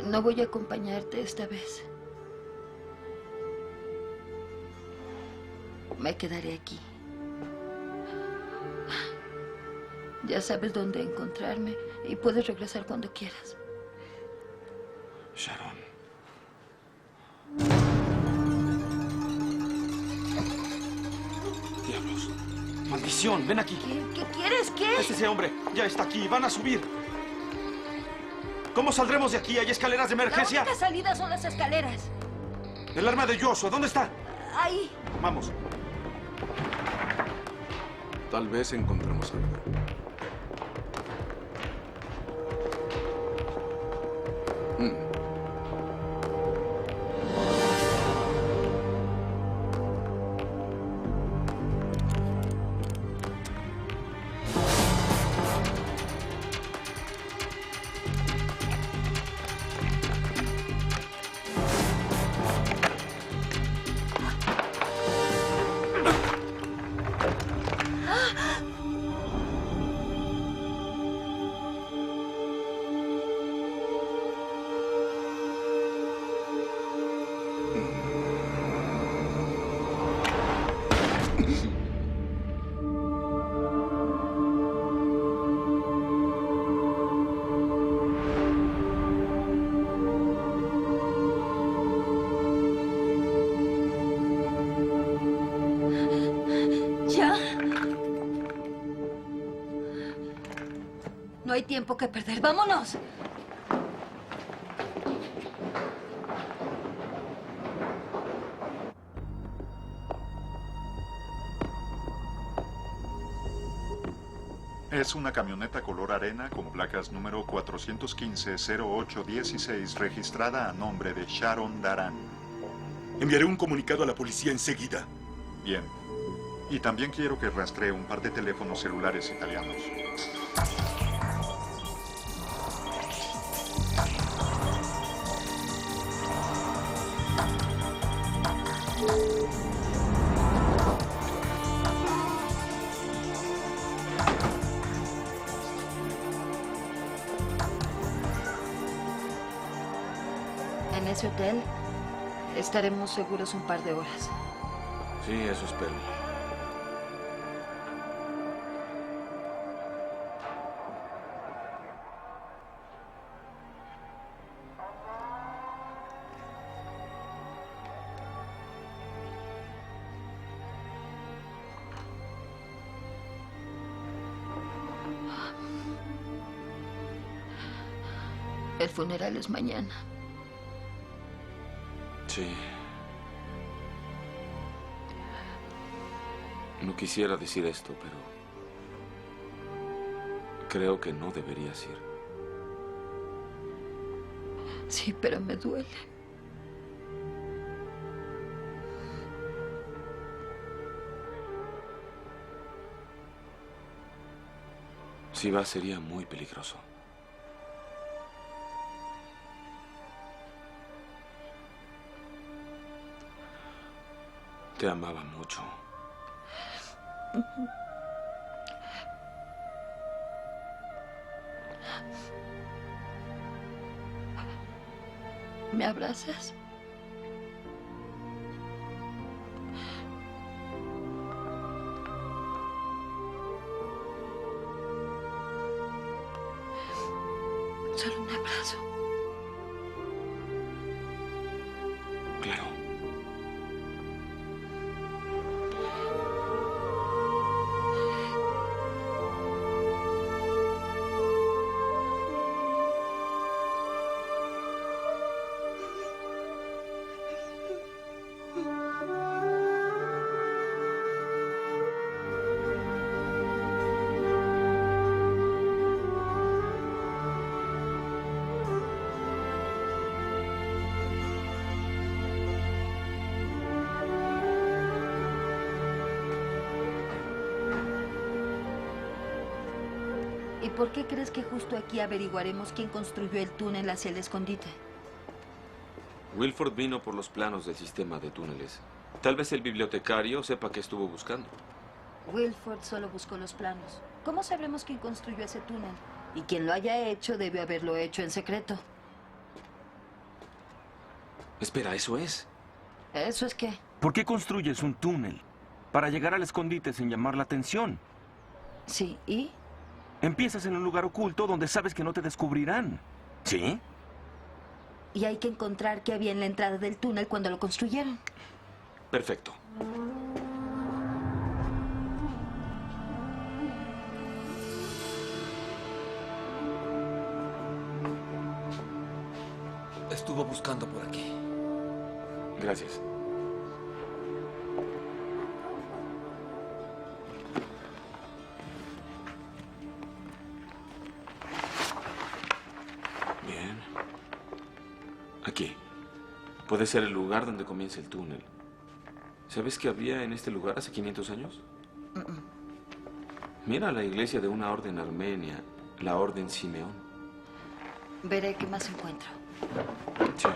B: No voy a acompañarte esta vez. Me quedaré aquí. Ya sabes dónde encontrarme y puedes regresar cuando quieras.
G: Sharon. Diablos. Maldición, ven aquí.
B: ¿Qué quieres? ¿Qué?
G: Es ese hombre. Ya está aquí. Van a subir. ¿Cómo saldremos de aquí? ¿Hay escaleras de emergencia?
B: La única salida son las escaleras.
G: El arma de Joshua, ¿dónde está?
B: Ahí.
G: Vamos.
F: Tal vez encontremos algo.
B: No hay tiempo que perder. ¡Vámonos!
J: Es una camioneta color arena con placas número 415-0816 registrada a nombre de Sharon Daran.
N: Enviaré un comunicado a la policía enseguida.
J: Bien. Y también quiero que rastree un par de teléfonos celulares italianos.
B: En ese hotel estaremos seguros un par de horas.
G: Sí, eso espero.
B: El funeral es mañana.
G: Sí. No quisiera decir esto, pero creo que no deberías ir.
B: Sí, pero me duele.
G: Si vas, sería muy peligroso. Te amaba mucho.
B: ¿Me abrazas? Solo un abrazo.
G: Claro.
B: ¿Y por qué crees que justo aquí averiguaremos quién construyó el túnel hacia el escondite?
G: Wilford vino por los planos del sistema de túneles. Tal vez el bibliotecario sepa qué estuvo buscando.
B: Wilford solo buscó los planos. ¿Cómo sabremos quién construyó ese túnel? Y quien lo haya hecho debe haberlo hecho en secreto.
G: Espera, ¿eso es?
B: ¿Eso es qué?
K: ¿Por qué construyes un túnel? Para llegar al escondite sin llamar la atención.
B: Sí, ¿y?
K: Empiezas en un lugar oculto donde sabes que no te descubrirán. ¿Sí?
B: Y hay que encontrar qué había en la entrada del túnel cuando lo construyeron.
G: Perfecto.
E: Estuvo buscando por aquí.
G: Gracias. Bien. Aquí. Puede ser el lugar donde comienza el túnel. ¿Sabes qué había en este lugar hace 500 años? Mira la iglesia de una orden armenia, la Orden Simeón.
B: Veré qué más encuentro.
G: Sí.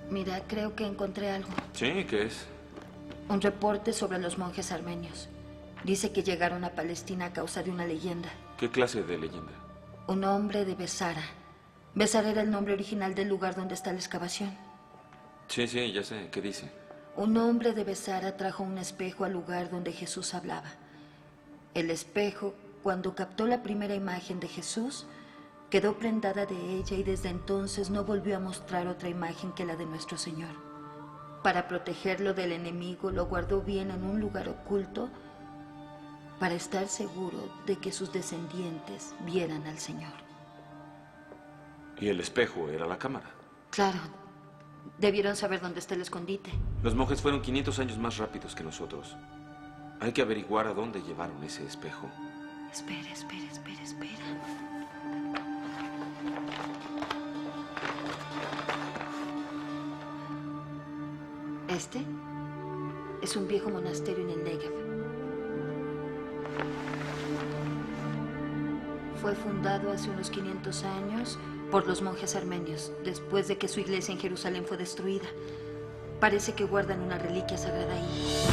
B: Mira, creo que encontré algo.
G: Sí, ¿qué es?
B: Un reporte sobre los monjes armenios. Dice que llegaron a Palestina a causa de una leyenda.
G: ¿Qué clase de leyenda?
B: Un hombre de Besara. Besara era el nombre original del lugar donde está la excavación.
G: Sí, sí, ya sé. ¿Qué dice?
B: Un hombre de Besara trajo un espejo al lugar donde Jesús hablaba. El espejo, cuando captó la primera imagen de Jesús, quedó prendada de ella y desde entonces no volvió a mostrar otra imagen que la de nuestro Señor. Para protegerlo del enemigo, lo guardó bien en un lugar oculto para estar seguro de que sus descendientes vieran al Señor.
G: Y el espejo era la cámara.
B: Claro, debieron saber dónde está el escondite.
G: Los monjes fueron 500 años más rápidos que nosotros. Hay que averiguar a dónde llevaron ese espejo.
B: Espera, espera, espera, espera. Este es un viejo monasterio en el Negev. Fue fundado hace unos 500 años por los monjes armenios, después de que su iglesia en Jerusalén fue destruida. Parece que guardan una reliquia sagrada ahí.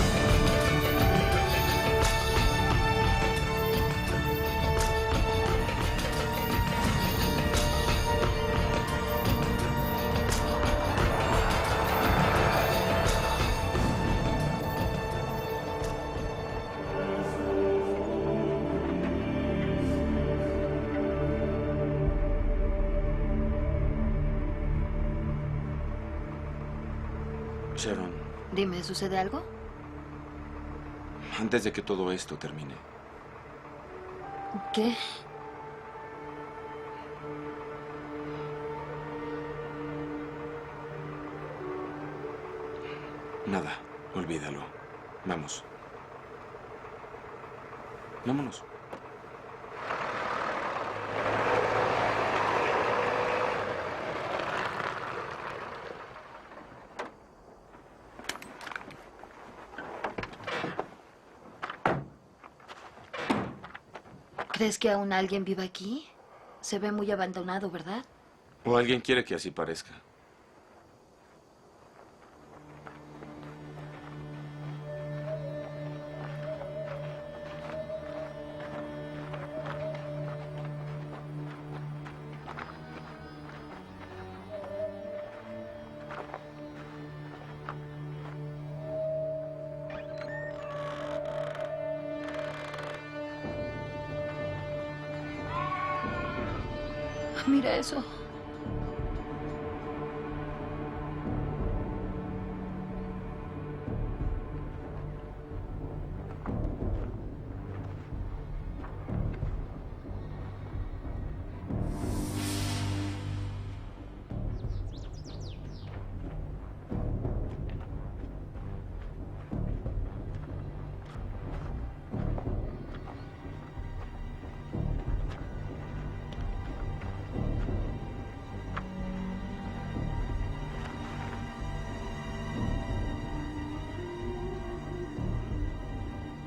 G: Sharon,
B: Dime, ¿sucede algo?
G: antes de que todo esto termine,
B: ¿Qué?
G: nada, olvídalo. Vamos. Vámonos.
B: ¿Crees que aún alguien vive aquí? Se ve muy abandonado, ¿verdad?
G: O alguien quiere que así parezca.
B: Mira eso.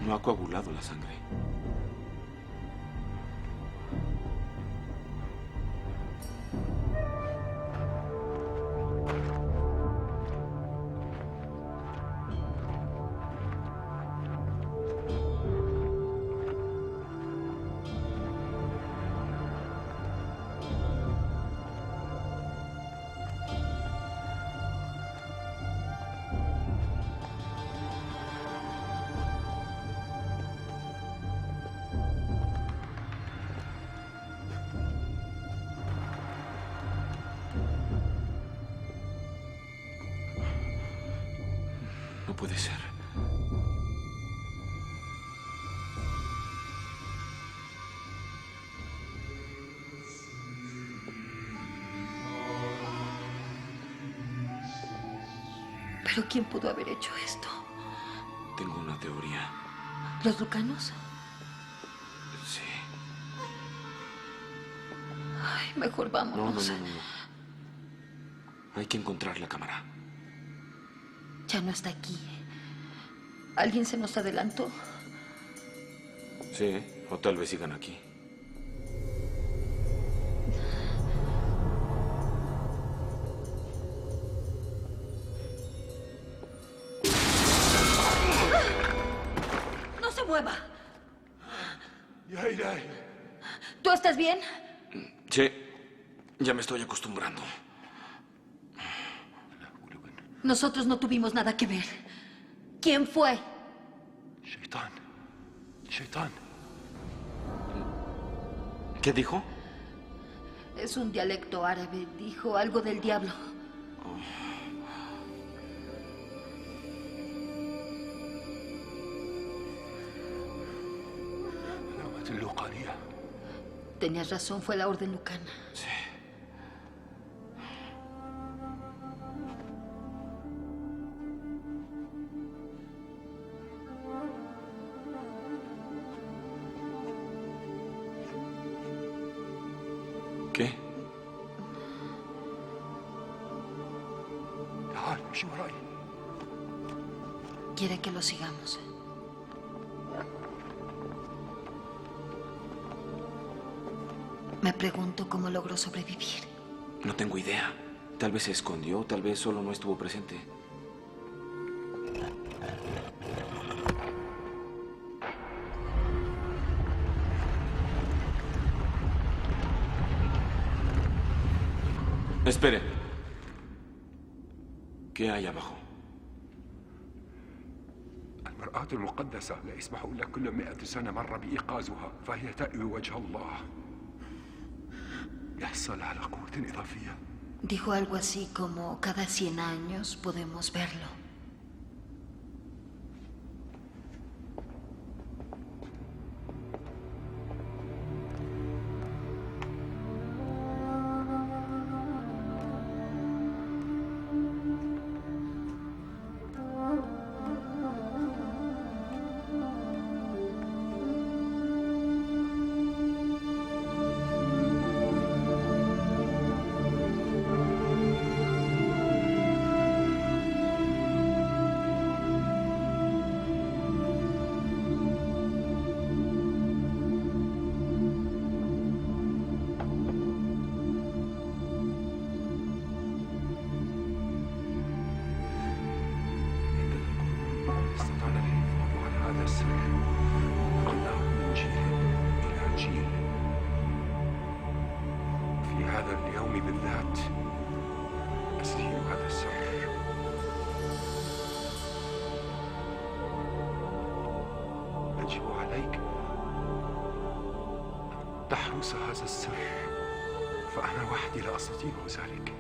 G: No ha coagulado la sangre. No puede ser.
B: ¿Pero quién pudo haber hecho esto?
G: Tengo una teoría.
B: ¿Los lucanos?
G: Sí.
B: Ay, mejor vámonos.
G: No. Hay que encontrar la cámara.
B: Ya no está aquí. ¿Alguien se nos adelantó?
G: Sí, o tal vez sigan aquí.
B: ¡No se mueva!
N: Yaira.
B: ¿Tú estás bien?
G: Sí, ya me estoy acostumbrando.
B: Nosotros no tuvimos nada que ver. ¿Quién fue?
N: Shaitán.
G: ¿Qué dijo?
B: Es un dialecto árabe. Dijo algo del diablo. Tenías razón, fue la orden lucana.
G: Sí. ¿Qué?
B: Quiere que lo sigamos. Me pregunto cómo logró sobrevivir.
G: No tengo idea. Tal vez se escondió, tal vez solo no estuvo presente. Espere. ¿Qué hay abajo?
N: المرآة المقدسة لا يسمح إلا كل 100 سنة مرة بإيقاظها فهي تأوي وجه الله يحصل على قوة إضافية.
B: Dijo algo así como cada 100 años podemos verlo.
Q: هذا اليوم بالذات أستحيل هذا السر. يجب عليك تحرس هذا السر، فأنا وحدي لا أستطيع ذلك.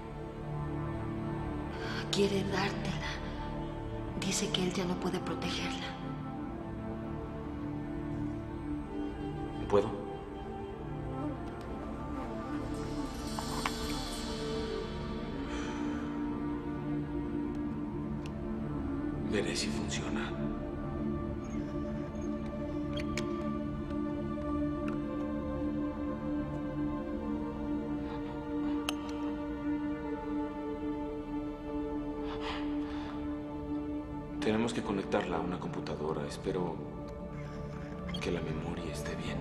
B: Quiere dártela. Dice que él ya no puede protegerla.
G: ¿Puedo? Veré si funciona. Tenemos que conectarla a una computadora. Espero que la memoria esté bien.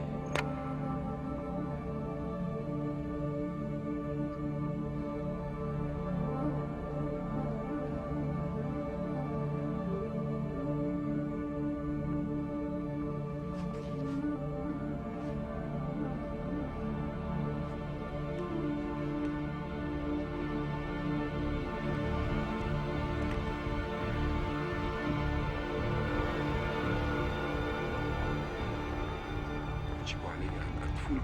Q: يجب علي أن أدفنه.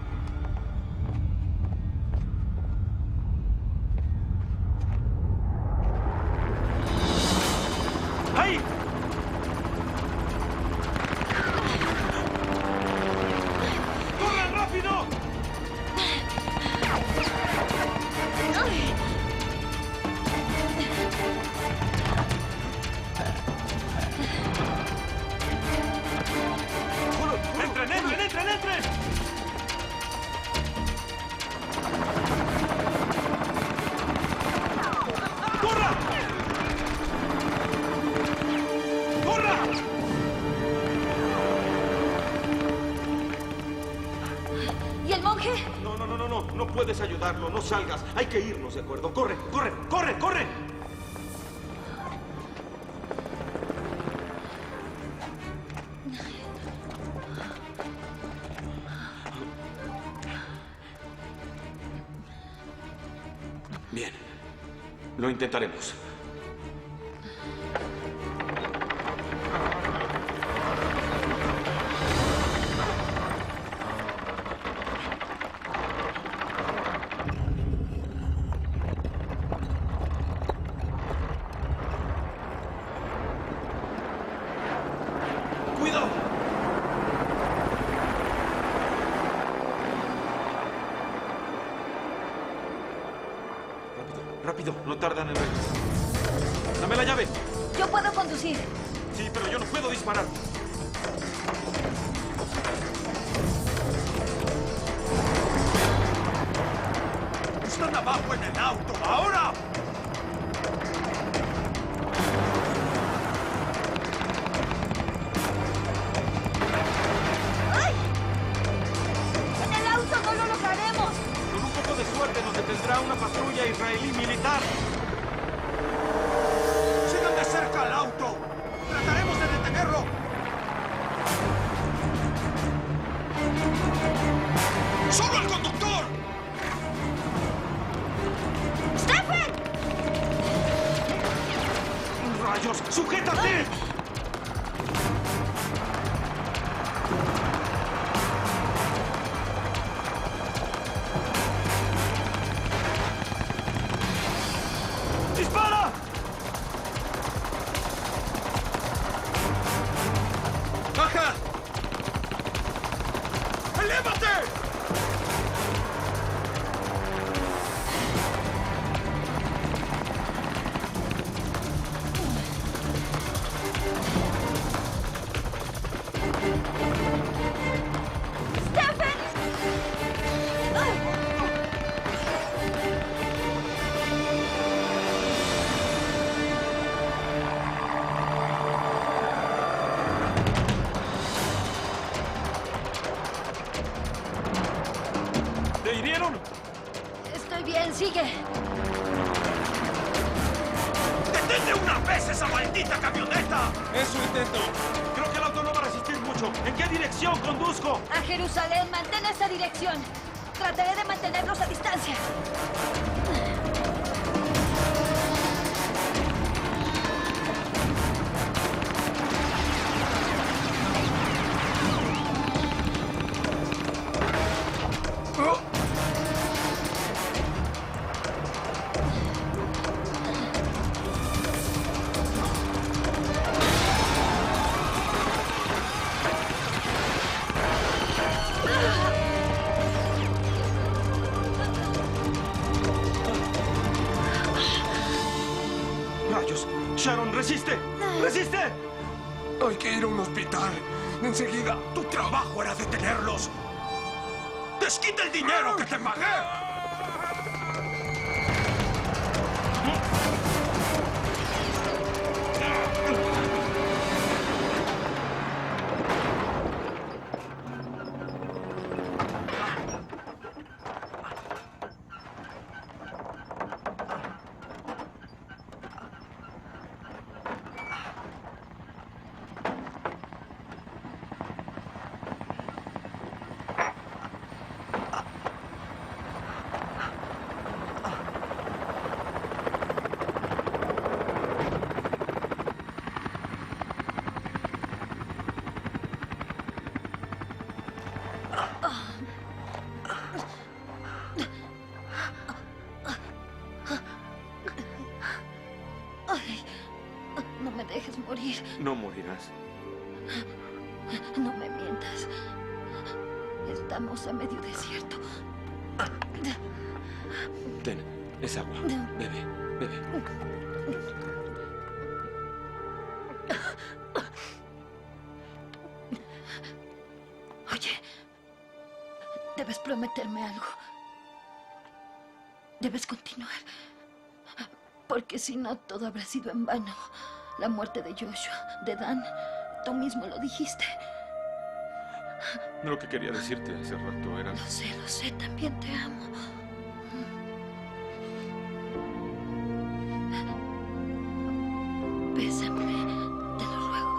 O: ¡Ahí! ¡Corran rápido! ¡Entren, entren, entren, entren! ¡Corra! ¡Corra!
B: ¿Y el monje?
A: No puedes ayudarlo, no salgas. Hay que irnos, ¿de acuerdo? ¡Corre, corre, corre, corre!
G: Bien. Lo intentaremos.
A: ¡Cuidado! Rápido, no tardan en regresar. ¡Dame la llave!
B: Yo puedo conducir.
A: Sí, pero yo no puedo disparar.
S: ¡Están abajo en el auto! ¡Ahora!
B: ¡Ay! ¡En el auto no lo lograremos!
A: Con un poco de suerte nos detendrá una patrulla israelí militar.
S: ¡Sigan de cerca al auto! ¡Trataremos de detenerlo! ¡Solo el conductor!
B: ¡Stephen!
A: ¡Rayos! ¡Sujétate! ¡Dispara!
S: ¡Baja! ¡Elévate!
B: ¡Stephen!
A: ¿Te hirieron?
B: Estoy bien, sigue.
S: ¡Detente una vez esa maldita camioneta!
A: Eso intento. Creo que el auto no va a resistir mucho. ¿En qué dirección conduzco?
B: A Jerusalén, mantén esa dirección. Trataré de mantenerlos a distancia.
G: Sharon, resiste. ¡Resiste!
E: Hay que ir a un hospital. Enseguida.
N: Tu trabajo era detenerlos. ¡Desquita el dinero que te pagué!
B: Ay, no me dejes morir.
G: No morirás.
B: No me mientas. Estamos a medio desierto.
G: Ten, es agua. Bebe, bebe.
B: Oye, debes prometerme algo. Debes continuar. Porque si no, todo habrá sido en vano. La muerte de Joshua, de Dan, tú mismo lo dijiste.
G: Lo que quería decirte hace rato era...
B: Lo sé, también te amo. Bésame, te lo ruego.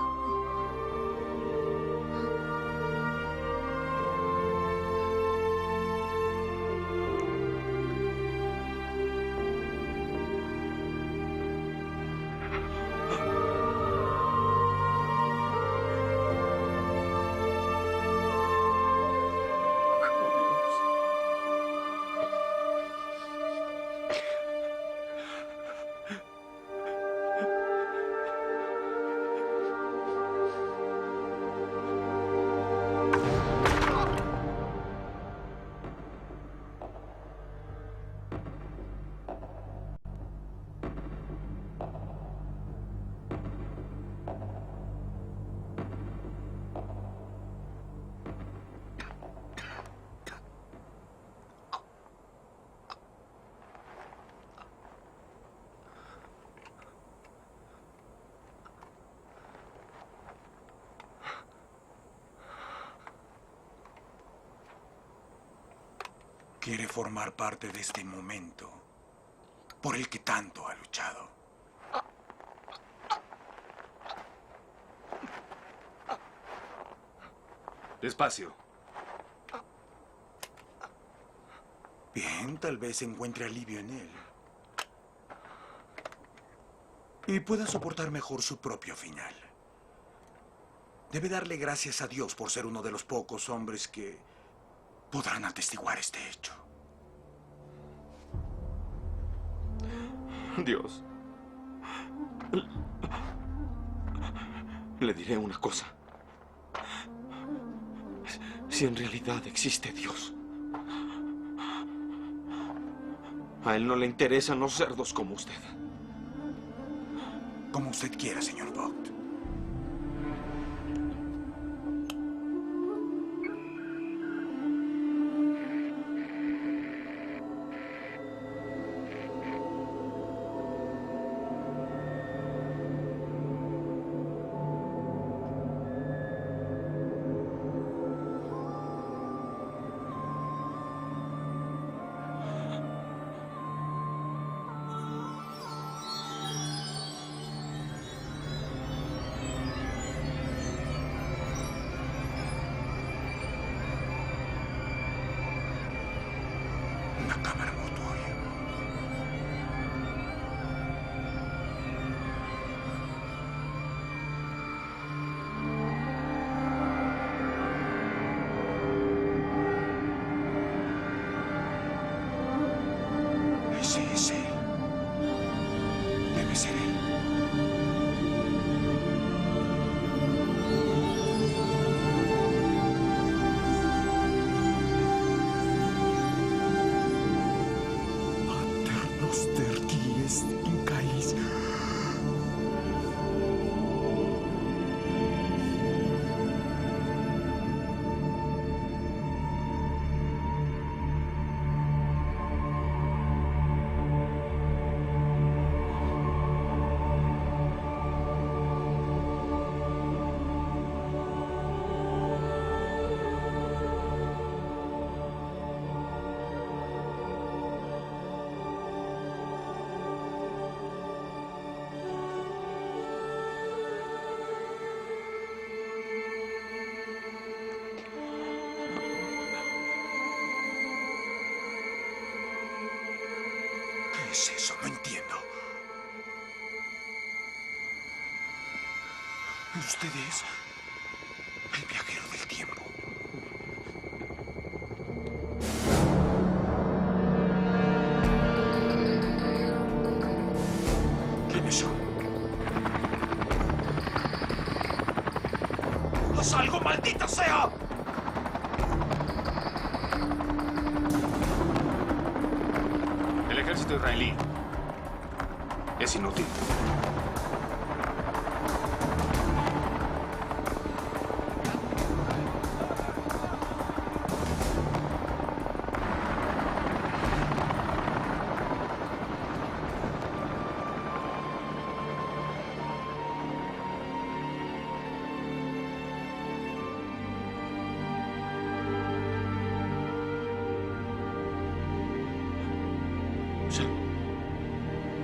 N: Quiere formar parte de este momento por el que tanto ha luchado.
P: Despacio.
N: Bien, tal vez encuentre alivio en él. Y pueda soportar mejor su propio final. Debe darle gracias a Dios por ser uno de los pocos hombres que podrán atestiguar este hecho.
G: Dios. Le diré una cosa. Si en realidad existe Dios, a él no le interesan los cerdos como usted.
N: Como usted quiera, señor Vogt. Una cámara mortuoria. Ese es él. Debe ser él. Paternos tertiles incais. es eso? No entiendo. ¿Usted es el viajero del tiempo? ¿Quiénes son? ¡Haz algo, maldita sea!
G: El ejército israelí es inútil.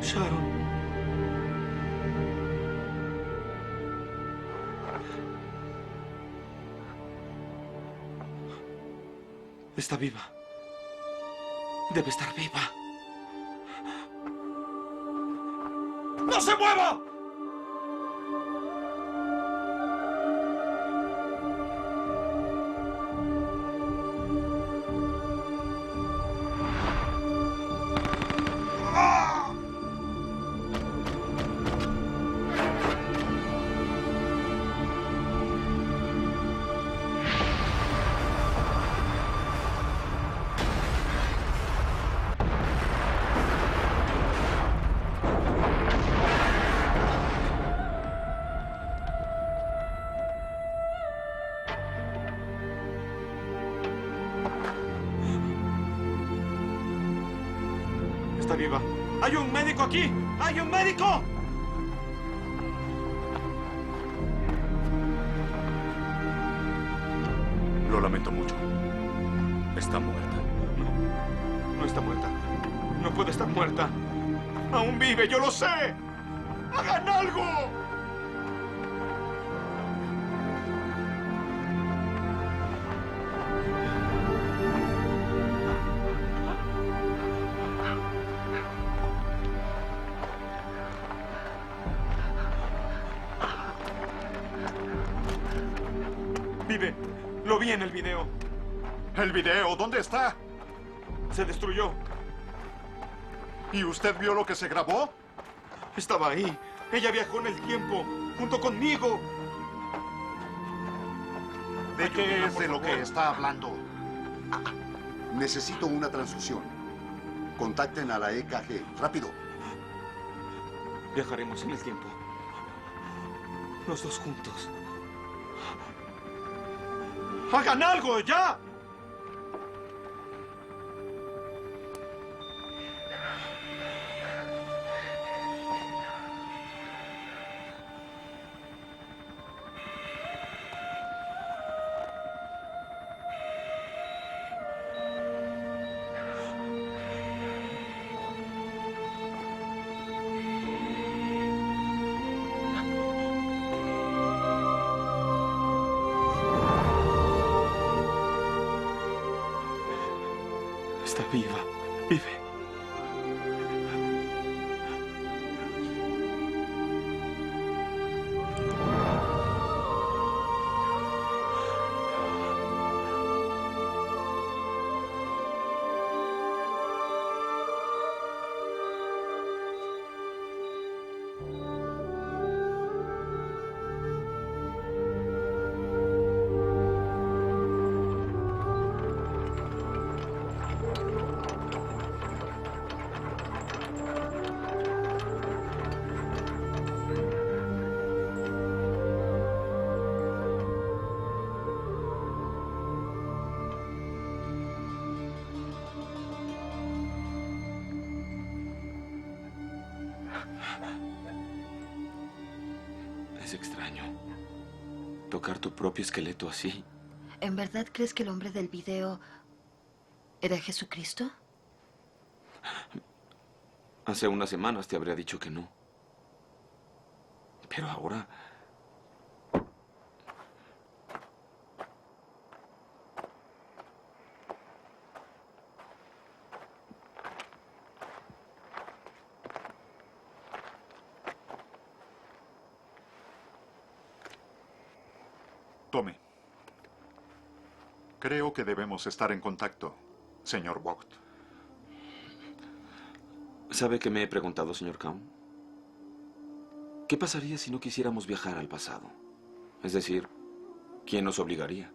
A: Sharon. Está viva. Debe estar viva. ¡No se mueva! Está viva. ¡Hay un médico aquí! ¡Hay un médico!
G: Lo lamento mucho. Está muerta.
A: No está muerta. No puede estar muerta. Aún vive, yo lo sé. ¡Hagan algo! Vive. Lo vi en el video.
J: ¿El video? ¿Dónde está?
A: Se destruyó.
J: ¿Y usted vio lo que se grabó?
A: Estaba ahí. Ella viajó en el tiempo, junto conmigo.
J: ¿De qué es de lo que está hablando?
C: Necesito una transfusión. Contacten a la EKG. Rápido.
A: Viajaremos en el tiempo. Los dos juntos. ¡Hagan algo, ya! Está viva. Vive. Es extraño. Tocar tu propio esqueleto así.
B: ¿En verdad crees que el hombre del video era Jesucristo?
G: Hace unas semanas te habría dicho que no. Pero ahora...
J: Creo que debemos estar en contacto, señor Vogt.
G: ¿Sabe qué me he preguntado, señor Kaum? ¿Qué pasaría si no quisiéramos viajar al pasado? Es decir, ¿quién nos obligaría?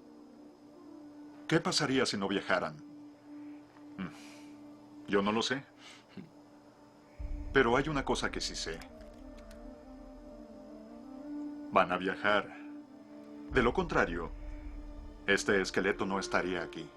J: ¿Qué pasaría si no viajaran? Yo no lo sé. Pero hay una cosa que sí sé. Van a viajar. De lo contrario, este esqueleto no estaría aquí.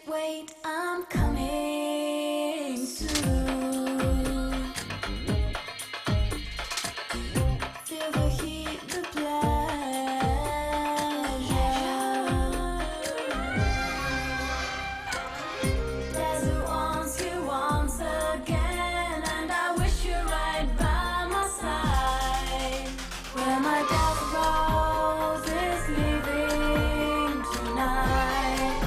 R: Wait, I'm coming soon. Feel the heat, the pleasure. Desert wants you once again, and I wish you right by my side. Where my death rose is leaving tonight.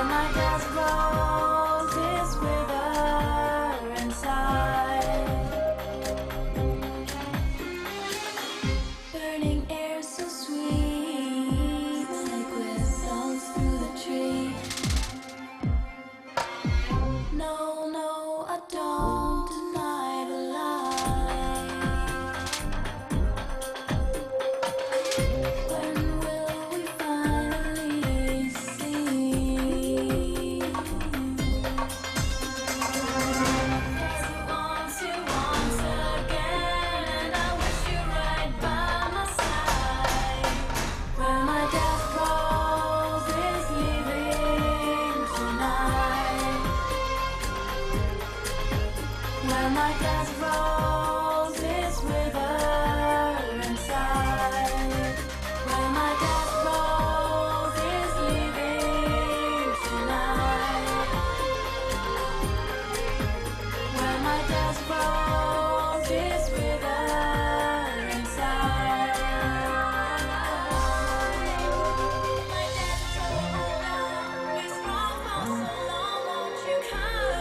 R: My death rose is wither inside. Burning air so sweet, liquid sounds through the tree. No, I don't deny the lie. When will we finally see? Once again, and I wish you right by my side. Where my death rose is leaving tonight. Where my death rose is wither inside. Where my death rose is leaving tonight. Where my death rose is wither inside. My death rose is wrong for so long, won't you come?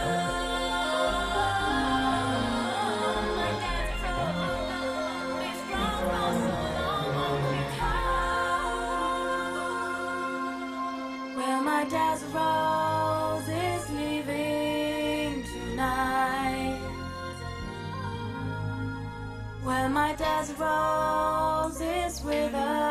R: My death rose is wrong for so long, won't you come? Where my death rose is leaving tonight. Where my death rose is wither